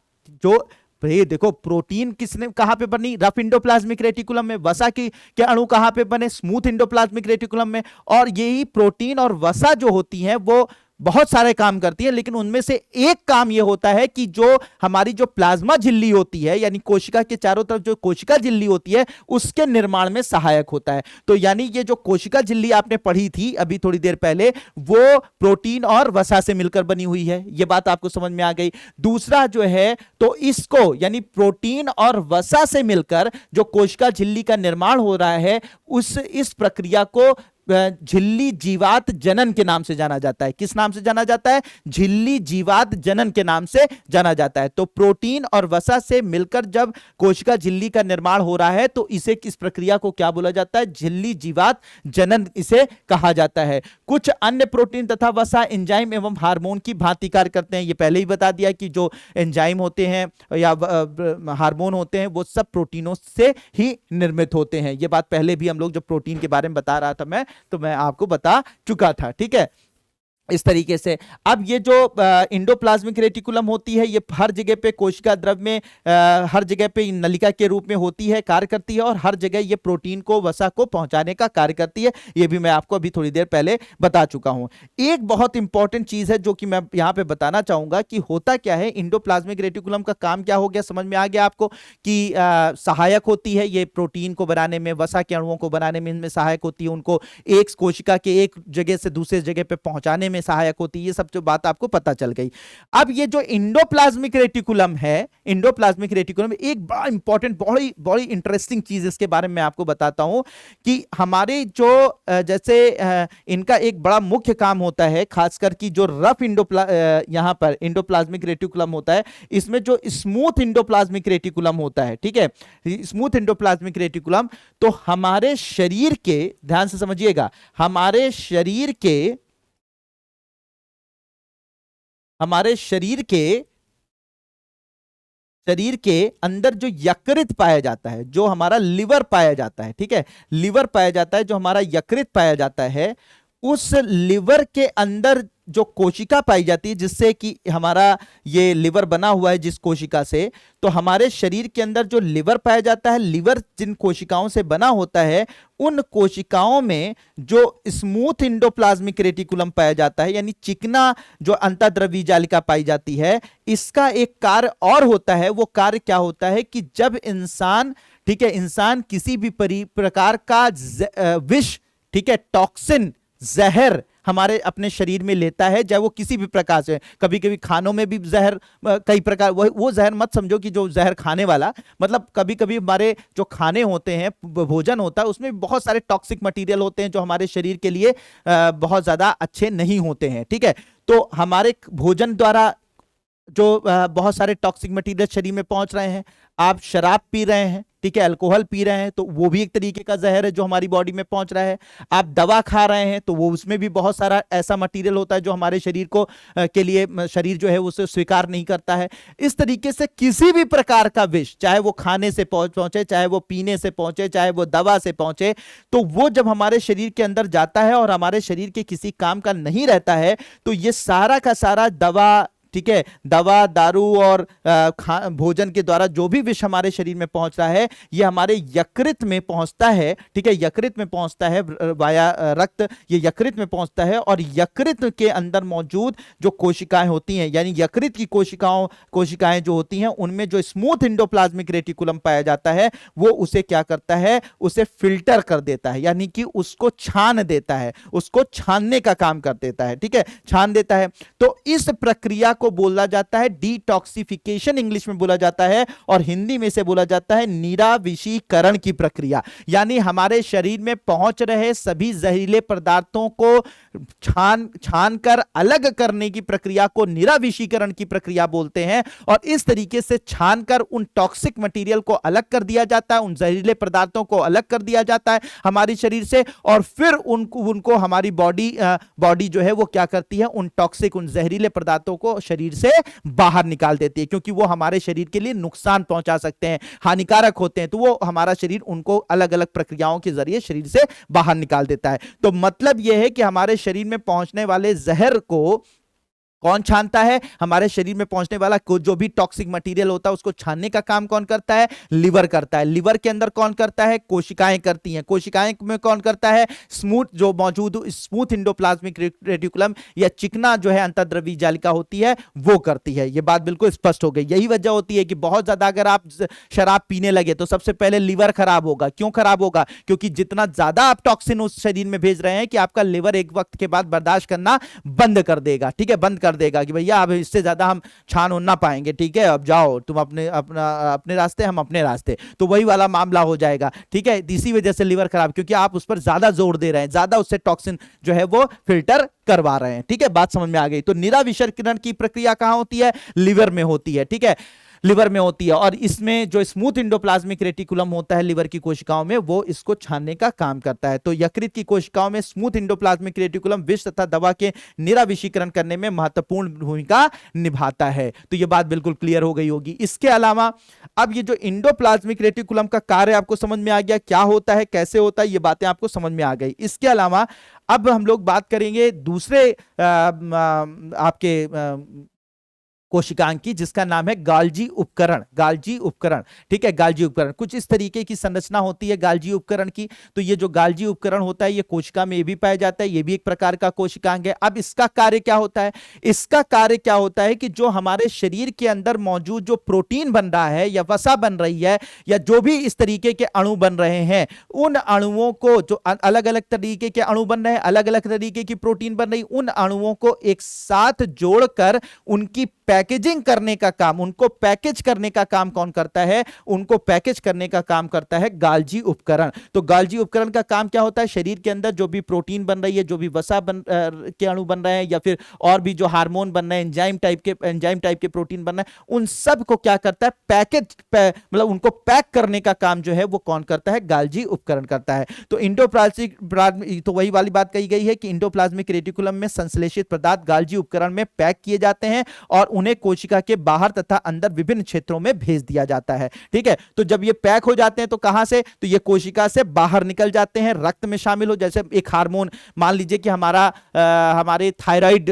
जो भाई देखो प्रोटीन किसने कहां पे बनी? रफ इंडोप्लाज्मिक रेटिकुलम में। वसा के अणु कहां पे बने? स्मूथ इंडोप्लाज्मिक रेटिकुलम में। और यही प्रोटीन और वसा जो होती हैं वो बहुत सारे काम करती है, लेकिन उनमें से एक काम यह होता है कि जो हमारी जो प्लाज्मा झिल्ली होती है, यानी कोशिका के चारों तरफ जो कोशिका झिल्ली होती है, उसके निर्माण में सहायक होता है। तो यानी ये जो कोशिका झिल्ली आपने पढ़ी थी अभी थोड़ी देर पहले, वो प्रोटीन और वसा से मिलकर बनी हुई है। यह बात आपको समझ में आ गई। दूसरा जो है, तो इसको यानी प्रोटीन और वसा से मिलकर जो कोशिका झिल्ली का निर्माण हो रहा है, इस प्रक्रिया को झिल्ली जीवात जनन के नाम से जाना जाता है। किस नाम से जाना जाता है? झिल्ली जीवात जनन के नाम से जाना जाता है। तो प्रोटीन और वसा से मिलकर जब कोशिका झिल्ली का निर्माण हो रहा है, तो इसे किस प्रक्रिया को क्या बोला जाता है? झिल्ली जीवात जनन इसे कहा जाता है। कुछ अन्य प्रोटीन तथा वसा एंजाइम एवं हार्मोन की भांति कार्य करते हैं। ये पहले ही बता दिया कि जो एंजाइम होते हैं या हार्मोन होते हैं, वो सब प्रोटीनों से ही निर्मित होते हैं। ये बात पहले भी हम लोग जब प्रोटीन के बारे में बता रहा था मैं आपको बता चुका था, ठीक है। इस तरीके से। अब ये जो इंडोप्लाज्मिक रेटिकुलम होती है, ये हर जगह पे कोशिका द्रव में हर जगह पे नलिका के रूप में होती है, कार्य करती है, और हर जगह ये प्रोटीन को, वसा को पहुंचाने का कार्य करती है। ये भी मैं आपको अभी थोड़ी देर पहले बता चुका हूं। एक बहुत इंपॉर्टेंट चीज है जो कि मैं यहां पे बताना चाहूंगा कि होता क्या है, इंडोप्लाज्मिक रेटिकुलम का काम क्या हो गया, समझ में आ गया आपको कि सहायक होती है ये प्रोटीन को बनाने में, वसा के अणुओं को बनाने में इनमें सहायक होती है, उनको एक कोशिका के एक जगह से दूसरे जगह पे पहुंचाने में सहायक होती है। ये सब जो बात आपको पता चल गई। अब ये जो इंडोप्लाज्मिक रेटिकुलम है, इंडोप्लाज्मिक रेटिकुलम, एक बड़ा इंपॉर्टेंट, बड़ी बड़ी इंटरेस्टिंग चीज इसके बारे में आपको बताता हूं कि हमारे जो जैसे इनका एक बड़ा मुख्य काम होता है, खासकर कि जो रफ यहां पर इंडोप्लाज्मिक रेटिकुलम होता है, इसमें जो स्मूथ इंडोप्लाज्मिक रेटिकुलम होता है, ठीक है, स्मूथ इंडोप्लाज्मिक रेटिकुलम, तो हमारे शरीर के, ध्यान से समझिएगा, हमारे शरीर के अंदर जो यकृत पाया जाता है, जो हमारा लिवर पाया जाता है, ठीक है, लिवर पाया जाता है, जो हमारा यकृत पाया जाता है, उस लिवर के अंदर जो कोशिका पाई जाती है, जिससे कि हमारा ये लिवर बना हुआ है जिस कोशिका से, तो हमारे शरीर के अंदर जो लिवर पाया जाता है, लिवर जिन कोशिकाओं से बना होता है, उन कोशिकाओं में जो स्मूथ इंडोप्लाज्मिक रेटिकुलम पाया जाता है, यानी चिकना जो अंतःद्रवी जालिका पाई जाती है, इसका एक कार्य और होता है। वो कार्य क्या होता है कि जब इंसान, ठीक है, इंसान किसी भी प्रकार का विष, ठीक है, टॉक्सिन, जहर हमारे अपने शरीर में लेता है, चाहे वो किसी भी प्रकार से, कभी कभी खानों में भी जहर, कई प्रकार, वो जहर मत समझो कि जो जहर खाने वाला, मतलब कभी कभी हमारे जो खाने होते हैं, भोजन होता है, उसमें बहुत सारे टॉक्सिक मटेरियल होते हैं जो हमारे शरीर के लिए बहुत ज्यादा अच्छे नहीं होते हैं, ठीक है। तो हमारे भोजन द्वारा जो बहुत सारे टॉक्सिक मटेरियल शरीर में पहुंच रहे हैं, आप शराब पी रहे हैं, ठीक है, अल्कोहल पी रहे हैं, तो वो भी एक तरीके का जहर है जो हमारी बॉडी में पहुंच रहा है। आप दवा खा रहे हैं, तो वो उसमें भी बहुत सारा ऐसा मटेरियल होता है जो हमारे शरीर को के लिए, शरीर जो है उसे स्वीकार नहीं करता है। इस तरीके से किसी भी प्रकार का विष, चाहे वो खाने से पहुंचे, चाहे वो पीने से पहुंचे, चाहे वो दवा से पहुंचे, तो वो जब हमारे शरीर के अंदर जाता है और हमारे शरीर के किसी काम का नहीं रहता है, तो ये सारा का सारा दवा, ठीक है, दवा, दारू और भोजन के द्वारा जो भी विष हमारे शरीर में पहुंच रहा है, ये हमारे यकृत में पहुंचता है, ठीक है, यकृत में पहुंचता है वाया रक्त, ये यकृत में पहुंचता है, और यकृत के अंदर मौजूद जो कोशिकाएं होती हैं, यानी यकृत की कोशिकाएं जो होती हैं, उनमें जो स्मूथ इंडोप्लाज्मिक रेटिकुलम पाया जाता है, वो उसे क्या करता है, उसे फिल्टर कर देता है, यानी कि उसको छान देता है, उसको छानने का काम कर देता है, ठीक है, छान देता है। तो इस प्रक्रिया को बोला जाता है डिटॉक्सिफिकेशन, इंग्लिश में बोला जाता है, और हिंदी में से बोला जाता है निराविषीकरण की प्रक्रिया। यानी हमारे शरीर में पहुंच रहे सभी जहरीले पदार्थों को छान कर अलग करने की प्रक्रिया को निराविषीकरण की प्रक्रिया बोलते हैं। और इस तरीके से छान कर उन टॉक्सिक मटेरियल को अलग कर दिया जाता है, उन जहरीले पदार्थों को अलग कर दिया जाता है हमारे शरीर से, और फिर उनको हमारी बॉडी जो है वो क्या करती है, उन टॉक्सिक, उन जहरीले पदार्थों को शरीर से बाहर निकाल देती है, क्योंकि वो हमारे शरीर के लिए नुकसान पहुंचा सकते हैं, हानिकारक होते हैं, तो वो हमारा शरीर उनको अलग अलग प्रक्रियाओं के जरिए शरीर से बाहर निकाल देता है। तो मतलब यह है कि हमारे शरीर में पहुंचने वाले जहर को कौन छानता है, हमारे शरीर में पहुंचने वाला जो भी टॉक्सिक मटेरियल होता है उसको छानने का काम कौन करता है, लिवर करता है। लिवर के अंदर कौन करता है, कोशिकाएं करती हैं। कोशिकाएं में कौन करता है, जो मौजूद स्मूथ इंडोप्लाज्मिक रेटिकुलम या चिकना जो है अंतःद्रवी जालिका होती है वो करती है। ये बात बिल्कुल स्पष्ट हो गई। यही वजह होती है कि बहुत ज्यादा अगर आप शराब पीने लगे तो सबसे पहले लिवर खराब होगा। क्यों खराब होगा, क्योंकि जितना ज्यादा आप टॉक्सिन उस शरीर में भेज रहे हैं कि आपका लिवर एक वक्त के बाद बर्दाश्त करना बंद कर देगा, ठीक है, बंद देगा कि भैया अब इससे ज्यादा हम छान ना पाएंगे, ठीक है, अब जाओ तुम अपने रास्ते, हम अपने रास्ते, तो वही वाला मामला हो जाएगा, ठीक है। इसी वजह से लिवर खराब, क्योंकि आप उस पर ज्यादा जोर दे रहे हैं, ज्यादा उससे टॉक्सिन जो है वो फिल्टर करवा रहे हैं, ठीक है, बात समझ में आ गई। तो निराविषीकरण की प्रक्रिया कहां होती है, लिवर में होती है, ठीक है, लिवर में होती है। और इसमें जो स्मूथ इंडोप्लाज्मिक रेटिकुलम होता है लिवर की कोशिकाओं में, वो इसको छानने का काम करता है। तो यकृत की कोशिकाओं में स्मूथ इंडोप्लाज्मिक रेटिकुलम विष तथा दवा के निराविषीकरण करने में महत्वपूर्ण भूमिका निभाता है। तो ये बात बिल्कुल क्लियर हो गई होगी। इसके अलावा अब ये जो इंडोप्लाज्मिक रेटिकुलम का कार्य आपको समझ में आ गया, क्या होता है, कैसे होता है, ये बातें आपको समझ में आ गई। इसके अलावा अब हम लोग बात करेंगे दूसरे आपके कोशिकांग की, जिसका नाम है गाल्जी उपकरण। गाल्जी उपकरण, ठीक है, गाल्जी उपकरण कुछ इस तरीके की संरचना होती है गाल्जी उपकरण की। तो ये जो गाल्जी उपकरण होता है ये कोशिका में ये भी पाया जाता है, ये भी एक प्रकार का कोशिकांग है। अब इसका कार्य क्या होता है? इसका कार्य क्या होता है कि जो हमारे शरीर के अंदर मौजूद जो प्रोटीन बन रहा है या वसा बन रही है या जो भी इस तरीके के अणु बन रहे हैं, उन अणुओं को, जो अलग अलग तरीके के अणु बन रहे हैं, अलग अलग तरीके की प्रोटीन बन रही, उन अणुओं को एक साथ जोड़कर उनकी पैकेजिंग करने का काम, उनको पैकेज करने का काम कौन करता है? उनको पैकेज करने का काम करता है गाल्जी उपकरण। तो गाल्जी उपकरण का काम क्या होता है? शरीर के अंदर जो भी प्रोटीन बन रही है, जो भी वसा के अणु बन रहे हैं या फिर और भी जो हार्मोन बन रहे हैं, एंजाइम टाइप के प्रोटीन बन रहे हैं, उन सब को क्या करता है? मतलब उनको पैक करने का काम जो है वो कौन करता है? गाल्जी उपकरण करता है। तो इंडोप्लाज्मिक, तो वही वाली बात कही गई है कि इंडोप्लाज्मिक रेटिकुलम में संश्लेषित पदार्थ गाल्जी उपकरण में पैक किए जाते हैं और उन्हें कोशिका के बाहर तथा अंदर विभिन्न क्षेत्रों में भेज दिया जाता है। ठीक है, तो जब ये पैक हो जाते हैं तो कहां से? तो ये कोशिका से बाहर निकल जाते हैं, रक्त में शामिल हो, जैसे एक हार्मोन, मान लीजिए कि हमारे थायराइड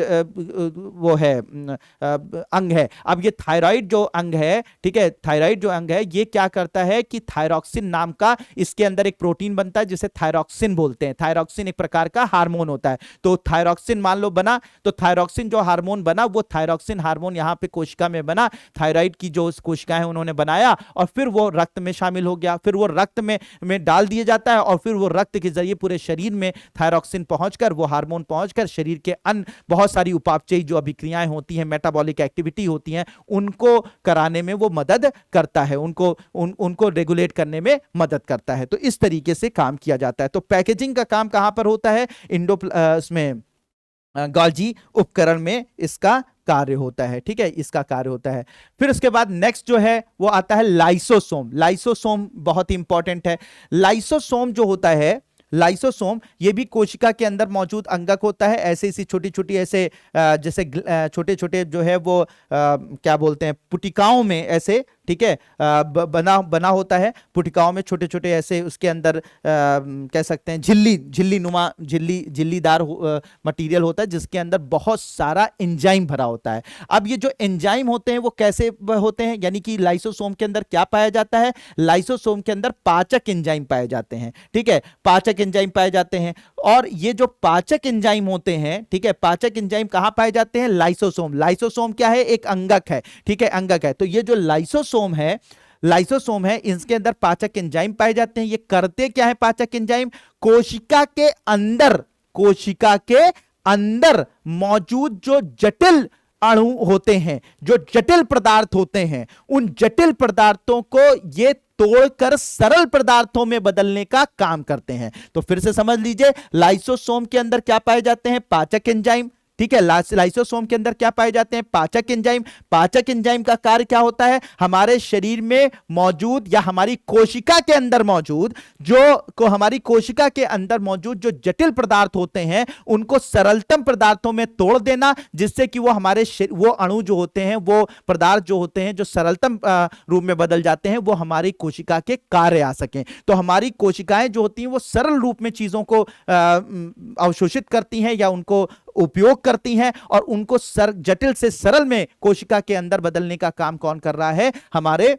वो है अंग है। अब ये थायराइड जो अंग है, ठीक है, थायराइड जो अंग है ये क्या करता है कि थायरॉक्सिन नाम का इसके अंदर एक प्रोटीन बनता है जिसे थायरॉक्सिन बोलते हैं। थायरॉक्सिन एक प्रकार का हार्मोन होता है। तो थायरॉक्सिन मान लो बना, तो थायरॉक्सिन जो हार्मोन बना वो थायरॉक्सिन हार्मोन यहां पे कोशिका में बना, थायराइड की जो कोशिकाएं उन्होंने बनाया और फिर वो रक्त में शामिल हो गया, फिर वो रक्त में डाल दिया जाता है और फिर वो रक्त के जरिए पूरे शरीर में थायरॉक्सिन पहुंचकर, वो हार्मोन पहुंचकर शरीर के अन्य बहुत सारी उपापचयी जो अभिक्रियाएं होती हैं, मेटाबॉलिक एक्टिविटी होती हैं, उनको कराने में वो मदद करता है, उनको रेगुलेट करने में मदद करता है। तो इस तरीके से काम किया जाता है। तो पैकेजिंग का काम कहां पर होता है? इसमें गाल्जी उपकरण में इसका कार्य होता है। ठीक है, इसका कार्य होता है। फिर उसके बाद नेक्स्ट जो है वो आता है लाइसोसोम। लाइसोसोम बहुत ही इंपॉर्टेंट है। लाइसोसोम जो होता है, लाइसोसोम ये भी कोशिका के अंदर मौजूद अंगक होता है। ऐसे इसी छोटी छोटी ऐसे जैसे छोटे छोटे जो है वो क्या बोलते हैं, पुटिकाओं में ऐसे, ठीक है, बना होता है। पुटिकाओं में छोटे छोटे ऐसे उसके अंदर कह सकते हैं झिल्लीदार मटेरियल होता है जिसके अंदर बहुत सारा एंजाइम भरा होता है। अब ये जो एंजाइम होते हैं वो कैसे होते हैं, यानी कि लाइसोसोम के अंदर क्या पाया जाता है? लाइसोसोम के अंदर पाचक एंजाइम पाए जाते हैं। ठीक है, पाचक एंजाइम पाए जाते हैं। और ये जो पाचक एंजाइम होते हैं, ठीक है, पाचक एंजाइम कहां पाए जाते हैं? लाइसोसोम। लाइसोसोम क्या है? एक अंगक है। ठीक है, अंगक है। तो ये जो लाइसोसोम है, इसके अंदर पाचक एंजाइम पाए जाते हैं। ये करते क्या है पाचक एंजाइम? कोशिका के अंदर मौजूद जो जटिल अणु होते हैं, जो जटिल पदार्थ होते हैं, उन जटिल पदार्थों को ये तोड़कर सरल पदार्थों में बदलने का काम करते हैं। तो फिर से समझ लीजिए, लाइसोसोम के अंदर क्या पाए जाते हैं? पाचक एंजाइम। ठीक है, लाइसोसोम के अंदर क्या पाए जाते हैं? पाचक एंजाइम। पाचक एंजाइम का कार्य क्या होता है? हमारे शरीर में मौजूद या हमारी कोशिका के अंदर मौजूद जो जटिल पदार्थ होते हैं उनको सरलतम पदार्थों में तोड़ देना, जिससे कि वो हमारे वो अणु जो होते हैं, वो पदार्थ जो होते हैं जो सरलतम रूप में बदल जाते हैं, वो हमारी कोशिका के कार्य आ सकें। तो हमारी कोशिकाएं जो होती हैं वो सरल रूप में चीजों को अवशोषित करती हैं या उनको उपयोग करती हैं और उनको जटिल से सरल में कोशिका के अंदर बदलने का काम कौन कर रहा है? हमारे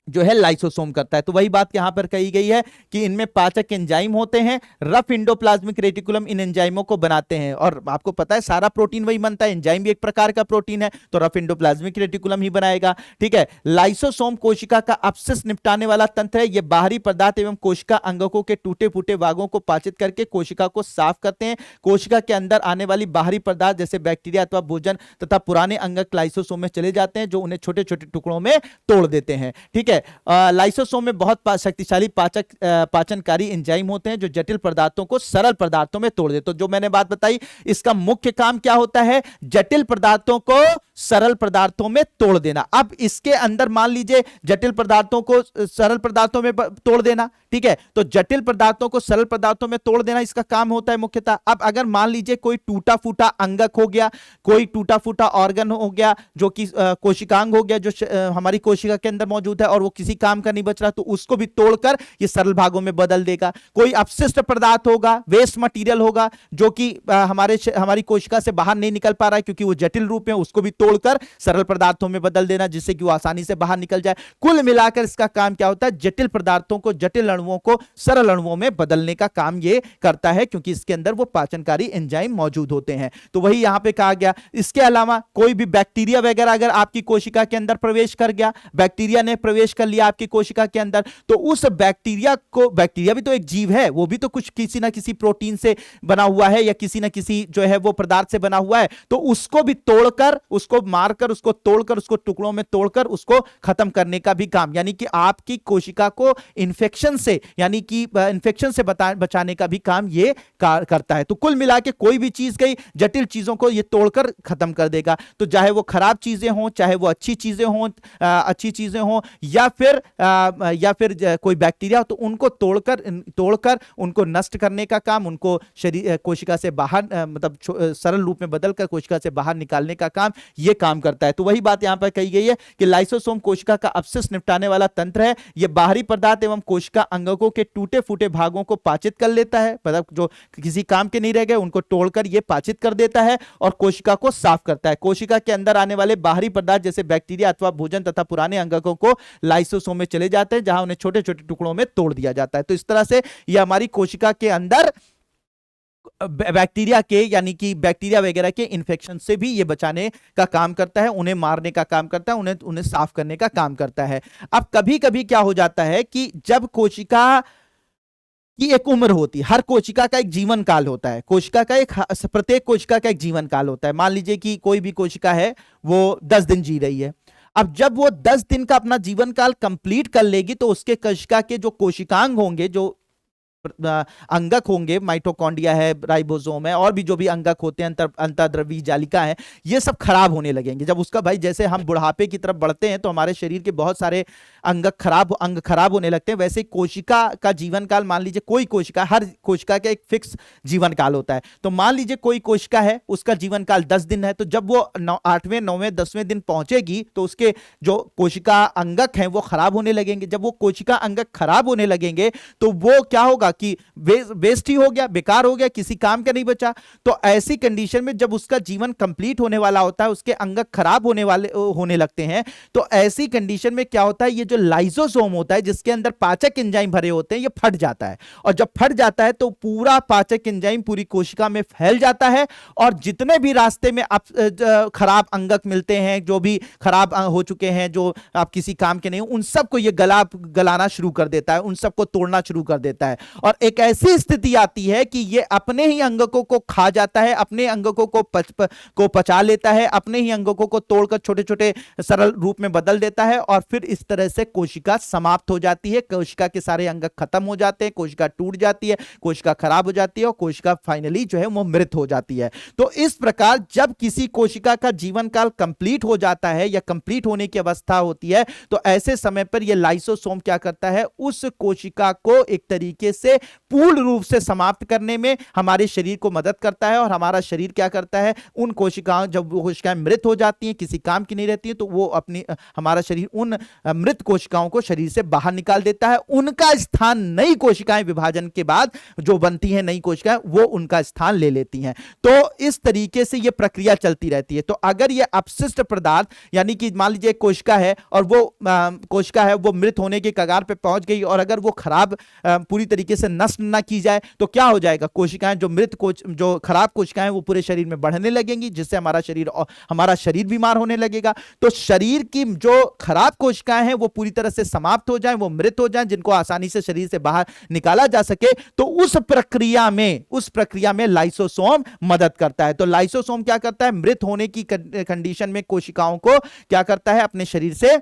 जो है लाइसोसोम करता है। तो वही बात यहां पर कही गई है कि इनमें पाचक एंजाइम होते हैं। रफ इंडोप्लाज्मिक रेटिकुलम इन एंजाइमों को बनाते हैं। और आपको पता है सारा प्रोटीन वही बनता है, एंजाइम भी एक प्रकार का प्रोटीन है, तो रफ इंडोप्लाज्मिक रेटिकुलम ही बनाएगा। ठीक है, लाइसोसोम कोशिका का अपशिष्ट निपटाने वाला तंत्र है। यह बाहरी पदार्थ एवं कोशिका अंगकों के टूटे फूटे भागों को पाचित करके कोशिका को साफ करते हैं। कोशिका के अंदर आने वाली बाहरी पदार्थ जैसे बैक्टीरिया अथवा भोजन तथा पुराने अंगक लाइसोसोम में चले जाते हैं, जो उन्हें छोटे छोटे टुकड़ों में तोड़ देते हैं। ठीक है, लाइसोसोम में बहुत शक्तिशाली पाचनकारी एंजाइम होते हैं जो जटिल पदार्थों को सरल पदार्थों में तोड़ देते हैं। तो जो मैंने बात बताई, इसका मुख्य काम क्या होता है? जटिल पदार्थों को सरल पदार्थों में तोड़ देना। अब इसके अंदर मान लीजिए जटिल पदार्थों को सरल पदार्थों में तोड़ देना। ठीक है, तो जटिल पदार्थों को सरल पदार्थों में तोड़ देना इसका काम होता है मुख्यतः। अब अगर मान लीजिए कोई टूटा फूटा अंगक हो गया, कोई टूटा फूटा ऑर्गन हो गया, जो कि कोशिकांग हो गया, जो हमारी कोशिका के अंदर मौजूद है, और वो किसी काम का नहीं बच रहा तो उसको भी तोड़कर ये सरल भागों में बदल देगा। कोई अपशिष्ट पदार्थ होगा, वेस्ट मटेरियल होगा जो कि हमारी कोशिका से बाहर नहीं निकल पा रहा है क्योंकि वो जटिल रूप में, उसको भी तोड़कर सरल पदार्थों में बदल देना जिससे कि वो आसानी से बाहर निकल जाए। कुल मिलाकर इसका काम क्या होता है, जटिल पदार्थों को, जटिल अणुओं को सरल अणुओं में बदलने का काम ये करता है क्योंकि इसके अंदर वो पाचनकारी एंजाइम मौजूद होते हैं। तो वही यहां पे कहा गया। इसके अलावा कोई भी बैक्टीरिया वगैरह अगर आपकी कोशिका के अंदर प्रवेश कर गया, बैक्टीरिया ने प्रवेश कर लिया आपकी कोशिका के अंदर, तो उस बैक्टीरिया को, बैक्टीरिया भी तो एक जीव है, वो भी तो कुछ किसी ना किसी प्रोटीन से बना हुआ है या किसी ना किसी जो है वो पदार्थ से बना हुआ है, तो उसको भी तोड़कर, उसको मारकर, उसको तोड़कर, उसको टुकड़ों में तोड़कर उसको खत्म करने का भी काम, यानी कि आपकी कोशिका को इन्फेक्शन से, यानी कि इन्फेक्शन से बचाने का भी काम ये करता है। तो कुल मिला के कोई भी चीज गई, जटिल चीजों को ये तोड़कर खत्म कर देगा। तो चाहे वो खराब चीजें हों, चाहे वो अच्छी चीजें हों, अच्छी चीजें हों, या फिर कोई बैक्टीरिया हो, तो उनको तोड़कर उनको नष्ट करने का काम, उनको शरीर, कोशिका से बाहर, मतलब सरल रूप में बदलकर कोशिका से बाहर निकालने का काम ये काम करता है। तो वही बात यहां पर कही गई है कि लाइसोसोम कोशिका का अपशिष्ट निपटाने वाला तंत्र है। यह बाहरी पदार्थ एवं कोशिका अंगकों के टूटे फूटे भागों को पाचित कर लेता है, मतलब जो किसी काम के नहीं रह गए उनको तोड़कर यह पाचित कर देता है और कोशिका को साफ करता है। कोशिका के अंदर आने वाले बाहरी पदार्थ जैसे बैक्टीरिया अथवा भोजन तथा पुराने अंगकों को लाइसोसोम में चले जाते हैं जहां उन्हें छोटे छोटे टुकड़ों में तोड़ दिया जाता है। तो इस तरह से यह हमारी कोशिका के अंदर बैक्टीरिया के, यानी कि बैक्टीरिया वगैरह के इन्फेक्शन से भी ये बचाने का काम करता है, उन्हें मारने का काम करता है, उन्हें साफ करने का काम करता है। अब कभी कभी क्या हो जाता है कि जब कोशिका की एक उम्र होती है, हर कोशिका का एक जीवन काल होता है, कोशिका का एक, प्रत्येक कोशिका का एक जीवन काल होता है। मान लीजिए कि कोई भी कोशिका है वो 10 दिन जी रही है। अब जब वो 10 दिन का अपना जीवन काल कंप्लीट कर लेगी तो उसके कोशिका के जो कोशिकांग होंगे, जो अंगक होंगे, माइटोकॉन्ड्रिया है, राइबोसोम है, और भी जो भी अंगक होते हैं, अंतर्द्रव्यी जालिका है, ये सब खराब होने लगेंगे। जब उसका भाई, जैसे हम बुढ़ापे की तरफ बढ़ते हैं तो हमारे शरीर के बहुत सारे अंग खराब होने लगते हैं, वैसे कोशिका का जीवन काल, मान लीजिए कोई कोशिका, हर कोशिका का एक फिक्स जीवन काल होता है। तो मान लीजिए कोई कोशिका है, उसका जीवन काल 10 दिन है, तो जब वो 8वें 9वें 10वें दिन पहुंचेगी तो उसके जो कोशिका अंगक हैं वो खराब होने लगेंगे। जब वो कोशिका अंगक खराब होने लगेंगे तो वो क्या होगा कि वेस्ट ही हो गया, बेकार हो गया, किसी काम का नहीं बचा। तो ऐसी कंडीशन में जब उसका जीवन कंप्लीट होने वाला होता है, उसके अंगक खराब होने लगते हैं, तो ऐसी कंडीशन में क्या होता है, ये जो लाइसोसोम होता है जिसके अंदर पाचक एंजाइम भरे होते हैं, ये फट जाता है। और जब फट जाता है तो पूरा पाचक एंजाइम पूरी कोशिका में फैल जाता है और जितने भी रास्ते में खराब अंगक मिलते हैं, जो भी खराब हो चुके हैं, जो आप किसी काम के नहीं, उन सबको ये गलाना शुरू कर देता है, उन सबको तोड़ना शुरू कर देता है। और एक ऐसी स्थिति आती है कि ये अपने ही अंगकों को खा जाता है, अपने अंगकों को पचा लेता है, अपने ही अंगकों को तोड़कर छोटे छोटे सरल रूप में बदल देता है और फिर इस तरह से कोशिका समाप्त हो जाती है। कोशिका के सारे अंग खत्म हो जाते हैं, कोशिका टूट जाती है, कोशिका खराब हो जाती है और कोशिका फाइनली जो है वो मृत हो जाती है। तो इस प्रकार जब किसी कोशिका का जीवन काल कंप्लीट हो जाता है या कंप्लीट होने की अवस्था होती है, तो ऐसे समय पर यह लाइसोसोम क्या करता है, उस कोशिका को एक तरीके से पूर्ण रूप से समाप्त करने में हमारे शरीर को मदद करता है। और हमारा शरीर क्या करता है, उन कोशिकाओं, जब वो कोशिकाएं मृत हो जाती हैं, किसी काम की नहीं रहती है, तो वो हमारा शरीर उन मृत कोशिकाओं को शरीर से बाहर निकाल देता है। उनका स्थान नई कोशिकाएं, विभाजन के बाद जो बनती हैं नई कोशिकाएं, वो उनका स्थान ले लेती हैं। तो इस तरीके से ये प्रक्रिया चलती रहती है। तो अगर ये अपशिष्ट पदार्थ, यानी कि मान लीजिए कोशिका है और वो कोशिका है वो मृत होने के कगार पे पहुंच गई और अगर वो खराब पूरी तरीके से नष्ट ना की जाए तो क्या हो जाएगा, कोशिकाएं जो खराब कोशिकाएं वो पूरे शरीर में बढ़ने लगेंगी, जिससे हमारा शरीर बीमार होने लगेगा। तो शरीर की जो खराब कोशिकाएं हैं वो पूरी तरह से समाप्त हो जाएं, वो मृत हो जाएं, जिनको आसानी से शरीर से बाहर निकाला जा सके, तो उस प्रक्रिया में लाइसोसोम मदद करता है। तो लाइसोसोम क्या करता है, मृत होने की कंडीशन में कोशिकाओं को क्या करता है, अपने शरीर से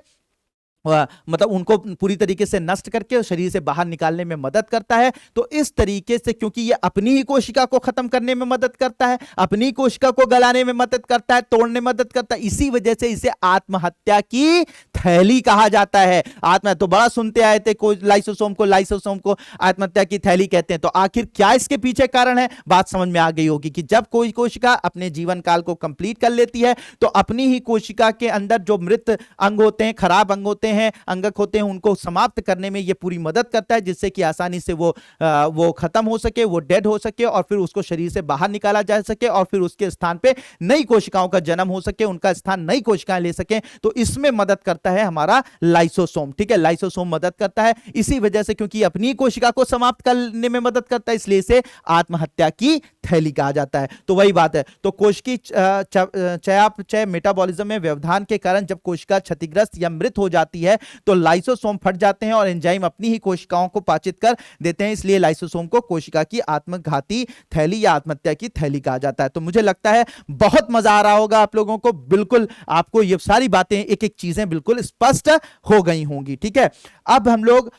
मतलब उनको पूरी तरीके से नष्ट करके शरीर से बाहर निकालने में मदद करता है। तो इस तरीके से, क्योंकि ये अपनी ही कोशिका को खत्म करने में मदद करता है, अपनी कोशिका को गलाने में मदद करता है, तोड़ने में मदद करता है, इसी वजह से इसे आत्महत्या की थैली कहा जाता है। आत्महत्या तो बड़ा सुनते आए थे, लाइसोसोम को आत्महत्या की थैली कहते हैं। तो आखिर क्या इसके पीछे कारण है, बात समझ में आ गई होगी कि जब कोई कोशिका अपने जीवन काल को कंप्लीट कर लेती है तो अपनी ही कोशिका के अंदर जो मृत अंग होते हैं, खराब अंग होते हैं, हैं, अंगक होते हैं, उनको समाप्त करने में ये पूरी मदद करता है, जिससे कि आसानी से वो खत्म हो सके, वो डेड हो सके और फिर उसको शरीर से बाहर निकाला जा सके और फिर उसके स्थान पे नई कोशिकाओं का जन्म हो सके, उनका स्थान नई कोशिकाएं ले सके। तो इसमें मदद करता है हमारा लाइसोसोम। ठीक है, लाइसोसोम मदद करता है इसी वजह से, क्योंकि अपनी कोशिका को समाप्त करने में मदद करता है, इसलिए इसे आत्महत्या की थैली कहा जाता है। तो वही बात है, तो कोशिकी चयापचय मेटाबॉलिज्म में व्यवधान के कारण जब कोशिका क्षतिग्रस्त या मृत हो जाती है तो लाइसोसोम फट जाते हैं और एंजाइम अपनी ही कोशिकाओं को पाचित कर देते हैं, इसलिए लाइसोसोम को कोशिका की आत्मघाती थैली या आत्महत्या की थैली कहा जाता है। तो मुझे लगता है बहुत मजा आ रहा होगा आप लोगों को, बिल्कुल आपको ये सारी बातें, एक एक चीजें बिल्कुल स्पष्ट हो गई होंगी। ठीक है, अब हम लोग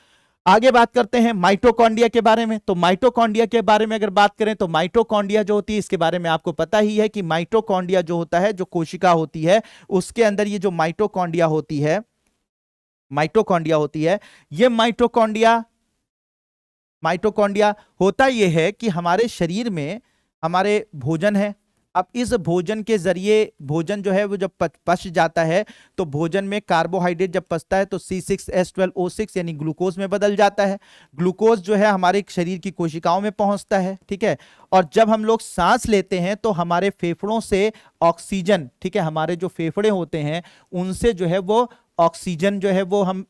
आगे बात करते हैं माइटोकॉन्ड्रिया के बारे में। तो माइटोकॉन्ड्रिया के बारे में अगर बात करें तो माइटोकॉन्ड्रिया जो होती है, इसके बारे में आपको पता ही है कि माइटोकॉन्ड्रिया जो होता है, जो कोशिका होती है उसके अंदर ये जो माइटोकॉन्ड्रिया होती है, ये माइटोकॉन्ड्रिया होता यह है कि हमारे शरीर में हमारे भोजन है। अब इस भोजन के जरिए भोजन जो है वो जब पच जाता है तो भोजन में कार्बोहाइड्रेट जब पचता है तो C6H12O6 यानी ग्लूकोज में बदल जाता है। ग्लूकोज जो है हमारे शरीर की कोशिकाओं में पहुंचता है। ठीक है, और जब हम लोग सांस लेते हैं तो हमारे फेफड़ों से ऑक्सीजन, ठीक है, हमारे जो फेफड़े होते हैं उनसे जो है वो ऑक्सीजन जो है वो हम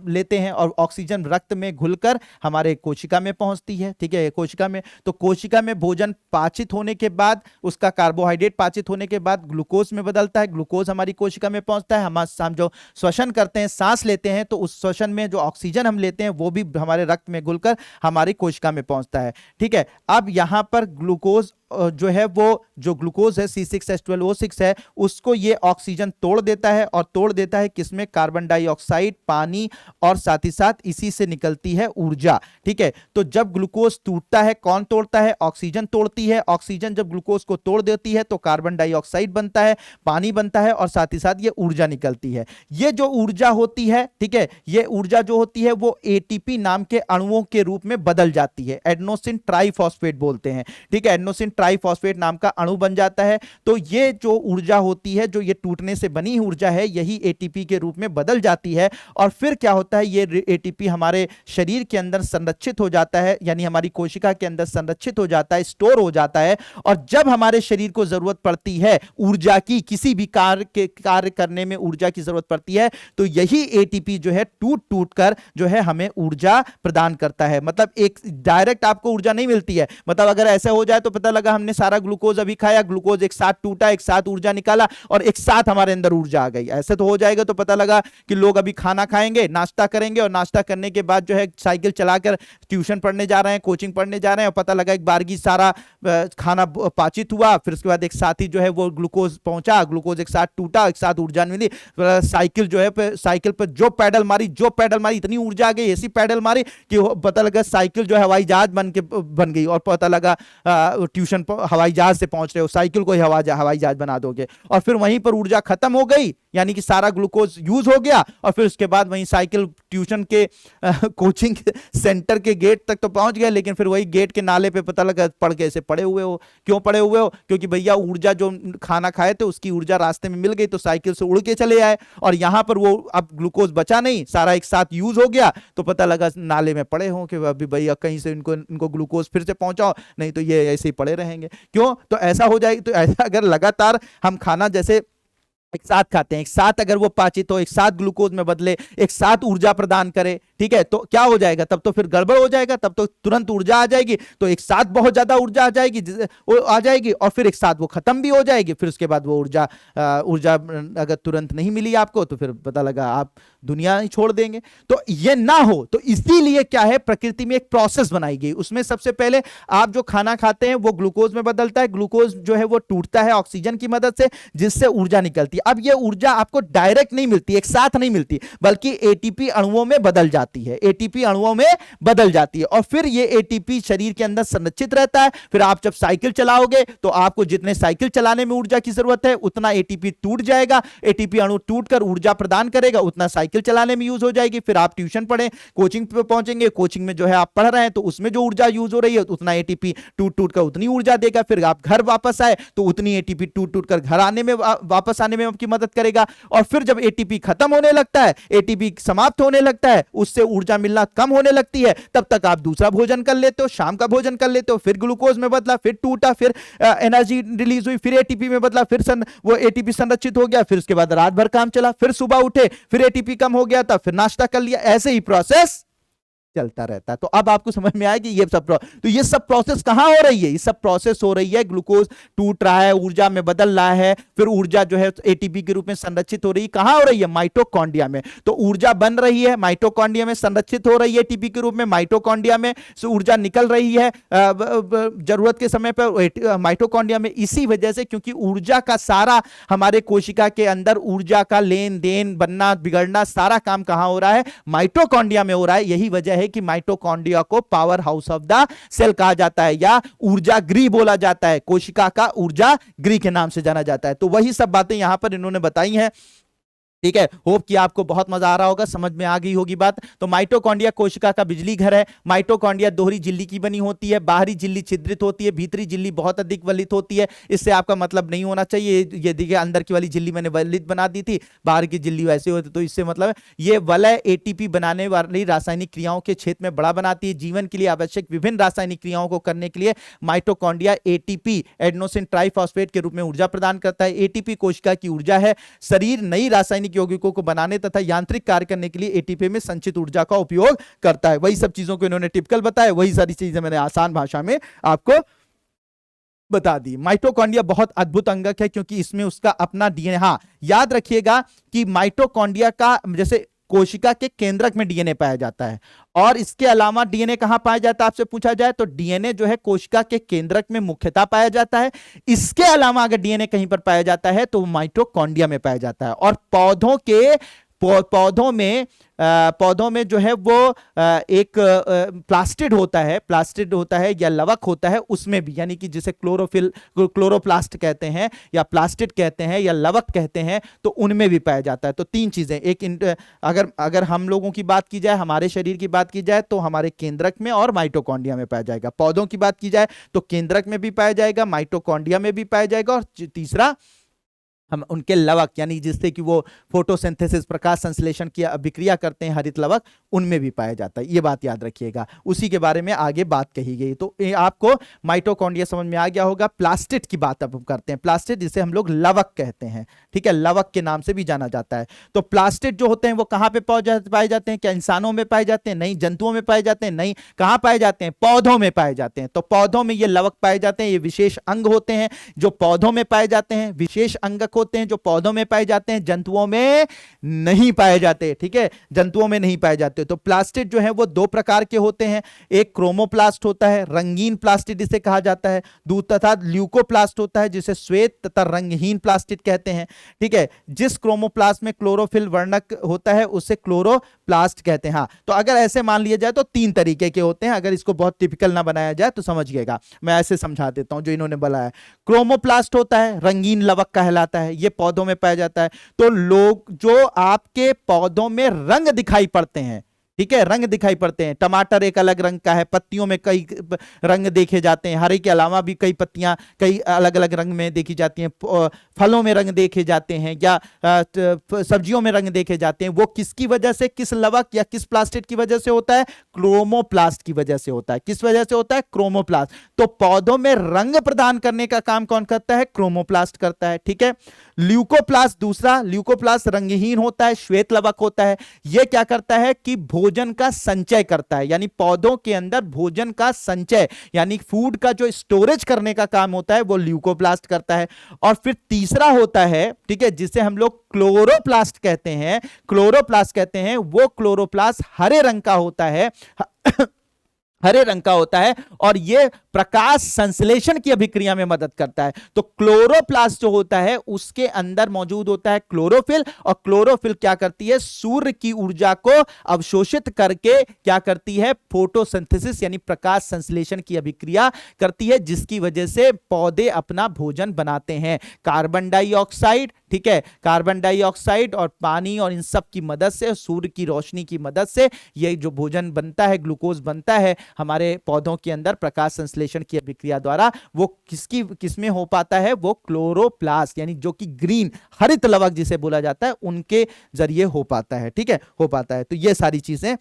लेते हैं और ऑक्सीजन रक्त में घुलकर हमारे कोशिका में पहुंचती है। ठीक है, कोशिका में, तो कोशिका में भोजन पाचित होने के बाद, उसका कार्बोहाइड्रेट पाचित होने के बाद ग्लूकोज में बदलता है, ग्लूकोज हमारी कोशिका में पहुंचता है। हम जो श्वसन करते हैं, सांस लेते हैं, तो उस श्वसन में जो ऑक्सीजन हम लेते हैं वो भी हमारे रक्त में घुलकर हमारी कोशिका में पहुंचता है। ठीक है, अब यहां पर ग्लूकोज जो है वो जो ग्लूकोज है C6H12O6 है, उसको ये ऑक्सीजन तोड़ देता है और तोड़ देता है किसमें, कार्बन डाइऑक्साइड, पानी और साथ ही साथ इसी से निकलती है ऊर्जा। ठीक है, तो जब ग्लूकोज टूटता है, कौन तोड़ता है, ऑक्सीजन तोड़ती है। ऑक्सीजन जब ग्लूकोज को तोड़ देती है तो कार्बन डाइऑक्साइड बनता है, पानी बनता है और साथ ही साथ ये ऊर्जा निकलती है। ये जो ऊर्जा होती है, ठीक है, ये ऊर्जा जो होती है वो एटीपी नाम के अणुओं के रूप में बदल जाती है, एडेनोसिन ट्राइफॉस्फेट बोलते हैं। ठीक है, एडेनोसिन ट्राइफॉस्फेट नाम का अणु बन जाता है। तो ये जो ऊर्जा होती है, जो ये टूटने से बनी ऊर्जा है, यही एटीपी के रूप में बदल जाती है और फिर क्या होता है, ये एटीपी हमारे शरीर के अंदर संरक्षित हो जाता है, यानी हमारी कोशिका के अंदर संरक्षित हो जाता है, स्टोर हो जाता है। और जब हमारे शरीर को जरूरत पड़ती है ऊर्जा की, किसी भी कार्य करने में ऊर्जा की जरूरत पड़ती है, तो यही एटीपी जो है टूट टूट कर जो है हमें ऊर्जा प्रदान करता है। मतलब एक डायरेक्ट आपको ऊर्जा नहीं मिलती है, मतलब अगर ऐसा हो जाए तो पता लगा हमने सारा ग्लूकोज अभी खाया, ग्लूकोज एक साथ टूटा, एक साथ ऊर्जा निकाला और एक साथ हमारे अंदर ऊर्जा आ गई। ऐसे तो हो जाएगा तो पता लगा कि लोग अभी खाना खाएंगे, नाश्ता करेंगे और नाश्ता करने के बाद जो है साइकिल चलाकर ट्यूशन पढ़ने जा रहे हैं, कोचिंग पढ़ने जा रहे हैं और पता लगा एक बारगी सारा खाना पाचित हुआ, फिर उसके बाद एक साथ ही जो है वो ग्लूकोज पहुंचा, ग्लूकोज एक साथ टूटा, एक साथ ऊर्जा मिली, साइकिल जो है साइकिल पर जो पैडल मारी इतनी ऊर्जा आ गई, ऐसी पैडल मारी कि पता लगा साइकिल जो है हवाई जहाज बन गई और पता लगा ट्यूशन हवाई जहाज से पहुंच रहे हो, साइकिल को ही हवाई जहाज बना दोगे और फिर वहीं पर ऊर्जा खत्म हो गई, यानी कि सारा ग्लूकोज यूज हो गया और फिर उसके बाद वहीं साइकिल ट्यूशन के कोचिंग सेंटर के गेट तक तो पहुंच गए, लेकिन फिर वही गेट के नाले पे पता लगा पड़ के ऐसे पड़े हुए हो। क्यों पड़े हुए हो? क्योंकि भैया ऊर्जा जो खाना खाए थे उसकी ऊर्जा रास्ते में मिल गई तो साइकिल से उड़ के चले आए और यहां पर वो अब ग्लूकोज बचा नहीं, सारा एक साथ यूज हो गया तो पता लगा नाले में पड़े हो कि अभी भैया कहीं से इनको ग्लूकोज फिर से पहुंचाओ, नहीं तो ये ऐसे ही पड़े रहेंगे। क्यों? तो ऐसा हो जाएगी। तो ऐसा अगर लगातार हम खाना जैसे एक साथ खाते हैं, एक साथ अगर वो पाचित हो, एक साथ ग्लूकोज में बदले, एक साथ ऊर्जा प्रदान करे, ठीक है, तो क्या हो जाएगा, तब तो फिर गड़बड़ हो जाएगा, तब तो तुरंत ऊर्जा आ जाएगी, तो एक साथ बहुत ज्यादा ऊर्जा आ जाएगी और फिर एक साथ वो खत्म भी हो जाएगी। फिर उसके बाद वो ऊर्जा अगर तुरंत नहीं मिली आपको तो फिर पता लगा आप दुनिया ही छोड़ देंगे। तो ये ना हो, तो इसीलिए क्या है, प्रकृति में एक प्रोसेस बनाई गई, उसमें सबसे पहले आप जो खाना खाते हैं वो ग्लूकोज में बदलता है, ग्लूकोज जो है वो टूटता है ऑक्सीजन की मदद से, जिससे ऊर्जा निकलती है। अब ये ऊर्जा आपको डायरेक्ट नहीं मिलती, एक साथ नहीं मिलती, बल्कि एटीपी अणुओं में बदल जाती है, एटीपी अणुओं में बदल जाती है और फिर ये एटीपी शरीर के अंदर संरक्षित रहता है। फिर आप जब साइकिल चलाओगे तो आपको जितने साइकिल चलाने में ऊर्जा की जरूरत है उतना एटीपी टूट जाएगा, एटीपी अणु टूटकर ऊर्जा प्रदान करेगा, उतना साइकिल साइकिल चलाने में यूज हो जाएगी, फिर आप ट्यूशन पढ़ें, कोचिंग पे पहुंचेंगे, कोचिंग में जो है आप पढ़ रहे हैं तो उसमें जो ऊर्जा यूज हो रही है उतना एटीपी टूट टूट कर उतनी ऊर्जा देगा, फिर आप घर वापस आए तो उतनी एटीपी टूट टूट कर घर आने में वापस आने में आपकी मदद करेगा। और फिर जब एटीपी खत्म होने लगता है, एटीपी समाप्त होने लगता है, उससे ऊर्जा मिलना कम होने लगती है, तब तक आप दूसरा भोजन कर लेते हो, शाम का भोजन कर लेते हो, फिर ग्लूकोज में बदला, फिर टूटा, फिर एनर्जी रिलीज हुई, फिर एटीपी में बदला, फिर वो एटीपी संरक्षित हो गया, फिर उसके बाद रात भर काम चला, फिर सुबह उठे, फिर एटीपी कम हो गया था, फिर नाश्ता कर लिया, ऐसे ही प्रोसेस चलता रहता है। तो अब आपको समझ में आया कि ये सब प्रोसेस कहां हो रही है, ये सब प्रोसेस हो रही है, ग्लूकोज टूट रहा है, ऊर्जा में बदल रहा है, फिर ऊर्जा जो है एटीपी के रूप में संरक्षित हो रही है, कहां हो रही है, माइटोकॉन्ड्रिया में। तो ऊर्जा बन रही है माइटोकॉन्ड्रिया में, संरक्षित हो रही है एटीपी के रूप में माइटोकॉन्ड्रिया में, ऊर्जा निकल रही है जरूरत के समय पर माइटोकॉन्ड्रिया में, इसी वजह से, क्योंकि ऊर्जा का सारा हमारे कोशिका के अंदर ऊर्जा का लेन देन, बनना बिगड़ना सारा काम कहां हो रहा है, माइटोकॉन्ड्रिया में हो रहा है। यही वजह है कि माइटोकॉन्ड्रिया को power house of the cell कहा जाता है या ऊर्जा गृह बोला जाता है, कोशिका का ऊर्जा गृह के नाम से जाना जाता है। तो वही सब बातें यहां पर इन्होंने बताई हैं, ठीक है। होप कि आपको बहुत मजा आ रहा होगा, समझ में आ गई होगी बात। तो माइटोकॉन्ड्रिया कोशिका का बिजली घर है। माइटोकॉन्ड्रिया दोहरी झिल्ली की बनी होती है, बाहरी झिल्ली छिद्रित होती है, भीतरी झिल्ली बहुत अधिक वलित होती है। इससे आपका मतलब नहीं होना चाहिए ये देखिए अंदर की वाली झिल्ली मैंने वलित बना दी थी, बाहर की झिल्ली वैसे होती, तो इससे मतलब ये वलय एटीपी बनाने वाली रासायनिक क्रियाओं के क्षेत्र में बड़ा बनाती है। जीवन के लिए आवश्यक विभिन्न रासायनिक क्रियाओं को करने के लिए माइटोकॉन्ड्रिया एटीपी एडेनोसिन ट्राइफॉस्फेट के रूप में ऊर्जा प्रदान करता है। एटीपी कोशिका की ऊर्जा है। शरीर नई रासायनिक यौगिकों को बनाने तथा यांत्रिक कार्य करने के लिए एटीपी में संचित ऊर्जा का उपयोग करता है। वही सब चीजों को इन्होंने टिपिकल बताया, वही सारी चीजें मैंने आसान भाषा में आपको बता दी। माइटोकॉन्ड्रिया बहुत अद्भुत अंगक है क्योंकि इसमें उसका अपना डीएनए, हाँ याद रखिएगा कि माइटोकॉन्ड्रिया का जैसे कोशिका के केंद्रक में डीएनए पाया जाता है, और इसके अलावा डीएनए कहां पाया जाता है आपसे पूछा जाए तो डीएनए जो है कोशिका के केंद्रक में मुख्यतः पाया जाता है। इसके अलावा अगर डीएनए कहीं पर पाया जाता है तो माइटोकॉन्ड्रिया में पाया जाता है। और पौधों में जो है वो एक प्लास्टिड होता है या लवक होता है, उसमें भी, यानी कि जिसे क्लोरोप्लास्ट कहते हैं या प्लास्टिड कहते हैं या लवक कहते हैं, तो उनमें भी पाया जाता है। तो तीन चीजें, एक अगर हम लोगों की बात की जाए, हमारे शरीर की बात की जाए तो हमारे केंद्रक में और माइटोकॉन्ड्रिया में पाया जाएगा। पौधों की बात की जाए तो केंद्रक में भी पाया जाएगा, माइटोकॉन्ड्रिया में भी पाया जाएगा, और तीसरा हम उनके लवक यानी जिससे कि वो फोटोसिंथेसिस प्रकाश संश्लेषण की अभिक्रिया करते हैं, हरित लवक, उनमें भी पाया जाता है। ये बात याद रखिएगा, उसी के बारे में आगे बात कही गई। तो आपको माइटोकॉन्ड्रिया समझ में आ गया होगा। प्लास्टिड की बात अब करते हैं, प्लास्टिड जिसे हम लोग लवक कहते हैं, ठीक है, लवक के नाम से भी जाना जाता है। तो प्लास्टिड जो होते हैं वो कहां पे पाए जाते हैं? क्या इंसानों में पाए जाते हैं? नहीं। जंतुओं में पाए जाते हैं? नहीं। कहां पाए जाते हैं? पौधों में पाए जाते हैं। तो पौधों में ये लवक पाए जाते हैं। ये विशेष अंग होते हैं जो पौधों में पाए जाते हैं, विशेष अंगक होते हैं जो पौधों में पाए जाते हैं, जंतुओं में नहीं पाए जाते, ठीक है, जंतुओं में नहीं पाए जाते। तो प्लास्टिड जो है वो दो प्रकार के होते हैं, एक क्रोमोप्लास्ट होता है, रंगीन प्लास्टिड इसे कहा जाता है, तथा ल्यूकोप्लास्ट होता है जिसे श्वेत तथा रंगहीन प्लास्टिड कहते हैं, ठीक है। जिस क्रोमोप्लास्ट में क्लोरोफिल वर्णक होता है उसे क्लोरोप्लास्ट कहते हैं। हाँ, तो अगर ऐसे मान लिया जाए तो तीन तरीके के होते हैं, अगर इसको बहुत टिपिकल ना बनाया जाए तो समझिएगा, मैं ऐसे समझा देता हूं जो इन्होंने बोला है। क्रोमोप्लास्ट होता है, रंगीन लवक कहलाता है, ये पौधों में पाया जाता है। तो लोग जो आपके पौधों में रंग दिखाई पड़ते हैं, ठीक है, रंग दिखाई पड़ते हैं, टमाटर एक अलग रंग का है, पत्तियों में कई रंग देखे जाते हैं, हरे के अलावा भी कई पत्तियां कई अलग अलग रंग में देखी जाती हैं, फलों में रंग देखे जाते हैं या सब्जियों में रंग देखे जाते हैं। वो किसकी वजह से, किस लवक या किस प्लास्टिड की वजह से होता है? क्रोमोप्लास्ट की वजह से होता है। किस वजह से होता है? क्रोमोप्लास्ट। तो पौधों में रंग प्रदान करने का काम कौन करता है? क्रोमोप्लास्ट करता है, ठीक है। ल्यूकोप्लास्ट दूसरा, ल्यूकोप्लास्ट रंगहीन होता है, श्वेत लवक होता है। यह क्या करता है कि भोजन का संचय करता है, यानी पौधों के अंदर भोजन का संचय यानी फूड का जो स्टोरेज करने का काम होता है वो ल्यूकोप्लास्ट करता है। और फिर तीसरा होता है, ठीक है, जिसे हम लोग क्लोरोप्लास्ट कहते हैं, क्लोरोप्लास्ट कहते हैं, वो क्लोरोप्लास्ट हरे रंग का होता है हरे रंग का होता है और यह प्रकाश संश्लेषण की अभिक्रिया में मदद करता है। तो क्लोरोप्लास्ट जो होता है उसके अंदर मौजूद होता है क्लोरोफिल, और क्लोरोफिल क्या करती है? सूर्य की ऊर्जा को अवशोषित करके क्या करती है? फोटोसिंथेसिस यानी प्रकाश संश्लेषण की अभिक्रिया करती है, जिसकी वजह से पौधे अपना भोजन बनाते हैं। कार्बन डाइऑक्साइड, ठीक है, कार्बन डाइऑक्साइड और पानी और इन सब की मदद से, सूर्य की रोशनी की मदद से ये जो भोजन बनता है, ग्लूकोज बनता है हमारे पौधों के अंदर प्रकाश संश्लेषण की अभिक्रिया द्वारा, वो किसमें हो पाता है, वो क्लोरोप्लास्ट यानी जो कि ग्रीन हरित लवक जिसे बोला जाता है उनके जरिए हो पाता है। ठीक है, हो पाता है। तो ये सारी चीजें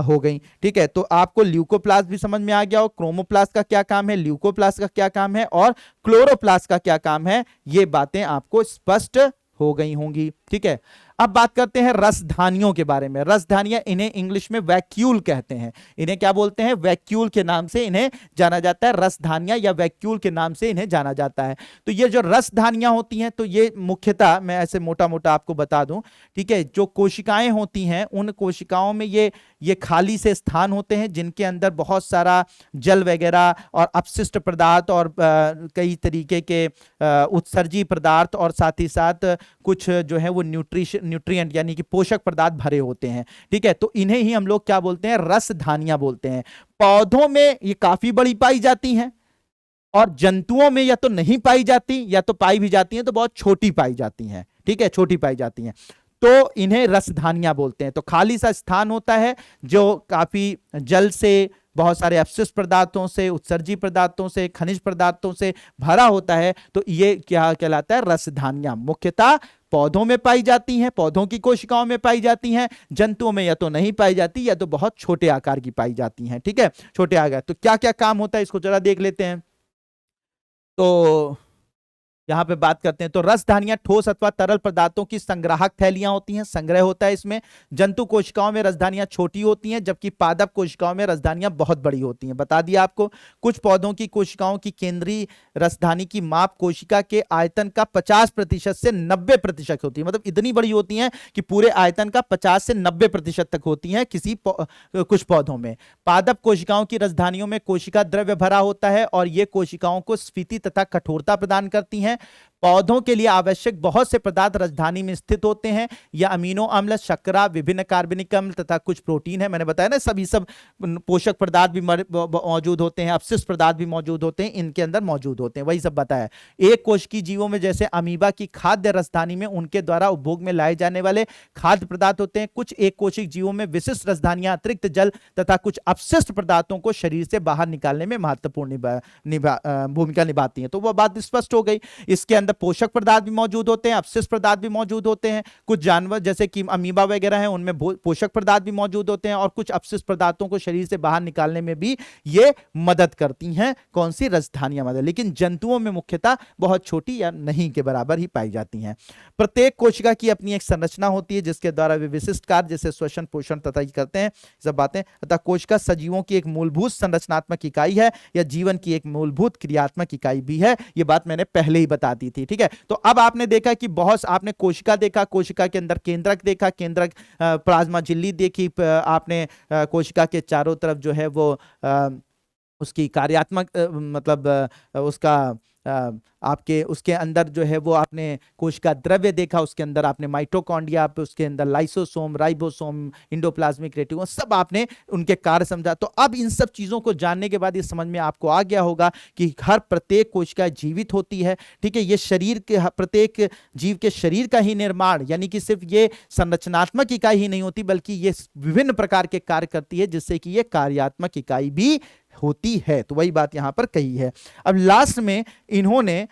हो गई। ठीक है, तो आपको ल्यूकोप्लास्ट भी समझ में आ गया हो, क्रोमोप्लास्ट का क्या काम है, ल्यूकोप्लास्ट का क्या काम है और क्लोरोप्लास्ट का क्या काम है, ये बातें आपको स्पष्ट हो गई होंगी। ठीक है, अब बात करते हैं रसधानियों के बारे में। रसधानियां, इन्हें इंग्लिश में वैक्यूल कहते हैं। इन्हें क्या बोलते हैं, वैक्यूल के नाम से इन्हें जाना जाता है। रसधानियां या वैक्यूल के नाम से इन्हें जाना जाता है। तो ये जो रसधानियां होती हैं, तो ये मुख्यतः मैं ऐसे मोटा मोटा आपको बता दूं, ठीक है, जो कोशिकाएं होती हैं उन कोशिकाओं में ये खाली से स्थान होते हैं जिनके अंदर बहुत सारा जल वगैरह और अपशिष्ट पदार्थ और कई तरीके के उत्सर्जी पदार्थ और साथ ही साथ कुछ जो है वो न्यूट्रिएंट यानी कि पोषक पदार्थ भरे होते हैं। ठीक है, तो इन्हें ही हम लोग क्या बोलते हैं, रसधानियां बोलते हैं। पौधों में ये काफी बड़ी पाई जाती हैं और जंतुओं में या तो नहीं पाई जाती या तो पाई भी जाती हैं तो बहुत छोटी पाई जाती हैं। ठीक है, छोटी पाई जाती हैं, तो इन्हें रसधानियां बोलते हैं। तो खाली सा स्थान होता है जो काफी जल से, बहुत सारे अपशिष्ट पदार्थों से, उत्सर्जी पदार्थों से, खनिज पदार्थों से भरा होता है, तो ये क्या कहलाता है, रसधानियां। मुख्यतः पौधों में पाई जाती हैं, पौधों की कोशिकाओं में पाई जाती हैं, जंतुओं में या तो नहीं पाई जाती या तो बहुत छोटे आकार की पाई जाती हैं। ठीक है, छोटे आकार। तो क्या क्या काम होता है इसको जरा देख लेते हैं। तो यहां पे बात करते हैं, तो रसधानियां ठोस अथवा तरल पदार्थों की संग्राहक थैलियां होती हैं, संग्रह होता है इसमें। जंतु कोशिकाओं में रसधानियां छोटी होती हैं जबकि पादप कोशिकाओं में रसधानियां बहुत बड़ी होती हैं। बता दिया आपको। कुछ पौधों की कोशिकाओं की केंद्रीय रसधानी की माप कोशिका के आयतन का 50% से 90% होती है। मतलब इतनी बड़ी होती हैं कि पूरे आयतन का 50 से 90% तक होती हैं कुछ पौधों में। पादप कोशिकाओं की रसधानियों में कोशिका द्रव्य भरा होता है और ये कोशिकाओं को स्फीति तथा कठोरता प्रदान करती हैं। पौधों के लिए आवश्यक बहुत से पदार्थ राजधानी में स्थित होते हैं। यह अमीनो अम्ल, शर्करा, विभिन्न कार्बनिक अम्ल तथा कुछ प्रोटीन है। मैंने बताया ना, सभी सब पोषक पदार्थ भी मौजूद होते हैं, अपशिष्ट पदार्थ भी मौजूद होते हैं, इनके अंदर मौजूद होते हैं, वही सब बताया। एक कोशिकीय जीवों में जैसे अमीबा की खाद्य राजधानी में उनके द्वारा उपभोग में लाए जाने वाले खाद्य पदार्थ होते हैं। कुछ एक कोशिक जीवों में विशिष्ट राजधानियां अतिरिक्त जल तथा कुछ अपशिष्ट पदार्थों को शरीर से बाहर निकालने में महत्वपूर्ण भूमिका निभाती हैं। तो वह बात स्पष्ट हो गई। इसके अंदर पोषक पदार्थ भी मौजूद होते हैं, अपशिष्ट पदार्थ भी मौजूद होते हैं। कुछ जानवर जैसे कि अमीबा वगैरह हैं उनमें पोषक पदार्थ भी मौजूद होते हैं और कुछ अपशिष्ट पदार्थों को शरीर से बाहर निकालने में भी ये मदद करती हैं। कौन सी? रसधानियां मदद। लेकिन जंतुओं में मुख्यतः बहुत छोटी या नहीं के बराबर ही पाई जाती हैं। प्रत्येक कोशिका की अपनी एक संरचना होती है जिसके द्वारा वे विशिष्ट कार्य जैसे श्वसन, पोषण तथा करते हैं, सब बातें। अतः कोशिका सजीवों की एक मूलभूत संरचनात्मक इकाई है या जीवन की एक मूलभूत क्रियात्मक इकाई भी है। यह बात मैंने पहले ही बता दी थी। ठीक है, तो अब आपने देखा कि बहुत, आपने कोशिका देखा, कोशिका के अंदर केंद्रक देखा, केंद्रक प्लाज्मा झिल्ली देखी, आपने कोशिका के चारों तरफ जो है वो उसकी कार्यात्मक मतलब उसका आपके उसके अंदर जो है वो आपने कोशिका द्रव्य देखा, उसके अंदर आपने माइटोकॉन्ड्रिया, उसके अंदर लाइसोसोम, राइबोसोम, एंडोप्लाज्मिक रेटिकुलम, सब आपने उनके कार्य समझा। तो अब इन सब चीजों को जानने के बाद ये समझ में आपको आ गया होगा कि हर प्रत्येक कोशिका जीवित होती है। ठीक है, ये शरीर के प्रत्येक जीव के शरीर का ही निर्माण, यानी कि सिर्फ ये संरचनात्मक इकाई ही नहीं होती बल्कि ये विभिन्न प्रकार के कार्य करती है जिससे कि ये कार्यात्मक इकाई भी होती है। तो वही बात यहां पर कही है। अब लास्ट में इन्होंने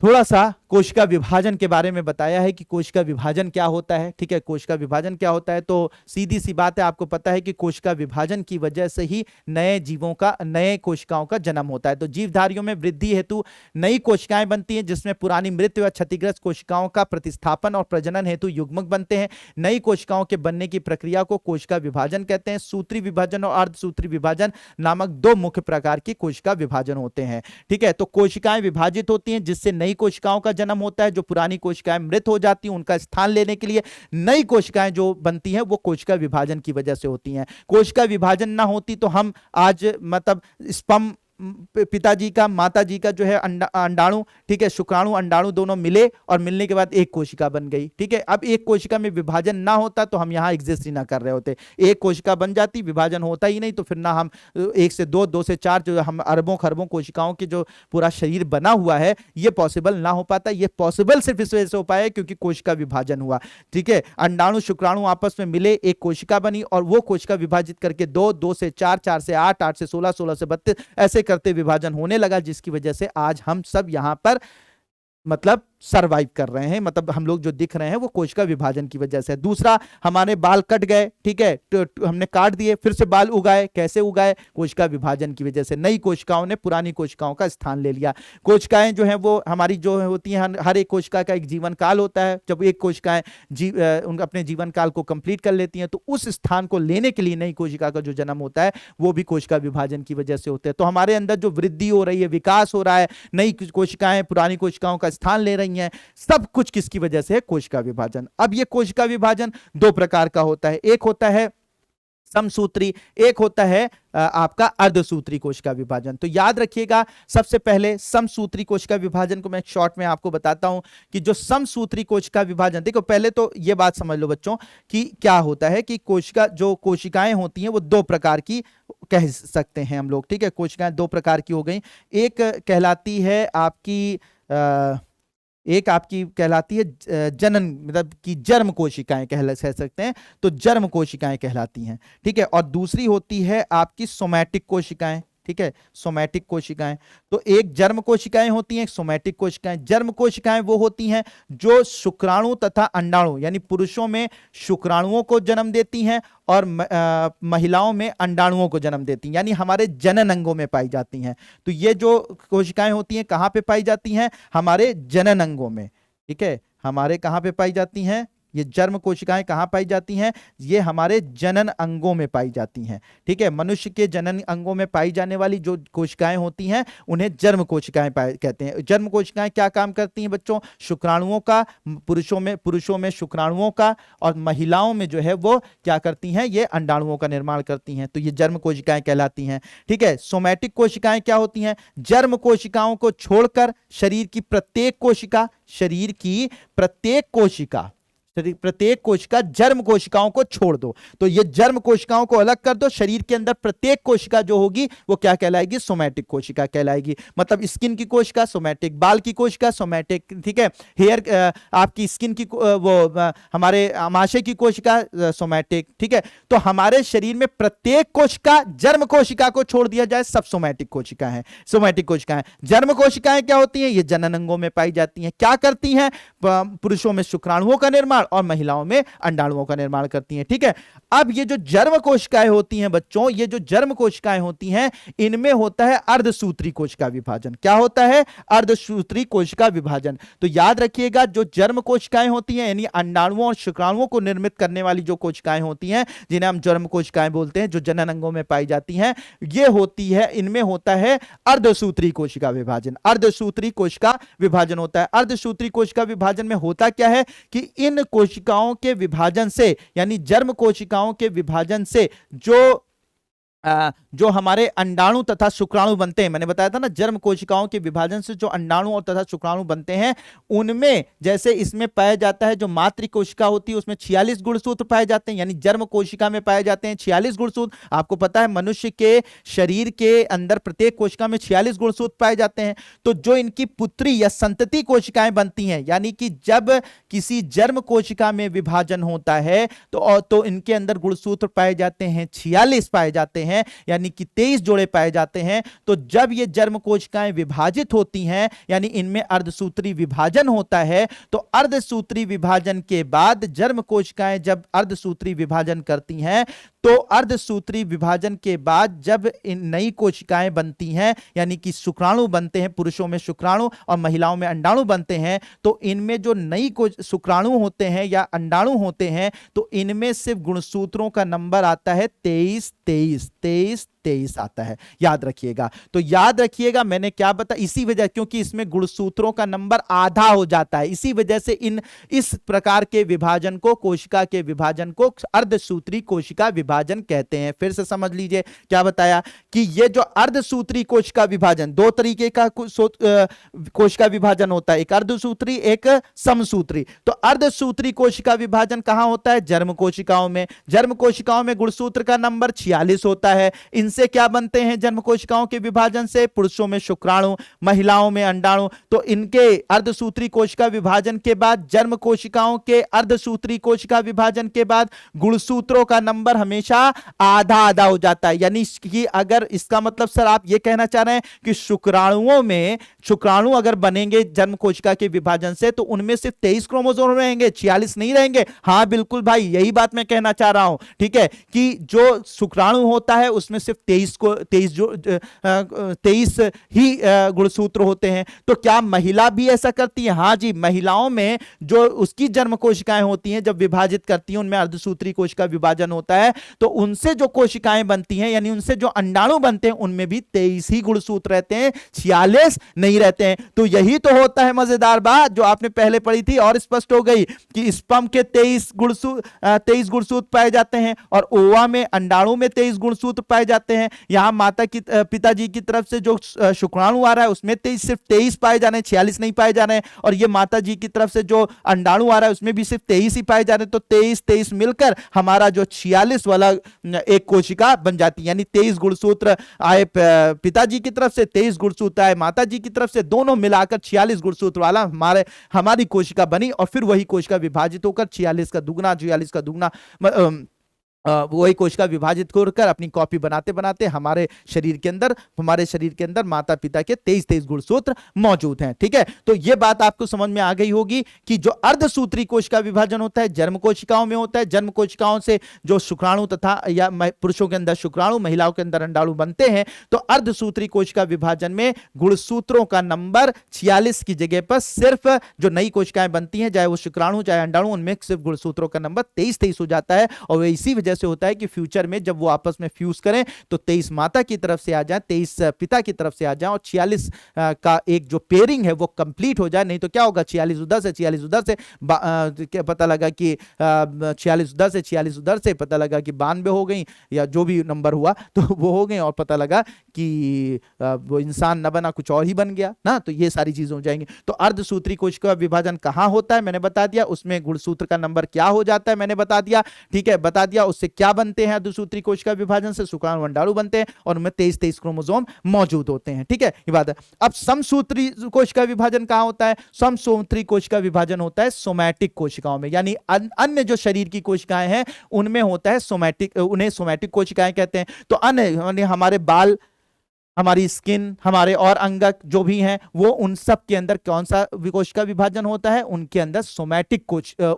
थोड़ा सा कोशिका विभाजन के बारे में बताया है कि कोशिका विभाजन क्या होता है। ठीक है, कोशिका विभाजन क्या होता है, तो सीधी सी बात है, आपको पता है कि कोशिका विभाजन की वजह से ही नए जीवों का, नए कोशिकाओं का जन्म होता है। तो जीवधारियों में वृद्धि हेतु नई कोशिकाएं बनती हैं जिसमें पुरानी मृत व क्षतिग्रस्त कोशिकाओं का प्रतिस्थापन और प्रजनन हेतु युग्मक बनते हैं। नई कोशिकाओं के बनने की प्रक्रिया को कोशिका विभाजन कहते हैं। सूत्री विभाजन और अर्धसूत्री विभाजन नामक दो मुख्य प्रकार की कोशिका विभाजन होते हैं। ठीक है, तो कोशिकाएं विभाजित होती हैं जिससे नई कोशिकाओं का जन्म होता है। जो पुरानी कोशिकाएं मृत हो जाती हैं उनका स्थान लेने के लिए नई कोशिकाएं जो बनती हैं वो कोशिका विभाजन की वजह से होती हैं। कोशिका विभाजन ना होती तो हम आज मतलब स्पर्म पिताजी का माताजी का जो है अंडाणु, ठीक है, शुक्राणु अंडाणु दोनों मिले और मिलने के बाद एक कोशिका बन गई, ठीक है। अब एक कोशिका में विभाजन ना होता तो हम यहाँ एग्जिस्ट ही ना कर रहे होते। एक कोशिका बन जाती, विभाजन होता ही नहीं, तो फिर ना हम 1 से 2, 2 से 4, जो हम अरबों खरबों कोशिकाओं के जो पूरा शरीर बना हुआ है, ये पॉसिबल ना हो पाता। ये पॉसिबल सिर्फ इस वजह से हो पाया क्योंकि कोशिका विभाजन हुआ, ठीक है। अंडाणु शुक्राणु आपस में मिले, एक कोशिका बनी और वो कोशिका विभाजित करके 2, 2 से 4, 4 से 8, 8 से 16, 16 से 32 ऐसे करते विभाजन होने लगा, जिसकी वजह से आज हम सब यहां पर मतलब सरवाइव कर रहे हैं। मतलब हम लोग जो दिख रहे हैं वो कोशिका विभाजन की वजह से। दूसरा, हमारे बाल कट गए, ठीक है, तो हमने काट दिए, फिर से बाल उगाए, कैसे उगाए? कोशिका विभाजन की वजह से। नई कोशिकाओं ने पुरानी कोशिकाओं का स्थान ले लिया। कोशिकाएं जो हैं वो हमारी जो होती हैं, हर एक कोशिका का एक जीवन काल होता है। जब एक कोशिकाएं अपने जीवन काल को कंप्लीट कर लेती हैं तो उस स्थान को लेने के लिए नई कोशिका का जो जन्म होता है वो भी कोशिका विभाजन की वजह से होता है। तो हमारे अंदर जो वृद्धि हो रही है, विकास हो रहा है, नई कोशिकाएं पुरानी कोशिकाओं का स्थान ले रही हैं, सब कुछ किसकी वजह से है? कोशिका विभाजन। अब ये कोशिका विभाजन 2 प्रकार का होता है। एक होता है समसूत्री, एक होता है आपका अर्धसूत्री कोशिका विभाजन। तो याद रखिएगा, सबसे पहले समसूत्री कोशिका विभाजन को मैं शॉर्ट में आपको बताता हूं कि जो समसूत्री कोशिका विभाजन, देखो पहले तो ये बात समझ लो बच्चों कि क्या होता है कि जो कोशिकाएं होती हैं वो 2 प्रकार की कह सकते हैं हम लोग, ठीक है। कोशिकाएं 2 प्रकार की हो गई। एक कहलाती है आपकी कहलाती है जनन, मतलब कि जर्म कोशिकाएं कह सकते हैं, तो जर्म कोशिकाएं कहलाती हैं, ठीक है। और दूसरी होती है आपकी सोमैटिक कोशिकाएं, ठीक है, सोमैटिक कोशिकाएं। तो एक जर्म कोशिकाएं होती हैं, एक सोमैटिक कोशिकाएं। जर्म कोशिकाएं वो होती हैं जो शुक्राणु तथा अंडाणु, यानी पुरुषों में शुक्राणुओं को जन्म देती हैं और महिलाओं में अंडाणुओं को जन्म देती हैं, यानी हमारे जनन अंगों में पाई जाती हैं। तो ये जो कोशिकाएं होती हैं कहां पे पाई जाती हैं? हमारे जनन अंगों में, ठीक है। हमारे कहां पे पाई जाती हैं? ये जर्म कोशिकाएं कहां पाई जाती हैं? ये हमारे जनन अंगों में पाई जाती हैं, ठीक है। मनुष्य के जनन अंगों में पाई जाने वाली जो कोशिकाएं होती हैं उन्हें जर्म कोशिकाएं कहते हैं। जर्म कोशिकाएं क्या काम करती हैं बच्चों? शुक्राणुओं का, पुरुषों में शुक्राणुओं का, और महिलाओं में जो है वो क्या करती हैं? ये अंडाणुओं का निर्माण करती हैं। तो ये जर्म कोशिकाएं कहलाती हैं, ठीक है। सोमैटिक कोशिकाएं क्या होती हैं? जर्म कोशिकाओं को छोड़कर शरीर की प्रत्येक कोशिका जर्म कोशिकाओं को छोड़ दो, तो ये जर्म कोशिकाओं को अलग कर दो, शरीर के अंदर प्रत्येक कोशिका जो होगी वो क्या कहलाएगी? सोमैटिक कोशिका कहलाएगी। मतलब स्किन की कोशिका सोमैटिक, बाल की कोशिका सोमैटिक, ठीक है। हेयर, आपकी स्किन की हमारे आमाशय की कोशिका सोमैटिक, ठीक है। तो हमारे शरीर में प्रत्येक कोशिका, जर्म कोशिका को छोड़ दिया जाए, सब सोमैटिक कोशिका है, सोमैटिक कोशिकाएं। जर्म कोशिकाएं क्या होती हैं? ये जनन अंगों में पाई जाती हैं। क्या करती हैं? पुरुषों में शुक्राणुओं का निर्माण और महिलाओं में अंडाणुओं का निर्माण करती हैं, ठीक है। अब ये जो जर्म कोशिकाएं होती हैं बच्चों, ये जो जर्म कोशिकाएं होती हैं इनमें होता है अर्धसूत्री कोशिका विभाजन। क्या होता है? अर्धसूत्री कोशिका विभाजन। तो याद रखिएगा, जो जर्म कोशिकाएं होती हैं यानी अंडाणुओं और शुक्राणुओं को निर्मित करने वाली जो कोशिकाएं होती हैं, जिन्हें हम जर्म कोशिकाएं बोलते हैं, जो जनन अंगों में पाई जाती हैं, ये होती है, इनमें होता है अर्धसूत्री कोशिका विभाजन। अर्धसूत्री कोशिका विभाजन होता है। अर्धसूत्री कोशिका विभाजन में होता क्या है कि इन कोशिकाओं के विभाजन से, यानी जर्म कोशिकाओं के विभाजन से जो हमारे अंडाणु तथा शुक्राणु बनते हैं, मैंने बताया था ना, जर्म कोशिकाओं के विभाजन से जो अंडाणु और तथा शुक्राणु बनते हैं, उनमें जैसे इसमें पाया जाता है, जो मातृ कोशिका होती है उसमें 46 गुणसूत्र पाए जाते हैं, यानी जर्म कोशिका में पाए जाते हैं 46 गुणसूत्र। आपको पता है मनुष्य के शरीर के अंदर प्रत्येक कोशिका में 46 गुणसूत्र पाए जाते हैं। तो जो इनकी पुत्री या संतति कोशिकाएं बनती हैं, यानी कि जब किसी जर्म कोशिका में विभाजन होता है तो इनके अंदर गुणसूत्र पाए जाते हैं 46 पाए जाते हैं, यानी कि 23 जोड़े पाए जाते हैं। तो जब ये जर्म कोशिकाएं विभाजित होती हैं, यानी इनमें अर्धसूत्री विभाजन होता है, तो अर्धसूत्री विभाजन के बाद जर्म कोशिकाएं जब अर्धसूत्री विभाजन करती हैं, तो अर्धसूत्री विभाजन के बाद जब इन नई कोशिकाएं बनती हैं, यानी कि शुक्राणु बनते हैं, पुरुषों में शुक्राणु और महिलाओं में अंडाणु बनते हैं, तो इनमें जो नई शुक्राणु होते हैं या अंडाणु होते हैं, तो इनमें सिर्फ गुणसूत्रों का नंबर आता है 23 23 23 23 आता है, याद रखिएगा। तो याद रखिएगा मैंने क्या बता, इसी वजह, क्योंकि इसमें गुणसूत्रों का नंबर आधा हो जाता है, इसी वजह से इस प्रकार के विभाजन को, कोशिका के विभाजन को अर्धसूत्री कोशिका विभाजन कहते हैं। फिर से समझ लीजिए क्या बताया कि ये जो अर्धसूत्री कोशिका विभाजन, दो तरीके का कोशिका विभाजन होता है, एक अर्धसूत्री एक समसूत्री। तो अर्धसूत्री कोशिका विभाजन कहां होता है? जर्म कोशिकाओं में। जर्म कोशिकाओं में गुणसूत्र का नंबर 46 होता है। इनसे क्या बनते हैं जन्म कोशिकाओं के विभाजन से? पुरुषों में शुक्राणु, महिलाओं में अंडाणु। तो इनके अर्धसूत्री कोशिका विभाजन के बाद, जन्म कोशिकाओं के अर्धसूत्री कोशिका विभाजन के बाद गुणसूत्रों का नंबर हमेशा आधा आधा हो जाता है। यानी कि अगर इसका मतलब सर आप ये कहना चाह रहे हैं कि शुक्राणुओं में, शुक्राणु अगर बनेंगे जन्म कोशिका के विभाजन से तो उनमें सिर्फ 23 क्रोमोसोम रहेंगे, 46 नहीं रहेंगे। हाँ बिल्कुल भाई, यही बात मैं कहना चाह रहा हूं, ठीक है, कि जो शुक्राणु होता है उसमें सिर्फ 23 ही गुणसूत्र होते हैं। तो क्या महिला भी ऐसा करती है? हाँ जी, महिलाओं में जो उसकी जन्म कोशिकाएं होती हैं, जब विभाजित करती हैं, उनमें अर्धसूत्री कोशिका विभाजन होता है, तो उनसे जो कोशिकाएं बनती हैं, यानी उनसे जो अंडाणु बनते हैं, उनमें भी 23 ही गुणसूत्र रहते हैं, 46 नहीं रहते हैं। तो यही तो होता है मजेदार बात जो आपने पहले पढ़ी थी और स्पष्ट हो गई कि स्पर्म के 23 गुणसूत्र पाए जाते हैं और ओवा में, अंडाणु में 23 गुणसूत्र पाए जाते हैं। यहां माता की, पिताजी की तरफ से जो शुक्राणु आ रहा है उसमें सिर्फ 23 पाए जा रहे हैं, 46 नहीं पाए जा रहे हैं। और ये माता जी की तरफ से जो अंडाणु आ रहा है उसमें भी सिर्फ 23 ही पाए जा रहे हैं। तो 23 मिलकर हमारा जो 46 वाला एक कोशिका बन जाती है। यानी 23 गुणसूत्र आए पिताजी की तरफ से, 23 गुणसूत्र आए माता जी की तरफ से, दोनों मिलाकर 46 गुणसूत्र वाला हमारी कोशिका बनी। और फिर वही कोशिका विभाजित होकर 46 का दुगना, 46 का दुगना, वही कोशिका विभाजित कर अपनी कॉपी बनाते बनाते हमारे शरीर के अंदर माता पिता के 23 गुणसूत्र मौजूद हैं। ठीक है, तो यह बात आपको समझ में आ गई होगी कि जो अर्धसूत्री कोशिका विभाजन होता है जन्म कोशिकाओं में होता है। जन्म कोशिकाओं से जो शुक्राणु तथा या पुरुषों के अंदर शुक्राणु, महिलाओं के अंदर अंडाणु बनते हैं, तो अर्धसूत्री कोशिका विभाजन में गुणसूत्रों का नंबर 46 की जगह पर सिर्फ जो नई कोशिकाएं बनती हैं, चाहे वो शुक्राणु चाहे अंडाणु, उनमें सिर्फ गुणसूत्रों का नंबर 23 हो जाता है। और इसी वजह से होता है कि फ्यूचर में जब वो आपस में फ्यूज करें तो 23 माता की तरफ से आ जाए, 23 पिता की तरफ से आ जाए और 46 का एक जो पेयरिंग है वो कंप्लीट हो जाए। नहीं तो क्या होगा, 46 उधर से 46 उधर से, क्या पता लगा कि 46 उधर से 46 उधर से, पता लगा कि 92 हो गई या जो भी नंबर हुआ तो वो हो गए, और पता लगा कि वो इंसान न बना कुछ और ही बन गया ना। तो ये सारी चीजें हो जाएंगी। तो अर्धसूत्री कोशिका विभाजन कहां होता है मैंने बता दिया, उसमें गुणसूत्र का नंबर क्या हो जाता है मैंने बता दिया। ठीक है, बता दिया उससे क्या बनते हैं अर्धसूत्री कोशिका विभाजन से, शुक्राणु अंडाणु बनते हैं और उनमें 23 क्रोमोसोम मौजूद होते हैं। ठीक है, ये बात है। अब समसूत्री कोशिका विभाजन कहां होता है? समसूत्री कोशिका विभाजन होता है सोमैटिक कोशिकाओं में, यानी अन्य जो शरीर की कोशिकाएं हैं उनमें होता है सोमैटिक, उन्हें सोमैटिक कोशिकाएं कहते हैं। तो अन्य हमारे बाल, हमारी स्किन, हमारे और अंगक जो भी हैं, वो उन सब के अंदर कौन सा कोशिका विभाजन होता है? उनके अंदर सोमैटिक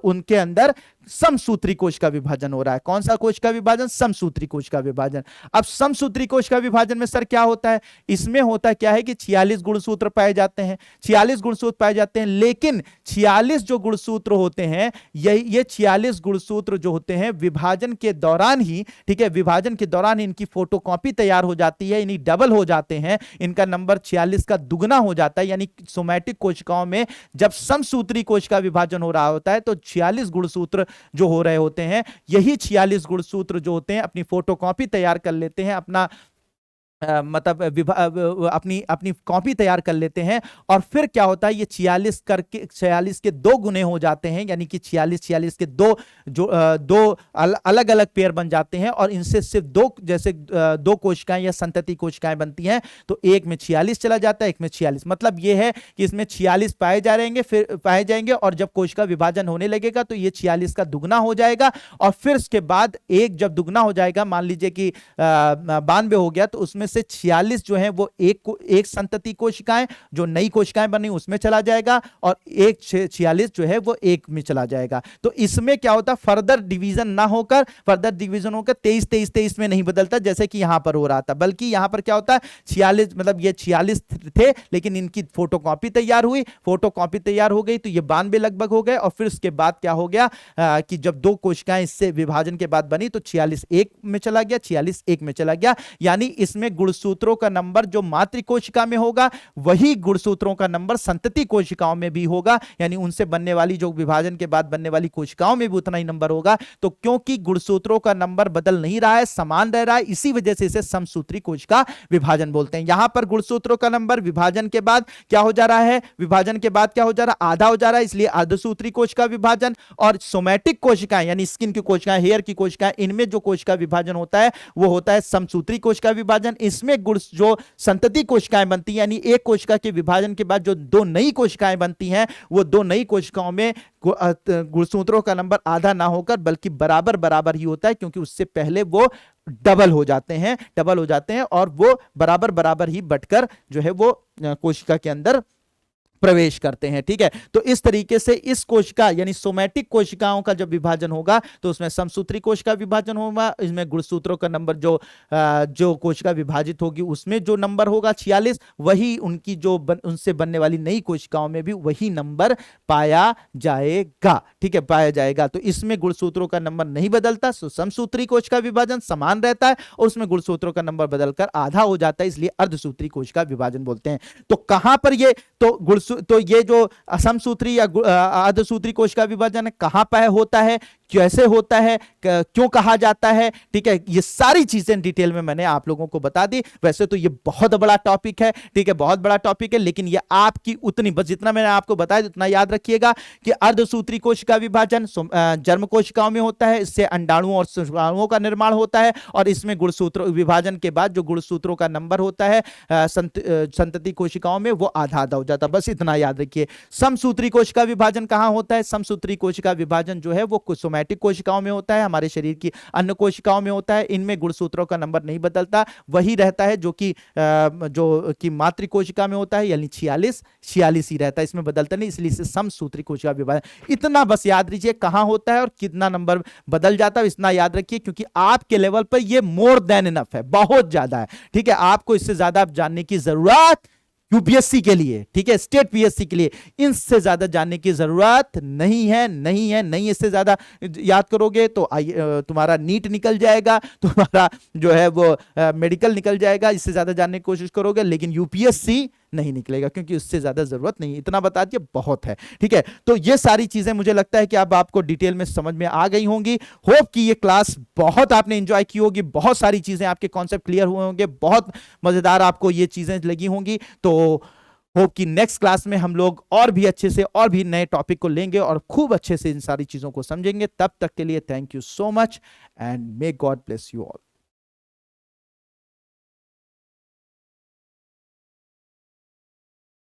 उनके अंदर समसूत्री कोशिका विभाजन हो रहा है। कौन सा कोशिका विभाजन? समसूत्री कोशिका विभाजन। अब समसूत्री कोशिका विभाजन में सर क्या होता है? इसमें होता क्या है कि 46 गुणसूत्र पाए जाते हैं, 46 गुणसूत्र पाए जाते हैं, लेकिन 46 जो गुणसूत्र होते हैं, ये 46 गुणसूत्र जो होते हैं विभाजन के दौरान ही, ठीक है, विभाजन के दौरान ही इनकी फोटोकॉपी तैयार हो जाती है, इन्हीं डबल हो जाते हैं, इनका नंबर 46 का दुगना हो जाता है। यानी सोमैटिक कोशिकाओं में जब समसूत्री कोशिका विभाजन हो रहा होता है तो 46 गुणसूत्र जो हो रहे होते हैं, यही 46 गुणसूत्र जो होते हैं अपनी फोटोकॉपी तैयार कर लेते हैं, अपना मतलब अपनी कॉपी तैयार कर लेते हैं। और फिर क्या होता है, ये 46 के 2 गुने हो जाते हैं, यानी कि 46 के दो अलग अलग पेयर बन जाते हैं और इनसे सिर्फ दो कोशिकाएं या संतति कोशिकाएं बनती हैं। तो एक में 46 चला जाता है, एक में 46, मतलब ये है कि इसमें 46 पाए जाएंगे और जब कोशिका विभाजन होने लगेगा तो ये 46 का दुगना हो जाएगा। और फिर उसके बाद एक जब दुगना हो जाएगा, मान लीजिए कि 92 हो गया, तो उसमें से 46 जो है वो एक संतति कोशिकाएं जो नई कोशिकाएं बनी उसमें चला जाएगा, और 46 जो है वो एक में चला जाएगा। तो इसमें क्या होता है, फर्दर डिवीजन ना होकर, फर्दर डिवीजन होकर 23 23 23 में नहीं बदलता जैसे कि यहां पर हो रहा था, बल्कि यहां पर क्या होता है 46, मतलब ये 46 थे लेकिन इनकी फोटोकॉपी तैयार हुई, फोटोकॉपी तैयार हो गई तो ये 92 लगभग हो गए, और फिर उसके बाद क्या हो गया कि जब दो कोशिकाएं इससे विभाजन के बाद बनी तो 46 एक में चला गया, 46 एक में चला गया। यानी इसमें गुणसूत्रों का नंबर जो मातृ कोशिका में होगा वही गुणसूत्रों का नंबर संतति कोशिकाओं में भी होगा, यानी उनसे बनने वाली जो विभाजन के बाद बनने वाली कोशिकाओं में भी उतना ही नंबर होगा। तो क्योंकि गुणसूत्रों का नंबर बदल नहीं रहा है, समान रह रहा है, इसी वजह से इसे समसूत्री कोशिका विभाजन बोलते हैं। यहां पर गुणसूत्रों का नंबर विभाजन के बाद क्या हो जा रहा है, विभाजन के बाद क्या हो जा रहा है, आधा हो जा रहा है, इसलिए अर्धसूत्री कोशिका विभाजन। और सोमैटिक कोशिकाएं यानी स्किन की कोशिकाएं, हेयर की कोशिकाएं, इनमें जो कोशिका विभाजन होता है वो होता है समसूत्री कोशिका विभाजन। इसमें जो संतति कोशिकाएं बनती हैं, यानी एक कोशिका के विभाजन के बाद जो दो नई कोशिकाएं बनती हैं, वो दो नई कोशिकाओं में गुणसूत्रों का नंबर आधा ना होकर बल्कि बराबर बराबर ही होता है, क्योंकि उससे पहले वो डबल हो जाते हैं और वो बराबर बराबर ही बटकर जो है वो कोशिका के अंदर प्रवेश करते हैं। ठीक है, तो इस तरीके से इस कोशिका यानी सोमैटिक कोशिकाओं का जब विभाजन होगा तो उसमें समसूत्री कोशिका विभाजन होगा, इसमें गुणसूत्रों का नंबर जो कोशिका विभाजित होगी उसमें जो नंबर होगा 46, वही उनकी उनसे बनने वाली नई कोशिकाओं में भी वही नंबर पाया जाएगा। ठीक है, पाया जाएगा। तो इसमें गुणसूत्रों का नंबर नहीं बदलता, समसूत्री कोशिका विभाजन समान रहता है, और उसमें गुणसूत्रों का नंबर बदलकर आधा हो जाता है, इसलिए अर्धसूत्री कोशिका विभाजन बोलते हैं। तो कहां पर ये तो ये जो असमसूत्री या अर्धसूत्री कोशिका विभाजन कहां पर होता है, कैसे होता है, क्यों कहा जाता है, ठीक है, ये सारी चीजें डिटेल में मैंने आप लोगों को बता दी। वैसे तो ये बहुत बड़ा टॉपिक है, ठीक है, बहुत बड़ा टॉपिक है, लेकिन ये आपकी उतनी बस जितना मैंने आपको बताया उतना याद रखिएगा कि अर्धसूत्री कोशिका विभाजन जर्म कोशिकाओं में होता है, इससे अंडाणुओं और शुक्राणुओं का निर्माण होता है, और इसमें गुणसूत्र विभाजन के बाद जो गुणसूत्रों का नंबर होता है संतति कोशिकाओं में वो आधा आधा हो जाता है। बस इतना याद रखिए। समसूत्री कोशिका विभाजन कहां होता है, समसूत्री कोशिका विभाजन जो है वो सोमैटिक कोशिकाओं में होता है, हमारे शरीर की अन्य कोशिकाओं में होता है। इनमें गुणसूत्रों का नंबर नहीं बदलता, वही रहता है जो कि मातृ कोशिका में होता है, यानी 46 ही रहता है, इसमें बदलता नहीं, इसलिए इसे समसूत्री कोशिका विभाजन। इतना बस याद रखिए कहां होता है और कितना नंबर बदल जाता है, इतना याद रखिए, क्योंकि आपके लेवल पर यह मोर देन इनफ है, बहुत ज्यादा है। ठीक है, आपको इससे ज्यादा जानने की जरूरत यूपीएससी के लिए, ठीक है, स्टेट पीएससी के लिए इनसे ज्यादा जानने की जरूरत नहीं है। इससे ज्यादा याद करोगे तो तुम्हारा नीट निकल जाएगा, तुम्हारा जो है वो मेडिकल निकल जाएगा, इससे ज्यादा जानने की कोशिश करोगे, लेकिन यूपीएससी नहीं निकलेगा, क्योंकि उससे ज्यादा जरूरत नहीं। इतना बता दिया, बहुत है। ठीक है, तो ये सारी चीजें मुझे लगता है कि अब आपको डिटेल में समझ में आ गई होंगी। होप कि ये क्लास बहुत आपने एंजॉय की होगी, बहुत सारी चीजें आपके कॉन्सेप्ट क्लियर हुए होंगे, बहुत मजेदार आपको ये चीजें लगी होंगी। तो होप कि नेक्स्ट क्लास में हम लोग और भी अच्छे से और भी नए टॉपिक को लेंगे और खूब अच्छे से इन सारी चीजों को समझेंगे। तब तक के लिए thank you so much and may God bless you all.